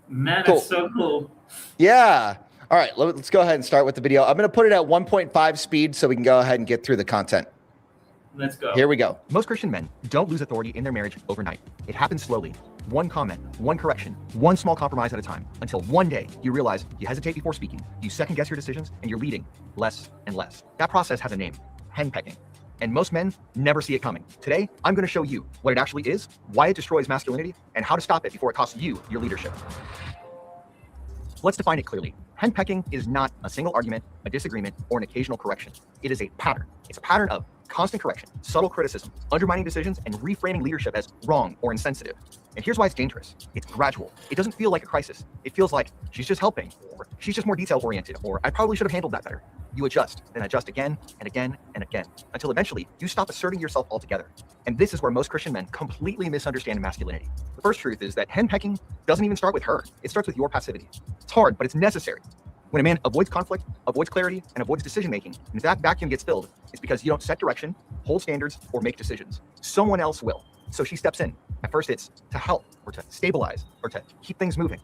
Man, cool. It's so cool. Yeah. All right, let's go ahead and start with the video. I'm going to put it at 1.5 speed so we can go ahead and get through the content. Let's go. Here we go. Most Christian men don't lose authority in their marriage overnight. It happens slowly. One comment, one correction, one small compromise at a time, until one day you realize you hesitate before speaking, you second guess your decisions, and you're leading less and less. That process has a name: henpecking. And most men never see it coming. Today, I'm going to show you what it actually is, why it destroys masculinity, and how to stop it before it costs you your leadership. Let's define it clearly. Henpecking is not a single argument, a disagreement, or an occasional correction. It is a pattern. It's a pattern of constant correction, subtle criticism, undermining decisions, and reframing leadership as wrong or insensitive. And here's why it's dangerous. It's gradual. It doesn't feel like a crisis. It feels like she's just helping, or she's just more detail-oriented, or I probably should have handled that better. You adjust, then adjust again and again and again, until eventually you stop asserting yourself altogether. And this is where most Christian men completely misunderstand masculinity. The first truth is that henpecking doesn't even start with her. It starts with your passivity. It's hard, but it's necessary. When a man avoids conflict, avoids clarity, and avoids decision-making, and if that vacuum gets filled, it's because you don't set direction, hold standards, or make decisions. Someone else will. So she steps in. At first, it's to help, or to stabilize, or to keep things moving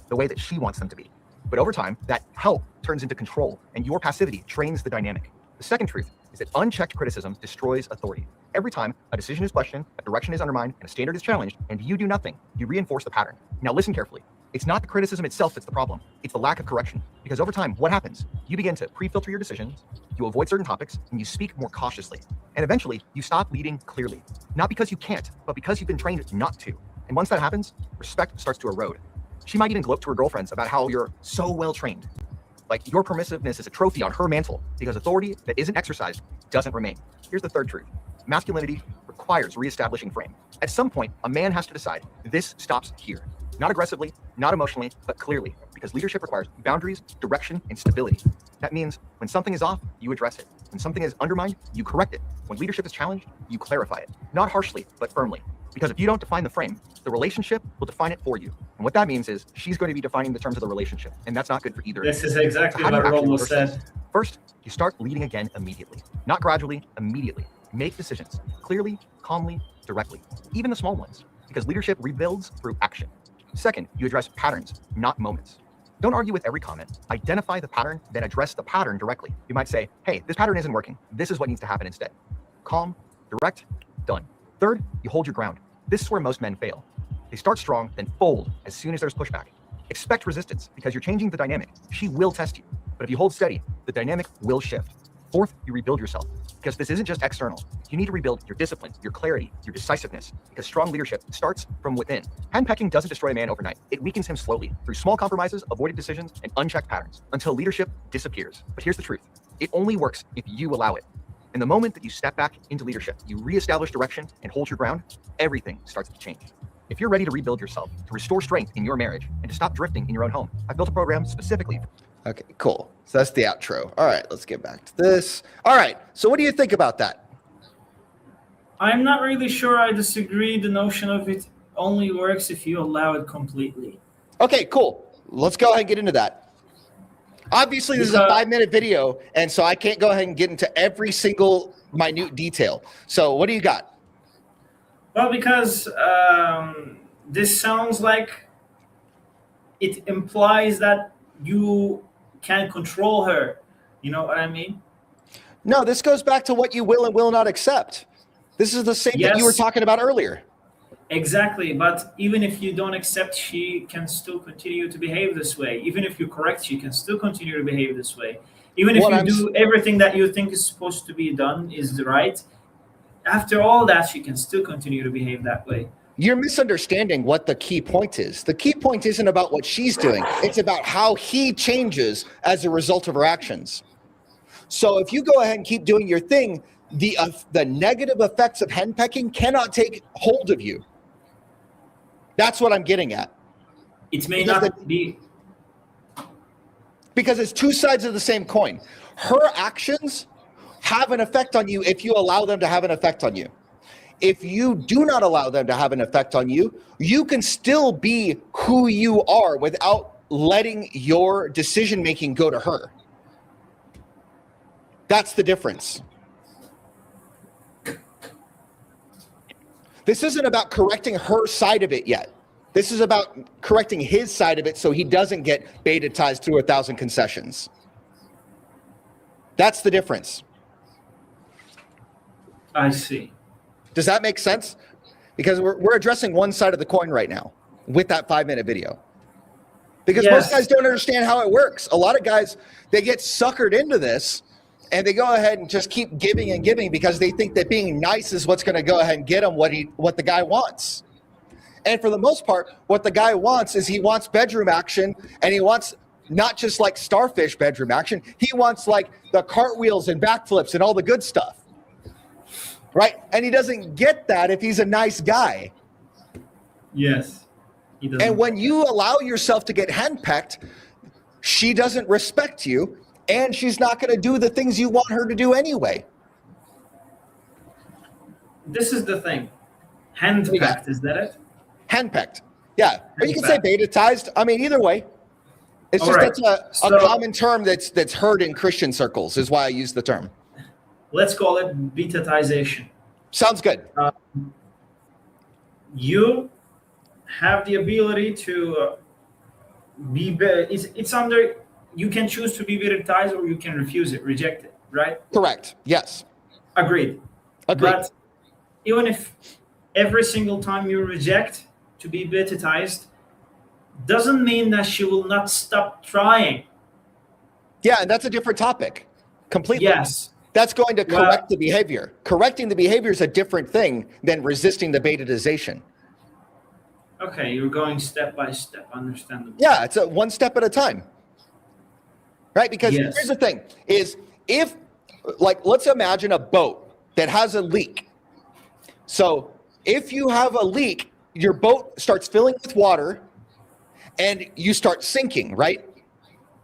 the way that she wants them to be. But over time, that help turns into control, and your passivity trains the dynamic. The second truth is that unchecked criticism destroys authority. Every time a decision is questioned, a direction is undermined, and a standard is challenged, and you do nothing, you reinforce the pattern. Now listen carefully. It's not the criticism itself that's the problem. It's the lack of correction. Because over time, what happens? You begin to pre-filter your decisions, you avoid certain topics, and you speak more cautiously. And eventually, you stop leading clearly. Not because you can't, but because you've been trained not to. And once that happens, respect starts to erode. She might even gloat to her girlfriends about how you're so well trained. Like your permissiveness is a trophy on her mantle, because authority that isn't exercised doesn't remain. Here's the third truth. Masculinity requires reestablishing frame. At some point, a man has to decide this stops here. Not aggressively, not emotionally, but clearly, because leadership requires boundaries, direction, and stability. That means when something is off, you address it. When something is undermined, you correct it. When leadership is challenged, you clarify it. Not harshly, but firmly. Because if you don't define the frame, the relationship will define it for you. And what that means is she's going to be defining the terms of the relationship, and that's not good for either. This is exactly what Romo said. First, you start leading again immediately. Not gradually, immediately. Make decisions clearly, calmly, directly. Even the small ones, because leadership rebuilds through action. Second, you address patterns, not moments. Don't argue with every comment. Identify the pattern, then address the pattern directly. You might say, hey, this pattern isn't working. This is what needs to happen instead. Calm, direct, done. Third, you hold your ground. This is where most men fail. They start strong, then fold as soon as there's pushback. Expect resistance because you're changing the dynamic. She will test you. But if you hold steady, the dynamic will shift. Fourth, you rebuild yourself because this isn't just external. You need to rebuild your discipline, your clarity, your decisiveness, because strong leadership starts from within. Henpecking doesn't destroy a man overnight. It weakens him slowly through small compromises, avoided decisions, and unchecked patterns until leadership disappears. But here's the truth. It only works if you allow it. And the moment that you step back into leadership, you reestablish direction and hold your ground, everything starts to change. If you're ready to rebuild yourself, to restore strength in your marriage, and to stop drifting in your own home, I've built a program specifically. Okay, cool. So that's the outro. All right, let's get back to this. All right, so what do you think about that? I'm not really sure. I disagree. The notion of it only works if you allow it completely. Okay, cool. Let's go ahead and get into that. Obviously, this is a 5-minute video, and so I can't go ahead and get into every single minute detail. So what do you got? Well, because this sounds like it implies that you can control her. You know what I mean? No, this goes back to what you will and will not accept. This is the same thing you were talking about earlier. Exactly. But even if you don't accept, she can still continue to behave this way. Even if you correct, she can still continue to behave this way. Even if you do everything that you think is supposed to be done is right, after all that, she can still continue to behave that way. You're misunderstanding what the key point is. The key point isn't about what she's doing. It's about how he changes as a result of her actions. So if you go ahead and keep doing your thing, the negative effects of henpecking cannot take hold of you. That's what I'm getting at. It may not be. Because it's two sides of the same coin. Her actions have an effect on you if you allow them to have an effect on you. If you do not allow them to have an effect on you, you can still be who you are without letting your decision-making go to her. That's the difference. This isn't about correcting her side of it yet. This is about correcting his side of it so he doesn't get beta-tized through 1,000 concessions. That's the difference. I see. Does that make sense? Because we're addressing one side of the coin right now with that 5-minute video. Because most guys don't understand how it works. A lot of guys, they get suckered into this and they go ahead and just keep giving and giving because they think that being nice is what's going to go ahead and get them what the guy wants. And for the most part, what the guy wants is he wants bedroom action, and he wants not just like starfish bedroom action. He wants like the cartwheels and backflips and all the good stuff. Right? And he doesn't get that if he's a nice guy. Yes. And when you allow yourself to get henpecked, she doesn't respect you, and she's not going to do the things you want her to do anyway. This is the thing. Henpecked, is that it? Henpecked. Yeah. Or you can say betatized. I mean, either way. It's All just right. that's a common term that's heard in Christian circles is why I use the term. Let's call it betatization. Sounds good. You have the ability to it's under, you can choose to be betatized or you can refuse it, reject it, right? Correct. Yes. Agreed. But even if every single time you reject to be betatized, doesn't mean that she will not stop trying. Yeah, and that's a different topic. Completely. Yes. That's going to correct the behavior. Correcting the behavior is a different thing than resisting the betatization. Okay, you're going step by step, understandable. Yeah, it's one step at a time. Right? Because here's the thing, is if, like, let's imagine a boat that has a leak. So if you have a leak, your boat starts filling with water and you start sinking, right?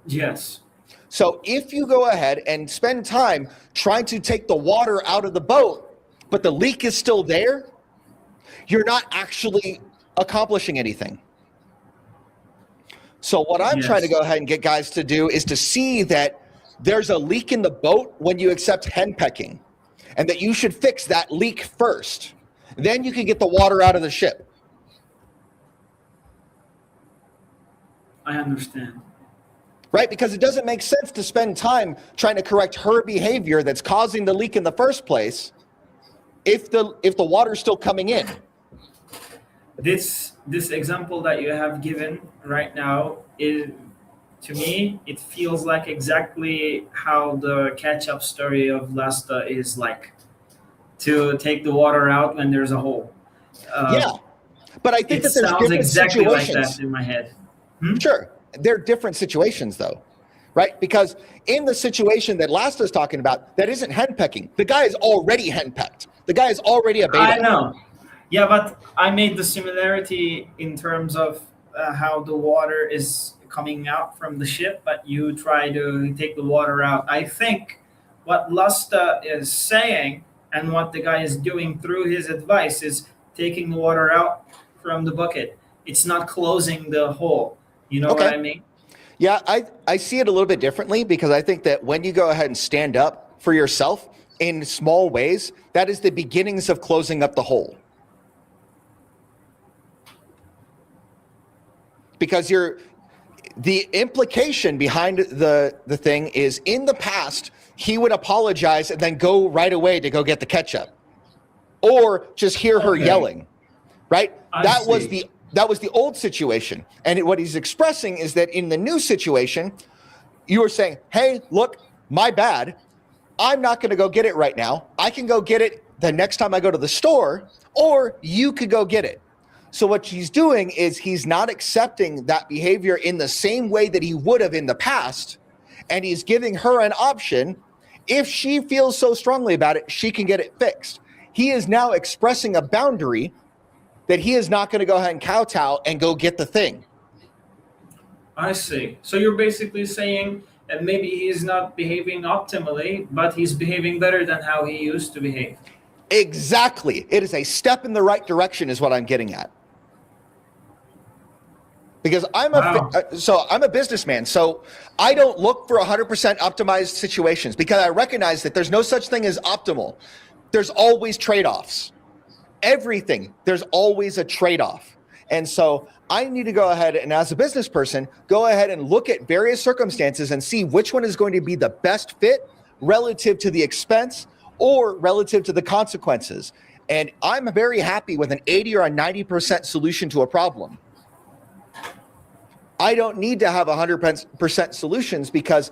Yes. So if you go ahead and spend time trying to take the water out of the boat, but the leak is still there, you're not actually accomplishing anything. So what I'm trying to go ahead and get guys to do is to see that there's a leak in the boat when you accept henpecking, and that you should fix that leak first. Then you can get the water out of the ship. I understand. Right? Because it doesn't make sense to spend time trying to correct her behavior that's causing the leak in the first place if the water's still coming in. This example that you have given right now is, to me, it feels like exactly how the catch-up story of Lasta is like, to take the water out when there's a hole. Yeah, but I think that there's sounds different exactly situations. like that in my head. Sure, they're different situations though, right? Because in the situation that Lasta's talking about, that isn't henpecking. The guy is already henpecked. The guy is already a beta. I know. Yeah, but I made the similarity in terms of how the water is coming out from the ship, but you try to take the water out. I think what Lasta is saying and what the guy is doing through his advice is taking the water out from the bucket. It's not closing the hole. You know what I mean? Yeah, I see it a little bit differently, because I think that when you go ahead and stand up for yourself in small ways, that is the beginnings of closing up the hole. Because the implication behind the thing is, in the past, he would apologize and then go right away to go get the ketchup, or just hear her yelling, right? That was the old situation. And what he's expressing is that in the new situation, you are saying, hey, look, my bad. I'm not going to go get it right now. I can go get it the next time I go to the store, or you could go get it. So what he's doing is he's not accepting that behavior in the same way that he would have in the past. And he's giving her an option. If she feels so strongly about it, she can get it fixed. He is now expressing a boundary that he is not going to go ahead and kowtow and go get the thing. I see. So you're basically saying that maybe he's not behaving optimally, but he's behaving better than how he used to behave. Exactly. It is a step in the right direction is what I'm getting at. Because I'm a businessman, so I don't look for 100% optimized situations, because I recognize that there's no such thing as optimal. There's always trade-offs. Everything, there's always a trade-off. And so I need to go ahead and, as a business person, go ahead and look at various circumstances and see which one is going to be the best fit relative to the expense or relative to the consequences. And I'm very happy with an 80 or a 90% solution to a problem. I don't need to have 100% solutions, because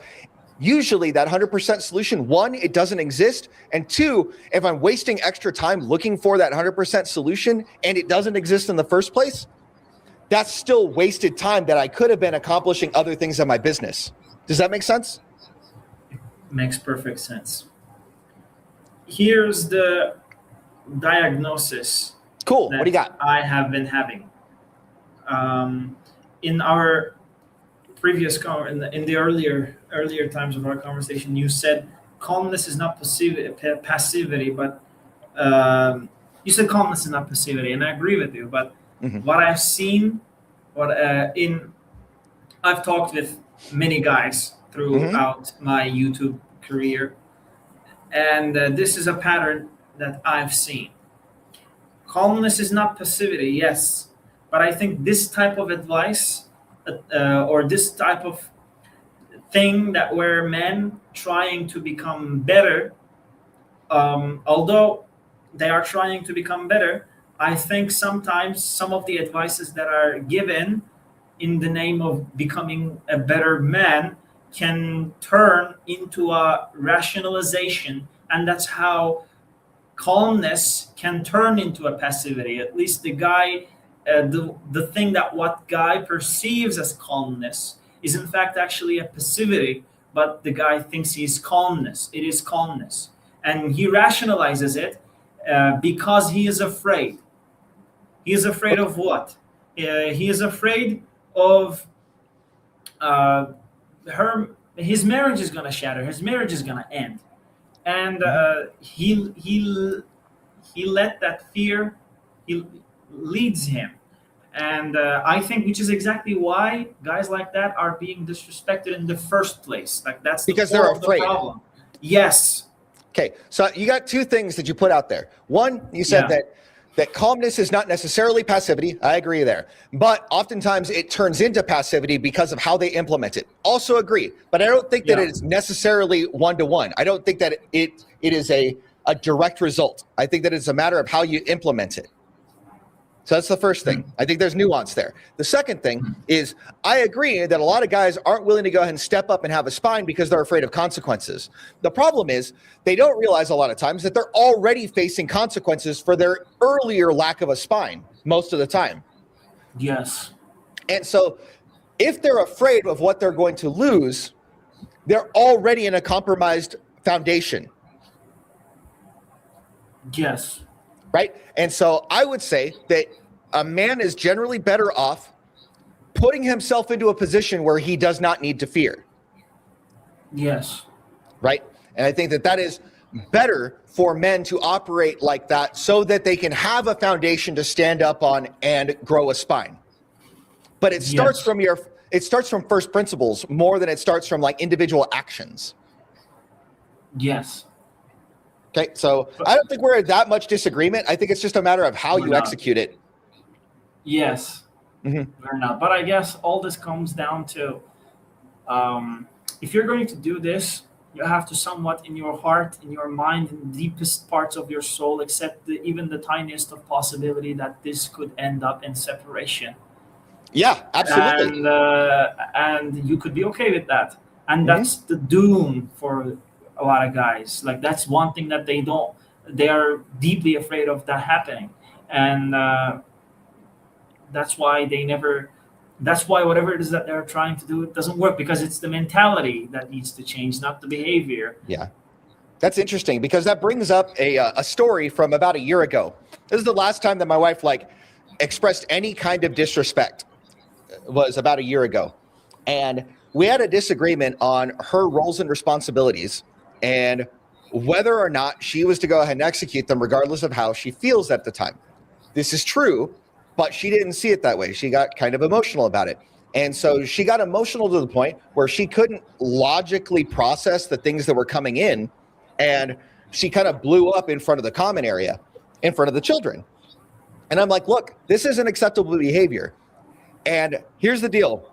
usually that 100% solution, one, it doesn't exist. And two, if I'm wasting extra time looking for that 100% solution and it doesn't exist in the first place, that's still wasted time that I could have been accomplishing other things in my business. Does that make sense? Makes perfect sense. Here's the diagnosis. Cool. What do you got? I have been having. In our previous in the earlier times of our conversation, you said calmness is not passivity, but you said calmness is not passivity, and I agree with you. But what I've seen, I've talked with many guys throughout my YouTube career, and this is a pattern that I've seen. Calmness is not passivity, yes, but I think this type of advice or this type of thing that where men trying to become better, although they are trying to become better, I think sometimes some of the advices that are given in the name of becoming a better man can turn into a rationalization, and that's how calmness can turn into a passivity. At least the guy, the thing that what guy perceives as calmness is in fact actually a passivity, but the guy thinks he's calmness. It is calmness, and he rationalizes it because he is afraid. He is afraid of what? He is afraid of his marriage is going to shatter. His marriage is going to end, and he let that fear leads him. And I think, which is exactly why guys like that are being disrespected in the first place. Like that's because they're afraid. The problem. Yes. Okay, so you got two things that you put out there. One, you said that calmness is not necessarily passivity. I agree there. But oftentimes it turns into passivity because of how they implement it. Also agree. But I don't think that it is necessarily one-to-one. I don't think that it is a direct result. I think that it's a matter of how you implement it. So that's the first thing. I think there's nuance there. The second thing is I agree that a lot of guys aren't willing to go ahead and step up and have a spine because they're afraid of consequences. The problem is they don't realize a lot of times that they're already facing consequences for their earlier lack of a spine most of the time. Yes. And so if they're afraid of what they're going to lose, they're already in a compromised foundation. Yes. Right? And so I would say that a man is generally better off putting himself into a position where he does not need to fear. Yes. Right? And I think that that is better for men to operate like that so that they can have a foundation to stand up on and grow a spine. But it starts from first principles more than it starts from like individual actions. Yes. Okay, so I don't think we're in that much disagreement. I think it's just a matter of how you execute it. Yes, we're not. But I guess all this comes down to if you're going to do this, you have to somewhat in your heart, in your mind, in the deepest parts of your soul, accept even the tiniest of possibility that this could end up in separation. Yeah, absolutely. And you could be okay with that. And that's the doom for a lot of guys. Like that's one thing that they are deeply afraid of that happening. And that's why whatever it is that they're trying to do, it doesn't work, because it's the mentality that needs to change, not the behavior. Yeah. That's interesting, because that brings up a story from about a year ago. This is the last time that my wife expressed any kind of disrespect. It was about a year ago. And we had a disagreement on her roles and responsibilities and whether or not she was to go ahead and execute them regardless of how she feels at the time. This is true, but she didn't see it that way. She got kind of emotional about it. And so she got emotional to the point where she couldn't logically process the things that were coming in, and she kind of blew up in front of the common area, in front of the children. And I'm like, look, this isn't acceptable behavior. And here's the deal.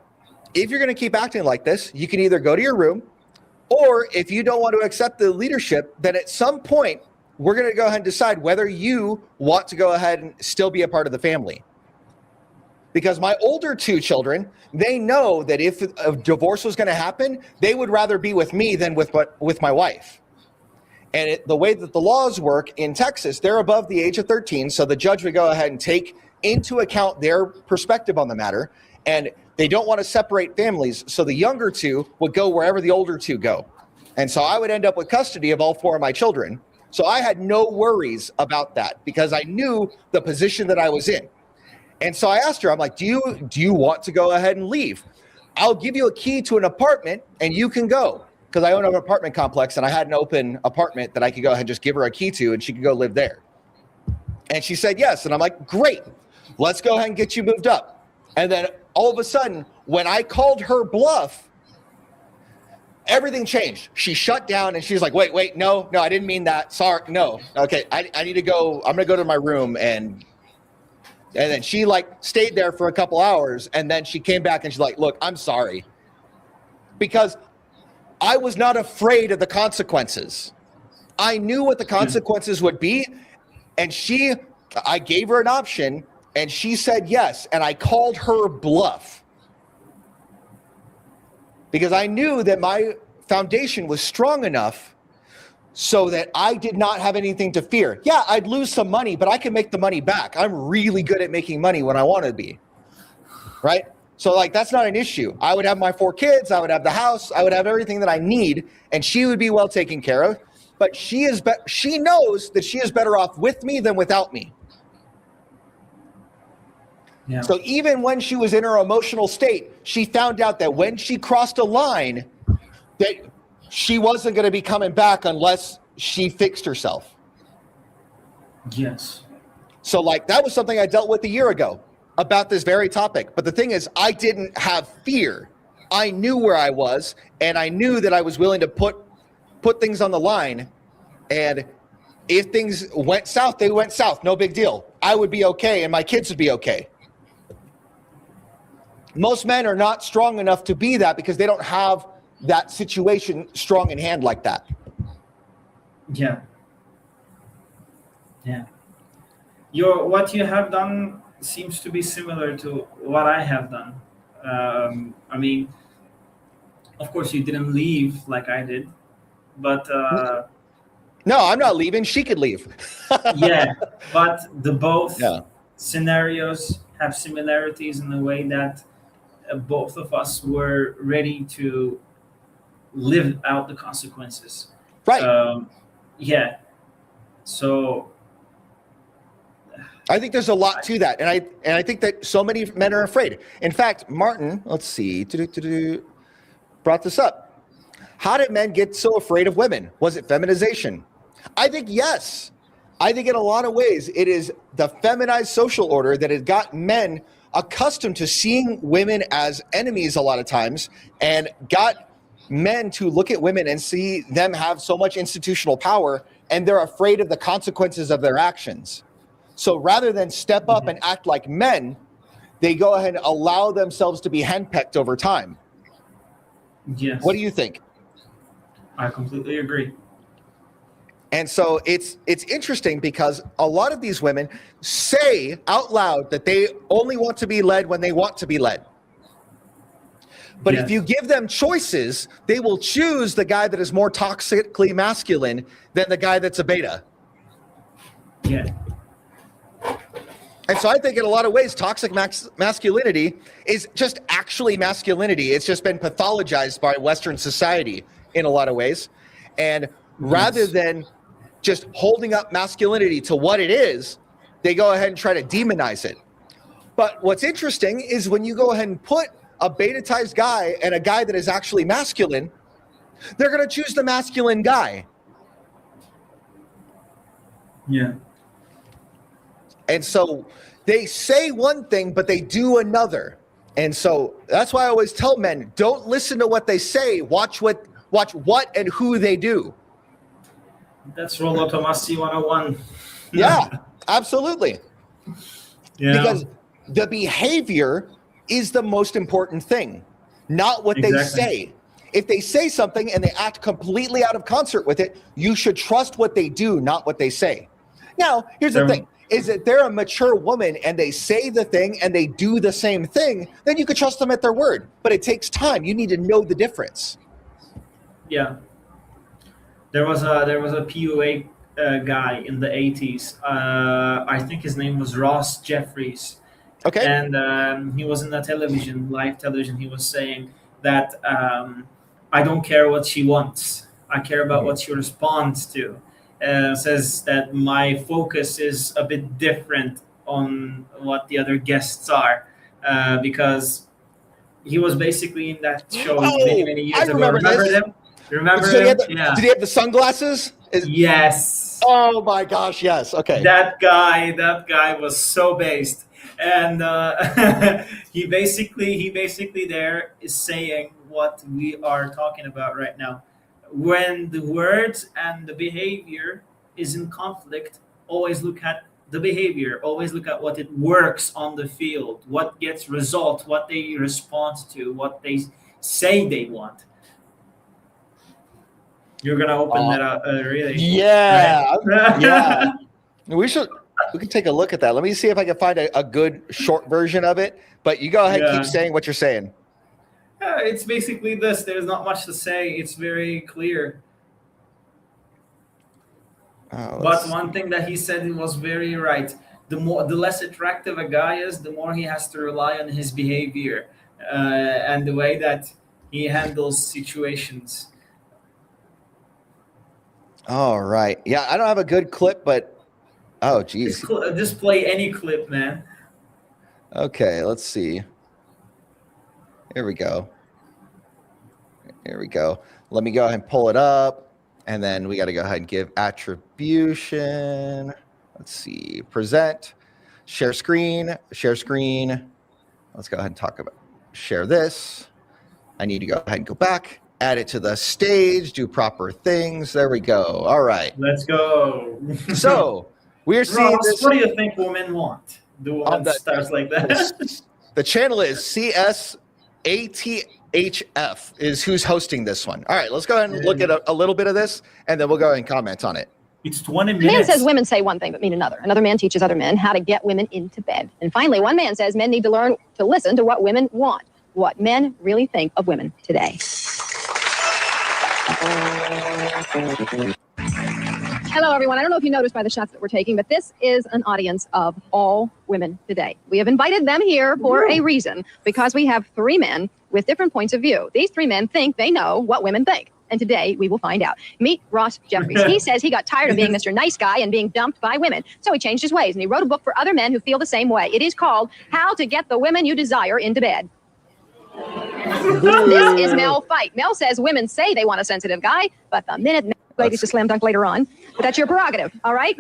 If you're going to keep acting like this, you can either go to your room, Or if you don't want to accept the leadership, then at some point, we're going to go ahead and decide whether you want to go ahead and still be a part of the family. Because my older two children, they know that if a divorce was going to happen, they would rather be with me than with my wife. And the way that the laws work in Texas, they're above the age of 13, so the judge would go ahead and take into account their perspective on the matter, and they don't want to separate families, so the younger two would go wherever the older two go. And so I would end up with custody of all four of my children. So I had no worries about that because I knew the position that I was in. And so I asked her, I'm like, do you want to go ahead and leave? I'll give you a key to an apartment and you can go. Because I own an apartment complex and I had an open apartment that I could go ahead and just give her a key to and she could go live there. And she said yes. And I'm like, great, let's go ahead and get you moved up. And then all of a sudden, when I called her bluff, everything changed. She shut down and she's like, wait, no, I didn't mean that. Sorry, no. Okay, I need to go. I'm going to go to my room. And then she stayed there for a couple hours. And then she came back and she's like, look, I'm sorry. Because I was not afraid of the consequences. I knew what the consequences would be. And I gave her an option and she said yes. And I called her bluff. Because I knew that my foundation was strong enough so that I did not have anything to fear. Yeah, I'd lose some money, but I can make the money back. I'm really good at making money when I want to be, right? So that's not an issue. I would have my 4 kids, I would have the house, I would have everything that I need, and she would be well taken care of. But she knows that she is better off with me than without me. Yeah. So even when she was in her emotional state, she found out that when she crossed a line, that she wasn't going to be coming back unless she fixed herself. Yes. So that was something I dealt with a year ago about this very topic. But the thing is, I didn't have fear. I knew where I was, and I knew that I was willing to put things on the line. And if things went south, they went south. No big deal. I would be okay, and my kids would be okay. Most men are not strong enough to be that because they don't have that situation strong in hand like that. Yeah. What you have done seems to be similar to what I have done. I mean, of course, you didn't leave like I did, but no, I'm not leaving. She could leave. yeah, but the both scenarios have similarities in the way that both of us were ready to live out the consequences. Right. Yeah. So I think there's a lot to that. And I think that so many men are afraid. In fact, Martin, let's see, brought this up. How did men get so afraid of women? Was it feminization? I think yes. I think in a lot of ways, it is the feminized social order that has got men accustomed to seeing women as enemies a lot of times and got men to look at women and see them have so much institutional power, and they're afraid of the consequences of their actions. So rather than step up and act like men, they go ahead and allow themselves to be henpecked over time. Yes. What do you think? I completely agree. And so it's interesting because a lot of these women say out loud that they only want to be led when they want to be led. But if you give them choices, they will choose the guy that is more toxically masculine than the guy that's a beta. Yeah. And so I think in a lot of ways, toxic masculinity is just actually masculinity. It's just been pathologized by Western society in a lot of ways. And rather than just holding up masculinity to what it is, they go ahead and try to demonize it. But what's interesting is when you go ahead and put a beta-tized guy and a guy that is actually masculine, they're going to choose the masculine guy. Yeah. And so they say one thing, but they do another. And so that's why I always tell men, don't listen to what they say. Watch what and who they do. That's Rolotomasi 101. Yeah, absolutely. Yeah. Because the behavior is the most important thing, not what they say. If they say something and they act completely out of concert with it, you should trust what they do, not what they say. Now, here's the thing. Is that they're a mature woman and they say the thing and they do the same thing, then you could trust them at their word. But it takes time. You need to know the difference. Yeah. There was a PUA guy in the 80s. I think his name was Ross Jeffries. Okay. And he was in the live television. He was saying that I don't care what she wants. I care about what she responds to. Says that my focus is a bit different on what the other guests are, because he was basically in that show many years ago. Remember him? Remember him? Did he have the sunglasses? Yes. Oh my gosh, yes. Okay. That guy was so based. And he basically there is saying what we are talking about right now. When the words and the behavior is in conflict, always look at the behavior, always look at what it works on the field, what gets results, what they respond to, what they say they want. You're gonna open that up, really? Yeah, right? yeah. We can take a look at that. Let me see if I can find a good short version of it. But you go ahead, keep saying what you're saying. It's basically this. There's not much to say. It's very clear. But one thing that he said was very right. The less attractive a guy is, the more he has to rely on his behavior and the way that he handles situations. All right. Yeah, I don't have a good clip, but oh, geez. Just play any clip, man. Okay, let's see. Here we go. Here we go. Let me go ahead and pull it up. And then we got to go ahead and give attribution. Let's see. Present. Share screen. Share screen. Let's go ahead and talk about share this. I need to go ahead and go back. Add it to the stage. Do proper things. There we go. All right. Let's go. So we're seeing this. What do you think women want? Do women start like that? The channel is CSATHF is who's hosting this one. All right, let's go ahead and look at a little bit of this, and then we'll go ahead and comment on it. It's 20 minutes. A man says women say one thing but mean another. Another man teaches other men how to get women into bed. And finally, one man says men need to learn to listen to what women want, what men really think of women today. Hello, everyone. I don't know if you noticed by the shots that we're taking, but this is an audience of all women today. We have invited them here for a reason, because we have three men with different points of view. These three men think they know what women think. And today we will find out. Meet Ross Jeffries. He says he got tired of being Mr. Nice Guy and being dumped by women. So he changed his ways and he wrote a book for other men who feel the same way. It is called How to Get the Women You Desire into Bed. This is Mel Fight. Mel says women say they want a sensitive guy, but the minute ladies to slam dunk later on, but that's your prerogative, all right?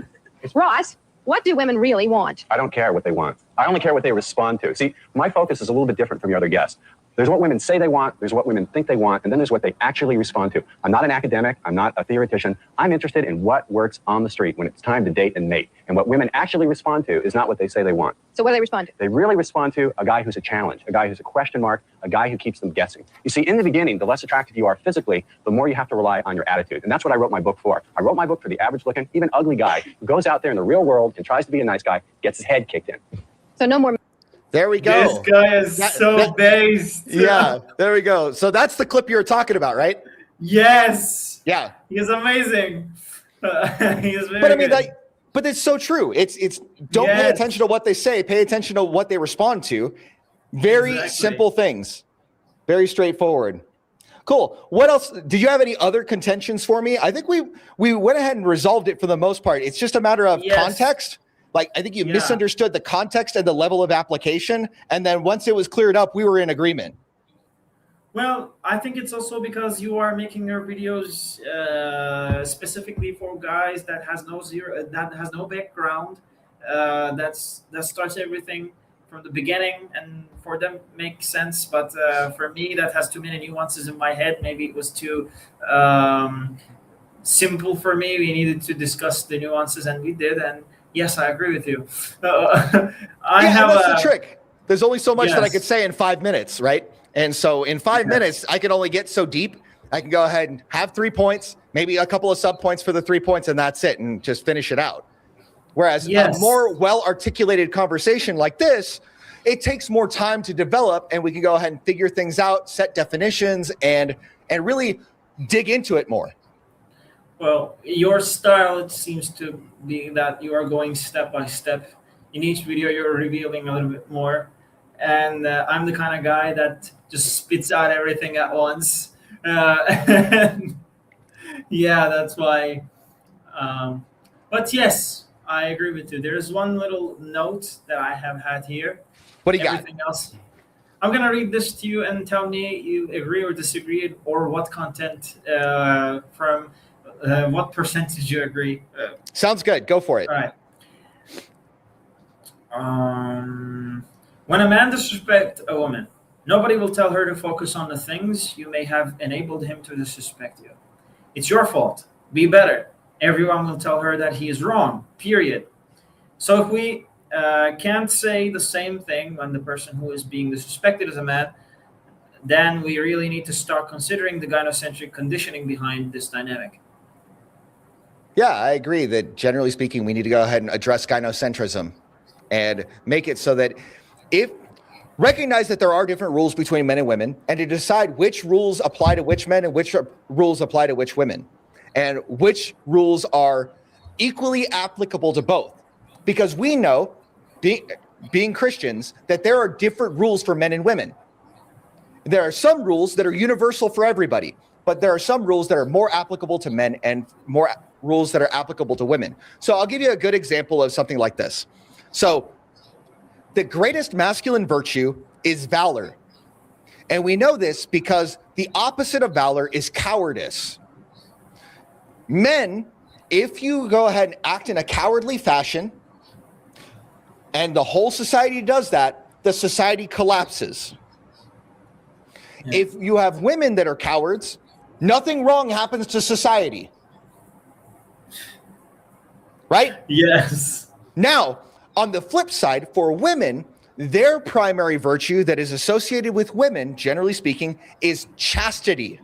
Ross, what do women really want? I don't care what they want. I only care what they respond to. See, my focus is a little bit different from your other guests. There's what women say they want, there's what women think they want, and then there's what they actually respond to. I'm not an academic, I'm not a theoretician. I'm interested in what works on the street when it's time to date and mate. And what women actually respond to is not what they say they want. So what do they respond to? They really respond to a guy who's a challenge, a guy who's a question mark, a guy who keeps them guessing. You see, in the beginning, the less attractive you are physically, the more you have to rely on your attitude. And that's what I wrote my book for. I wrote my book for the average-looking, even ugly guy who goes out there in the real world and tries to be a nice guy, gets his head kicked in. So no more. There we go. This guy is so based. Yeah, there we go. So that's the clip you were talking about, right? Yes. Yeah. He is amazing. He is very But I mean, good. but it's so true. It's don't pay attention to what they say. Pay attention to what they respond to. Very simple things. Very straightforward. Cool. What else? Did you have any other contentions for me? I think we went ahead and resolved it for the most part. It's just a matter of context. Like, I think you misunderstood the context and the level of application. And then once it was cleared up, we were in agreement. Well, I think it's also because you are making your videos specifically for guys that has no background. That starts everything from the beginning, and for them makes sense. But for me, that has too many nuances in my head. Maybe it was too simple for me. We needed to discuss the nuances, and we did. And yes, I agree with you. That's the trick. There's only so much that I could say in 5 minutes, right? And so in 5 minutes, I can only get so deep. I can go ahead and have 3 points, maybe a couple of sub points for the 3 points, and that's it, and just finish it out. Whereas a more well-articulated conversation like this, it takes more time to develop, and we can go ahead and figure things out, set definitions, and really dig into it more. Well, your style, it seems to be that you are going step by step. In each video, you're revealing a little bit more. And I'm the kind of guy that just spits out everything at once. Yeah, that's why. But yes, I agree with you. There's one little note that I have had here. What do you Everything else, I'm going to read this to you and tell me you agree or disagree, or what content from what percentage you agree. Sounds good. Go for it. All right. When a man disrespects a woman, nobody will tell her to focus on the things you may have enabled him to disrespect you. It's your fault. Be better. Everyone will tell her that he is wrong, period. So if we can't say the same thing when the person who is being disrespected is a man, then we really need to start considering the gynocentric conditioning behind this dynamic. Yeah, I agree that generally speaking, we need to go ahead and address gynocentrism and make it so that recognize that there are different rules between men and women, and to decide which rules apply to which men and which rules apply to which women, and which rules are equally applicable to both. Because we know, being Christians, that there are different rules for men and women. There are some rules that are universal for everybody, but there are some rules that are more applicable to men and more rules that are applicable to women. So I'll give you a good example of something like this. So the greatest masculine virtue is valor. And we know this because the opposite of valor is cowardice. Men, if you go ahead and act in a cowardly fashion, and the whole society does that, the society collapses. Yeah. If you have women that are cowards, nothing wrong happens to society. Right? Yes. Now, on the flip side, for women, their primary virtue that is associated with women, generally speaking, is chastity.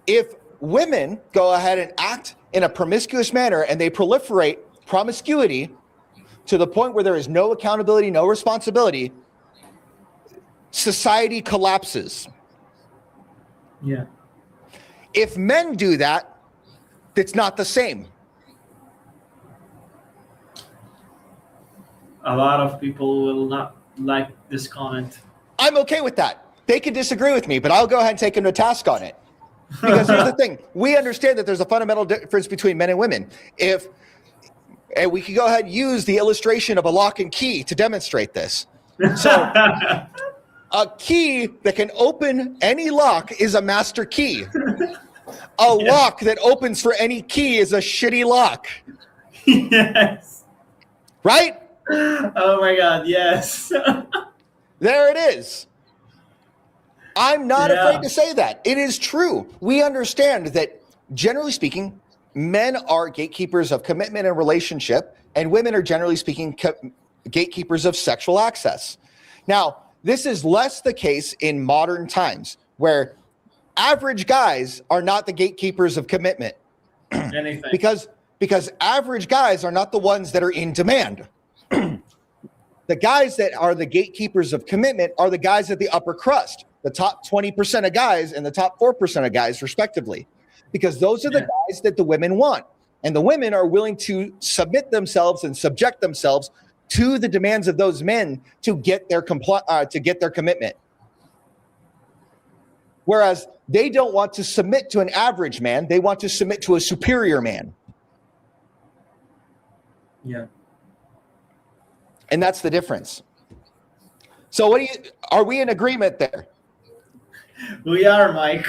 If women go ahead and act in a promiscuous manner and they proliferate promiscuity to the point where there is no accountability, no responsibility, society collapses. Yeah. If men do that, it's not the same. A lot of people will not like this comment. I'm okay with that. They can disagree with me, but I'll go ahead and take them to task on it. Because here's the thing. We understand that there's a fundamental difference between men and women. And we can go ahead and use the illustration of a lock and key to demonstrate this. So a key that can open any lock is a master key. A lock that opens for any key is a shitty lock. Yes. Right? Oh my God, yes. There it is. I'm not afraid to say that. It is true. We understand that, generally speaking, men are gatekeepers of commitment and relationship, and women are, generally speaking, gatekeepers of sexual access. Now, this is less the case in modern times, where average guys are not the gatekeepers of commitment. Anything. Because average guys are not the ones that are in demand. The guys that are the gatekeepers of commitment are the guys at the upper crust, the top 20% of guys and the top 4% of guys, respectively, because those are the guys that the women want. And the women are willing to submit themselves and subject themselves to the demands of those men to get their commitment. Whereas they don't want to submit to an average man, they want to submit to a superior man. Yeah. And that's the difference. So are we in agreement there? We are, Mike.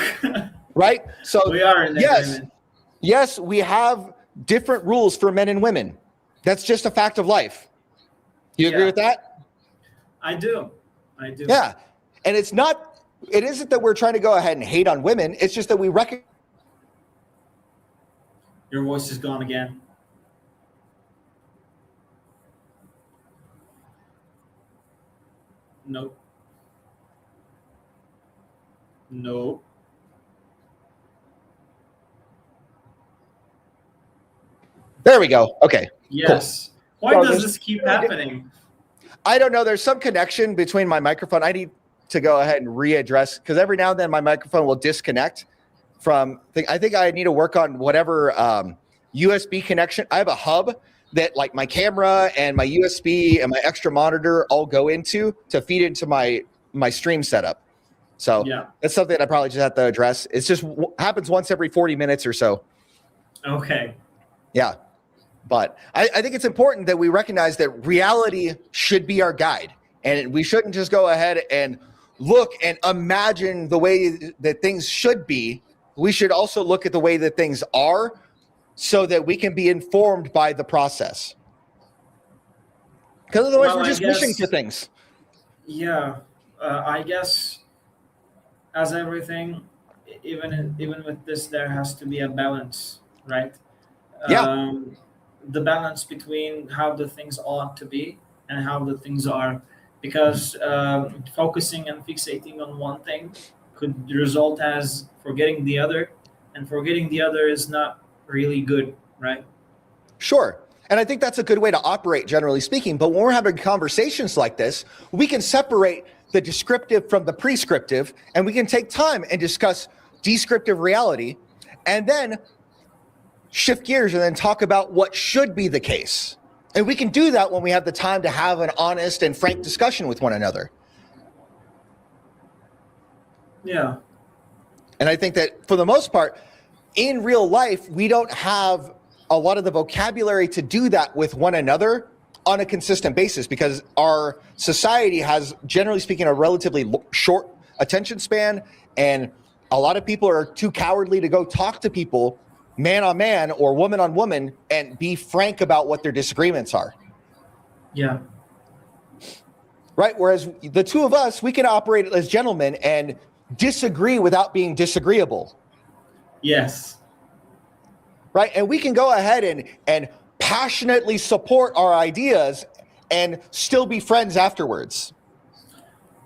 Right? So we are in agreement. Yes, we have different rules for men and women. That's just a fact of life. You agree with that? I do. Yeah. And it isn't that we're trying to go ahead and hate on women. It's just that we recognize. Your voice is gone again. Nope. No. There we go. Okay. Yes. Why Well, does there's- this keep happening? I don't know. There's some connection between my microphone. I need to go ahead and readdress because every now and then my microphone will disconnect from. I think I need to work on whatever USB connection. I have a hub that like my camera and my USB and my extra monitor all go into to feed into my stream setup. So Yeah. that's something that I probably just have to address. It's just happens once every 40 minutes or so. Okay. Yeah. But I think it's important that we recognize that reality should be our guide. And we shouldn't just go ahead and look and imagine the way that things should be. We should also look at the way that things are so that we can be informed by the process. Because otherwise we're just wishing for things. Yeah. I guess as everything, even with this, there has to be a balance, right? Yeah. The balance between how the things ought to be and how the things are, because focusing and fixating on one thing could result as forgetting the other, and forgetting the other is not really good, right? Sure. And I think that's a good way to operate, generally speaking. But when we're having conversations like this, we can separate the descriptive from the prescriptive, and we can take time and discuss descriptive reality, and then shift gears and then talk about what should be the case. And we can do that when we have the time to have an honest and frank discussion with one another. Yeah. And I think that for the most part, in real life, we don't have a lot of the vocabulary to do that with one another on a consistent basis because our society has, generally speaking, a relatively short attention span. And a lot of people are too cowardly to go talk to people man on man or woman on woman and be frank about what their disagreements are. Yeah. Right? Whereas the two of us, we can operate as gentlemen and disagree without being disagreeable. Yes. Right? And we can go ahead and passionately support our ideas and still be friends afterwards.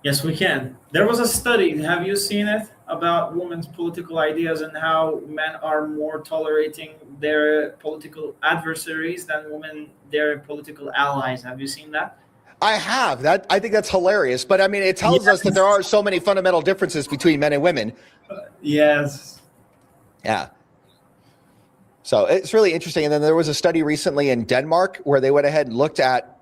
Yes, we can. There was a study, have you seen it, about women's political ideas and how men are more tolerating their political adversaries than women their political allies. Have you seen that? I have. That I think that's hilarious. But I mean, it tells us that there are so many fundamental differences between men and women. Yes. Yeah. So it's really interesting. And then there was a study recently in Denmark where they went ahead and looked at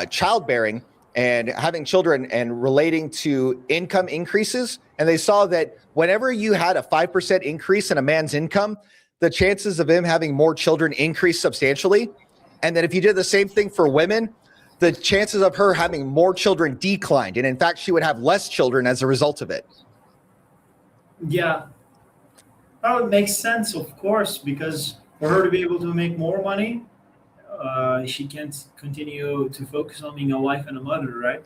childbearing and having children and relating to income increases. And they saw that whenever you had a 5% increase in a man's income, the chances of him having more children increased substantially. And then if you did the same thing for women, the chances of her having more children declined. And in fact, she would have less children as a result of it. Yeah. Well, it makes sense, of course, because for her to be able to make more money, she can't continue to focus on being a wife and a mother, right?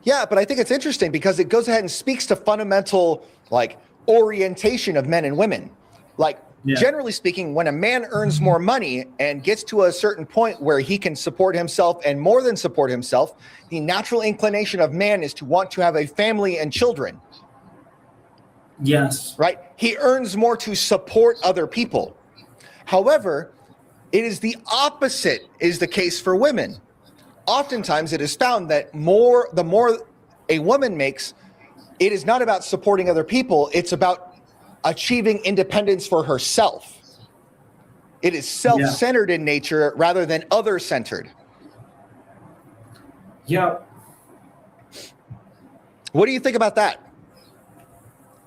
Yeah, but I think it's interesting because it goes ahead and speaks to fundamental like orientation of men and women. Like generally speaking, when a man earns more money and gets to a certain point where he can support himself and more than support himself, the natural inclination of man is to want to have a family and children. Yes. Right? He earns more to support other people. However, it is the opposite is the case for women. Oftentimes it is found that the more a woman makes, it is not about supporting other people. It's about achieving independence for herself. It is self-centered in nature rather than other-centered. Yeah. What do you think about that?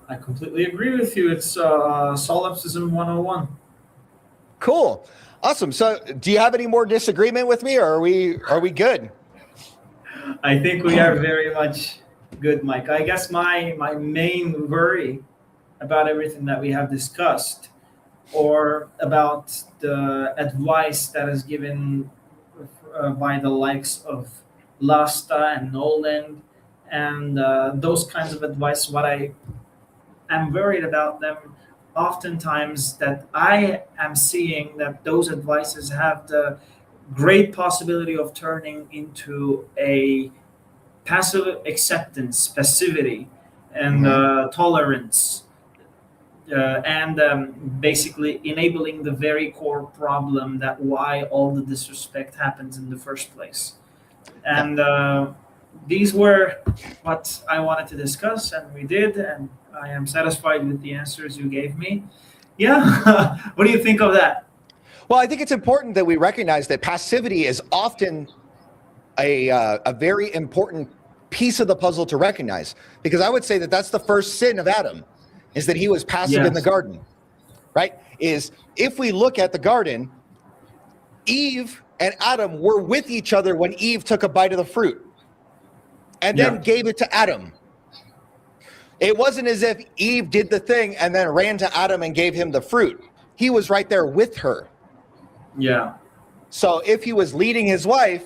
I completely agree with you. It's solipsism 101. Cool. Awesome. So do you have any more disagreement with me, or are we good? I think we are very much good, Mike. I guess my main worry about everything that we have discussed, or about the advice that is given by the likes of Lasta and Nolan and those kinds of advice, what I am worried about them oftentimes that I am seeing that those advices have the great possibility of turning into a passive acceptance, passivity, and tolerance, and basically enabling the very core problem that why all the disrespect happens in the first place. And these were what I wanted to discuss, and we did, and I am satisfied with the answers you gave me. Yeah. What do you think of that? Well, I think it's important that we recognize that passivity is often a very important piece of the puzzle to recognize, because I would say that that's the first sin of Adam, is that he was passive in the garden, right? Is if we look at the garden, Eve and Adam were with each other when Eve took a bite of the fruit and then gave it to Adam. It wasn't as if Eve did the thing and then ran to Adam and gave him the fruit. He was right there with her. Yeah. So if he was leading his wife,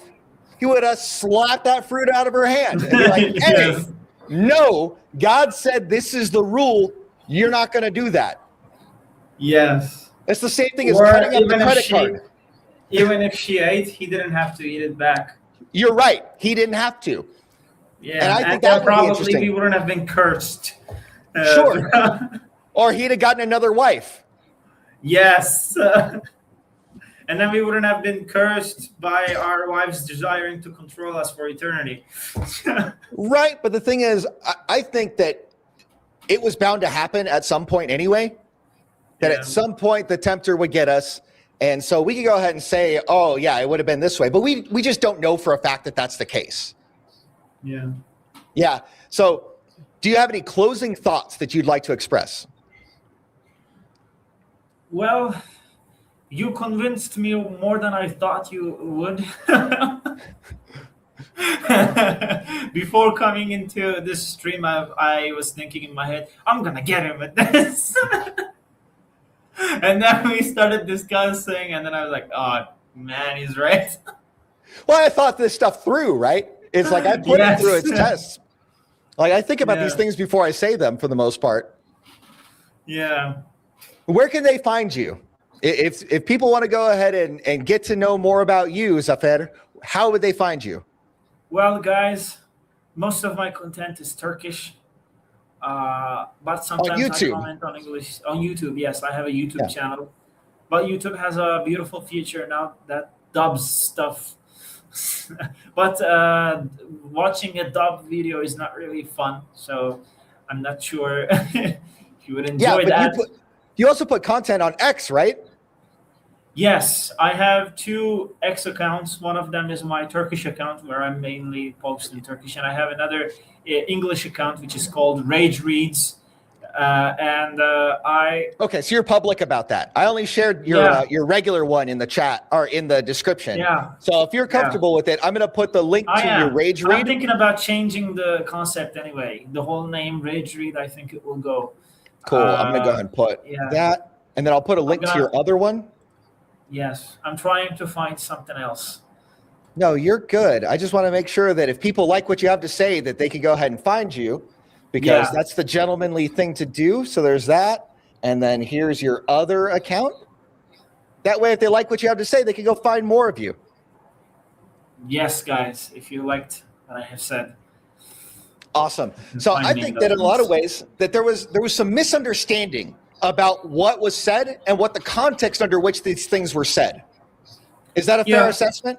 he would have slapped that fruit out of her hand and be like, hey, no, God said this is the rule. You're not going to do that. Yes. It's the same thing as cutting up the credit card. Even if she ate, he didn't have to eat it back. You're right. He didn't have to. Yeah, and I think that would be probably interesting. we wouldn't have been cursed. Sure. Or he'd have gotten another wife. Yes. And then we wouldn't have been cursed by our wives desiring to control us for eternity. Right. But the thing is, I think that it was bound to happen at some point anyway, that at some point the tempter would get us. And so we could go ahead and say, oh, yeah, it would have been this way. But we just don't know for a fact that that's the case. Yeah. Yeah. So do you have any closing thoughts that you'd like to express? Well, you convinced me more than I thought you would. Before coming into this stream, I was thinking in my head, I'm going to get him with this. And then we started discussing, and then I was like, oh, man, he's right. Well, I thought this stuff through, right? It's like I put it through its tests. Like I think about these things before I say them for the most part. Yeah. Where can they find you? If people want to go ahead and get to know more about you, Zafer, how would they find you? Well, guys, most of my content is Turkish. But sometimes I comment on English. On YouTube, yes, I have a YouTube channel. But YouTube has a beautiful feature now that dubs stuff. But watching a dub video is not really fun. So I'm not sure if you would enjoy that. You also put content on X, right? Yes, I have 2 X accounts. One of them is my Turkish account where I mainly post in Turkish. And I have another English account, which is called Rage Reads. Okay, so you're public about that. I only shared your regular one in the chat or in the description. Yeah. So if you're comfortable with it, I'm going to put the link to your Rage Read. I'm thinking about changing the concept anyway. The whole name Rage Read, I think it will go. Cool. I'm going to go ahead and put that. And then I'll put a link to your other one. Yes. I'm trying to find something else. No, you're good. I just want to make sure that if people like what you have to say, that they can go ahead and find you, because that's the gentlemanly thing to do. So there's that. And then here's your other account. That way, if they like what you have to say, they can go find more of you. Yes, guys, if you liked what I have said. Awesome. So I think that in a lot of ways that there was some misunderstanding about what was said and what the context under which these things were said. Is that a fair assessment?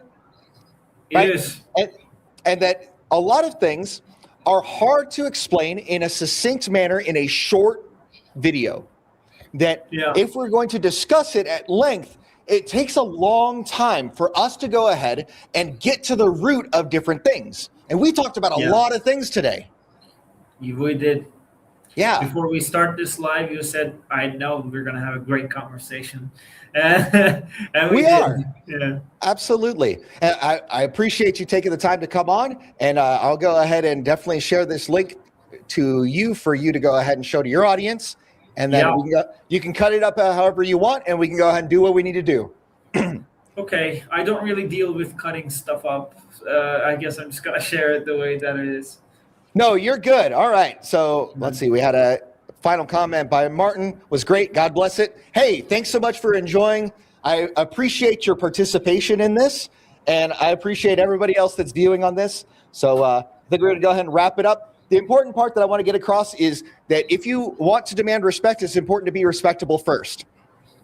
It is. And that a lot of things are hard to explain in a succinct manner in a short video. That if we're going to discuss it at length, it takes a long time for us to go ahead and get to the root of different things. And we talked about a lot of things today. We did. Yeah. Before we start this live, you said, I know we're going to have a great conversation. And we are. Yeah. Absolutely. And I appreciate you taking the time to come on. And I'll go ahead and definitely share this link to you for you to go ahead and show to your audience. And then you can cut it up however you want, and we can go ahead and do what we need to do. Okay. I don't really deal with cutting stuff up. I guess I'm just going to share it the way that it is. No, you're good. All right. So let's see. We had a final comment by Martin. Was great. God bless it. Hey, thanks so much for enjoying. I appreciate your participation in this, and I appreciate everybody else that's viewing on this. So I think we're going to go ahead and wrap it up. the important part that I want to get across is that if you want to demand respect, it's important to be respectable first.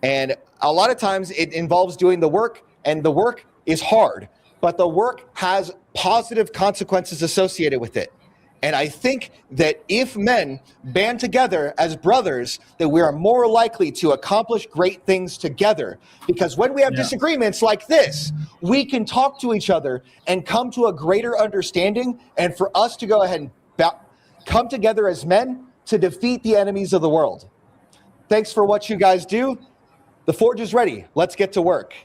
And a lot of times it involves doing the work, and the work is hard, but the work has positive consequences associated with it. And I think that if men band together as brothers, that we are more likely to accomplish great things together. Because when we have disagreements like this, we can talk to each other and come to a greater understanding, and for us to go ahead and come together as men to defeat the enemies of the world. Thanks for what you guys do. The forge is ready. Let's get to work.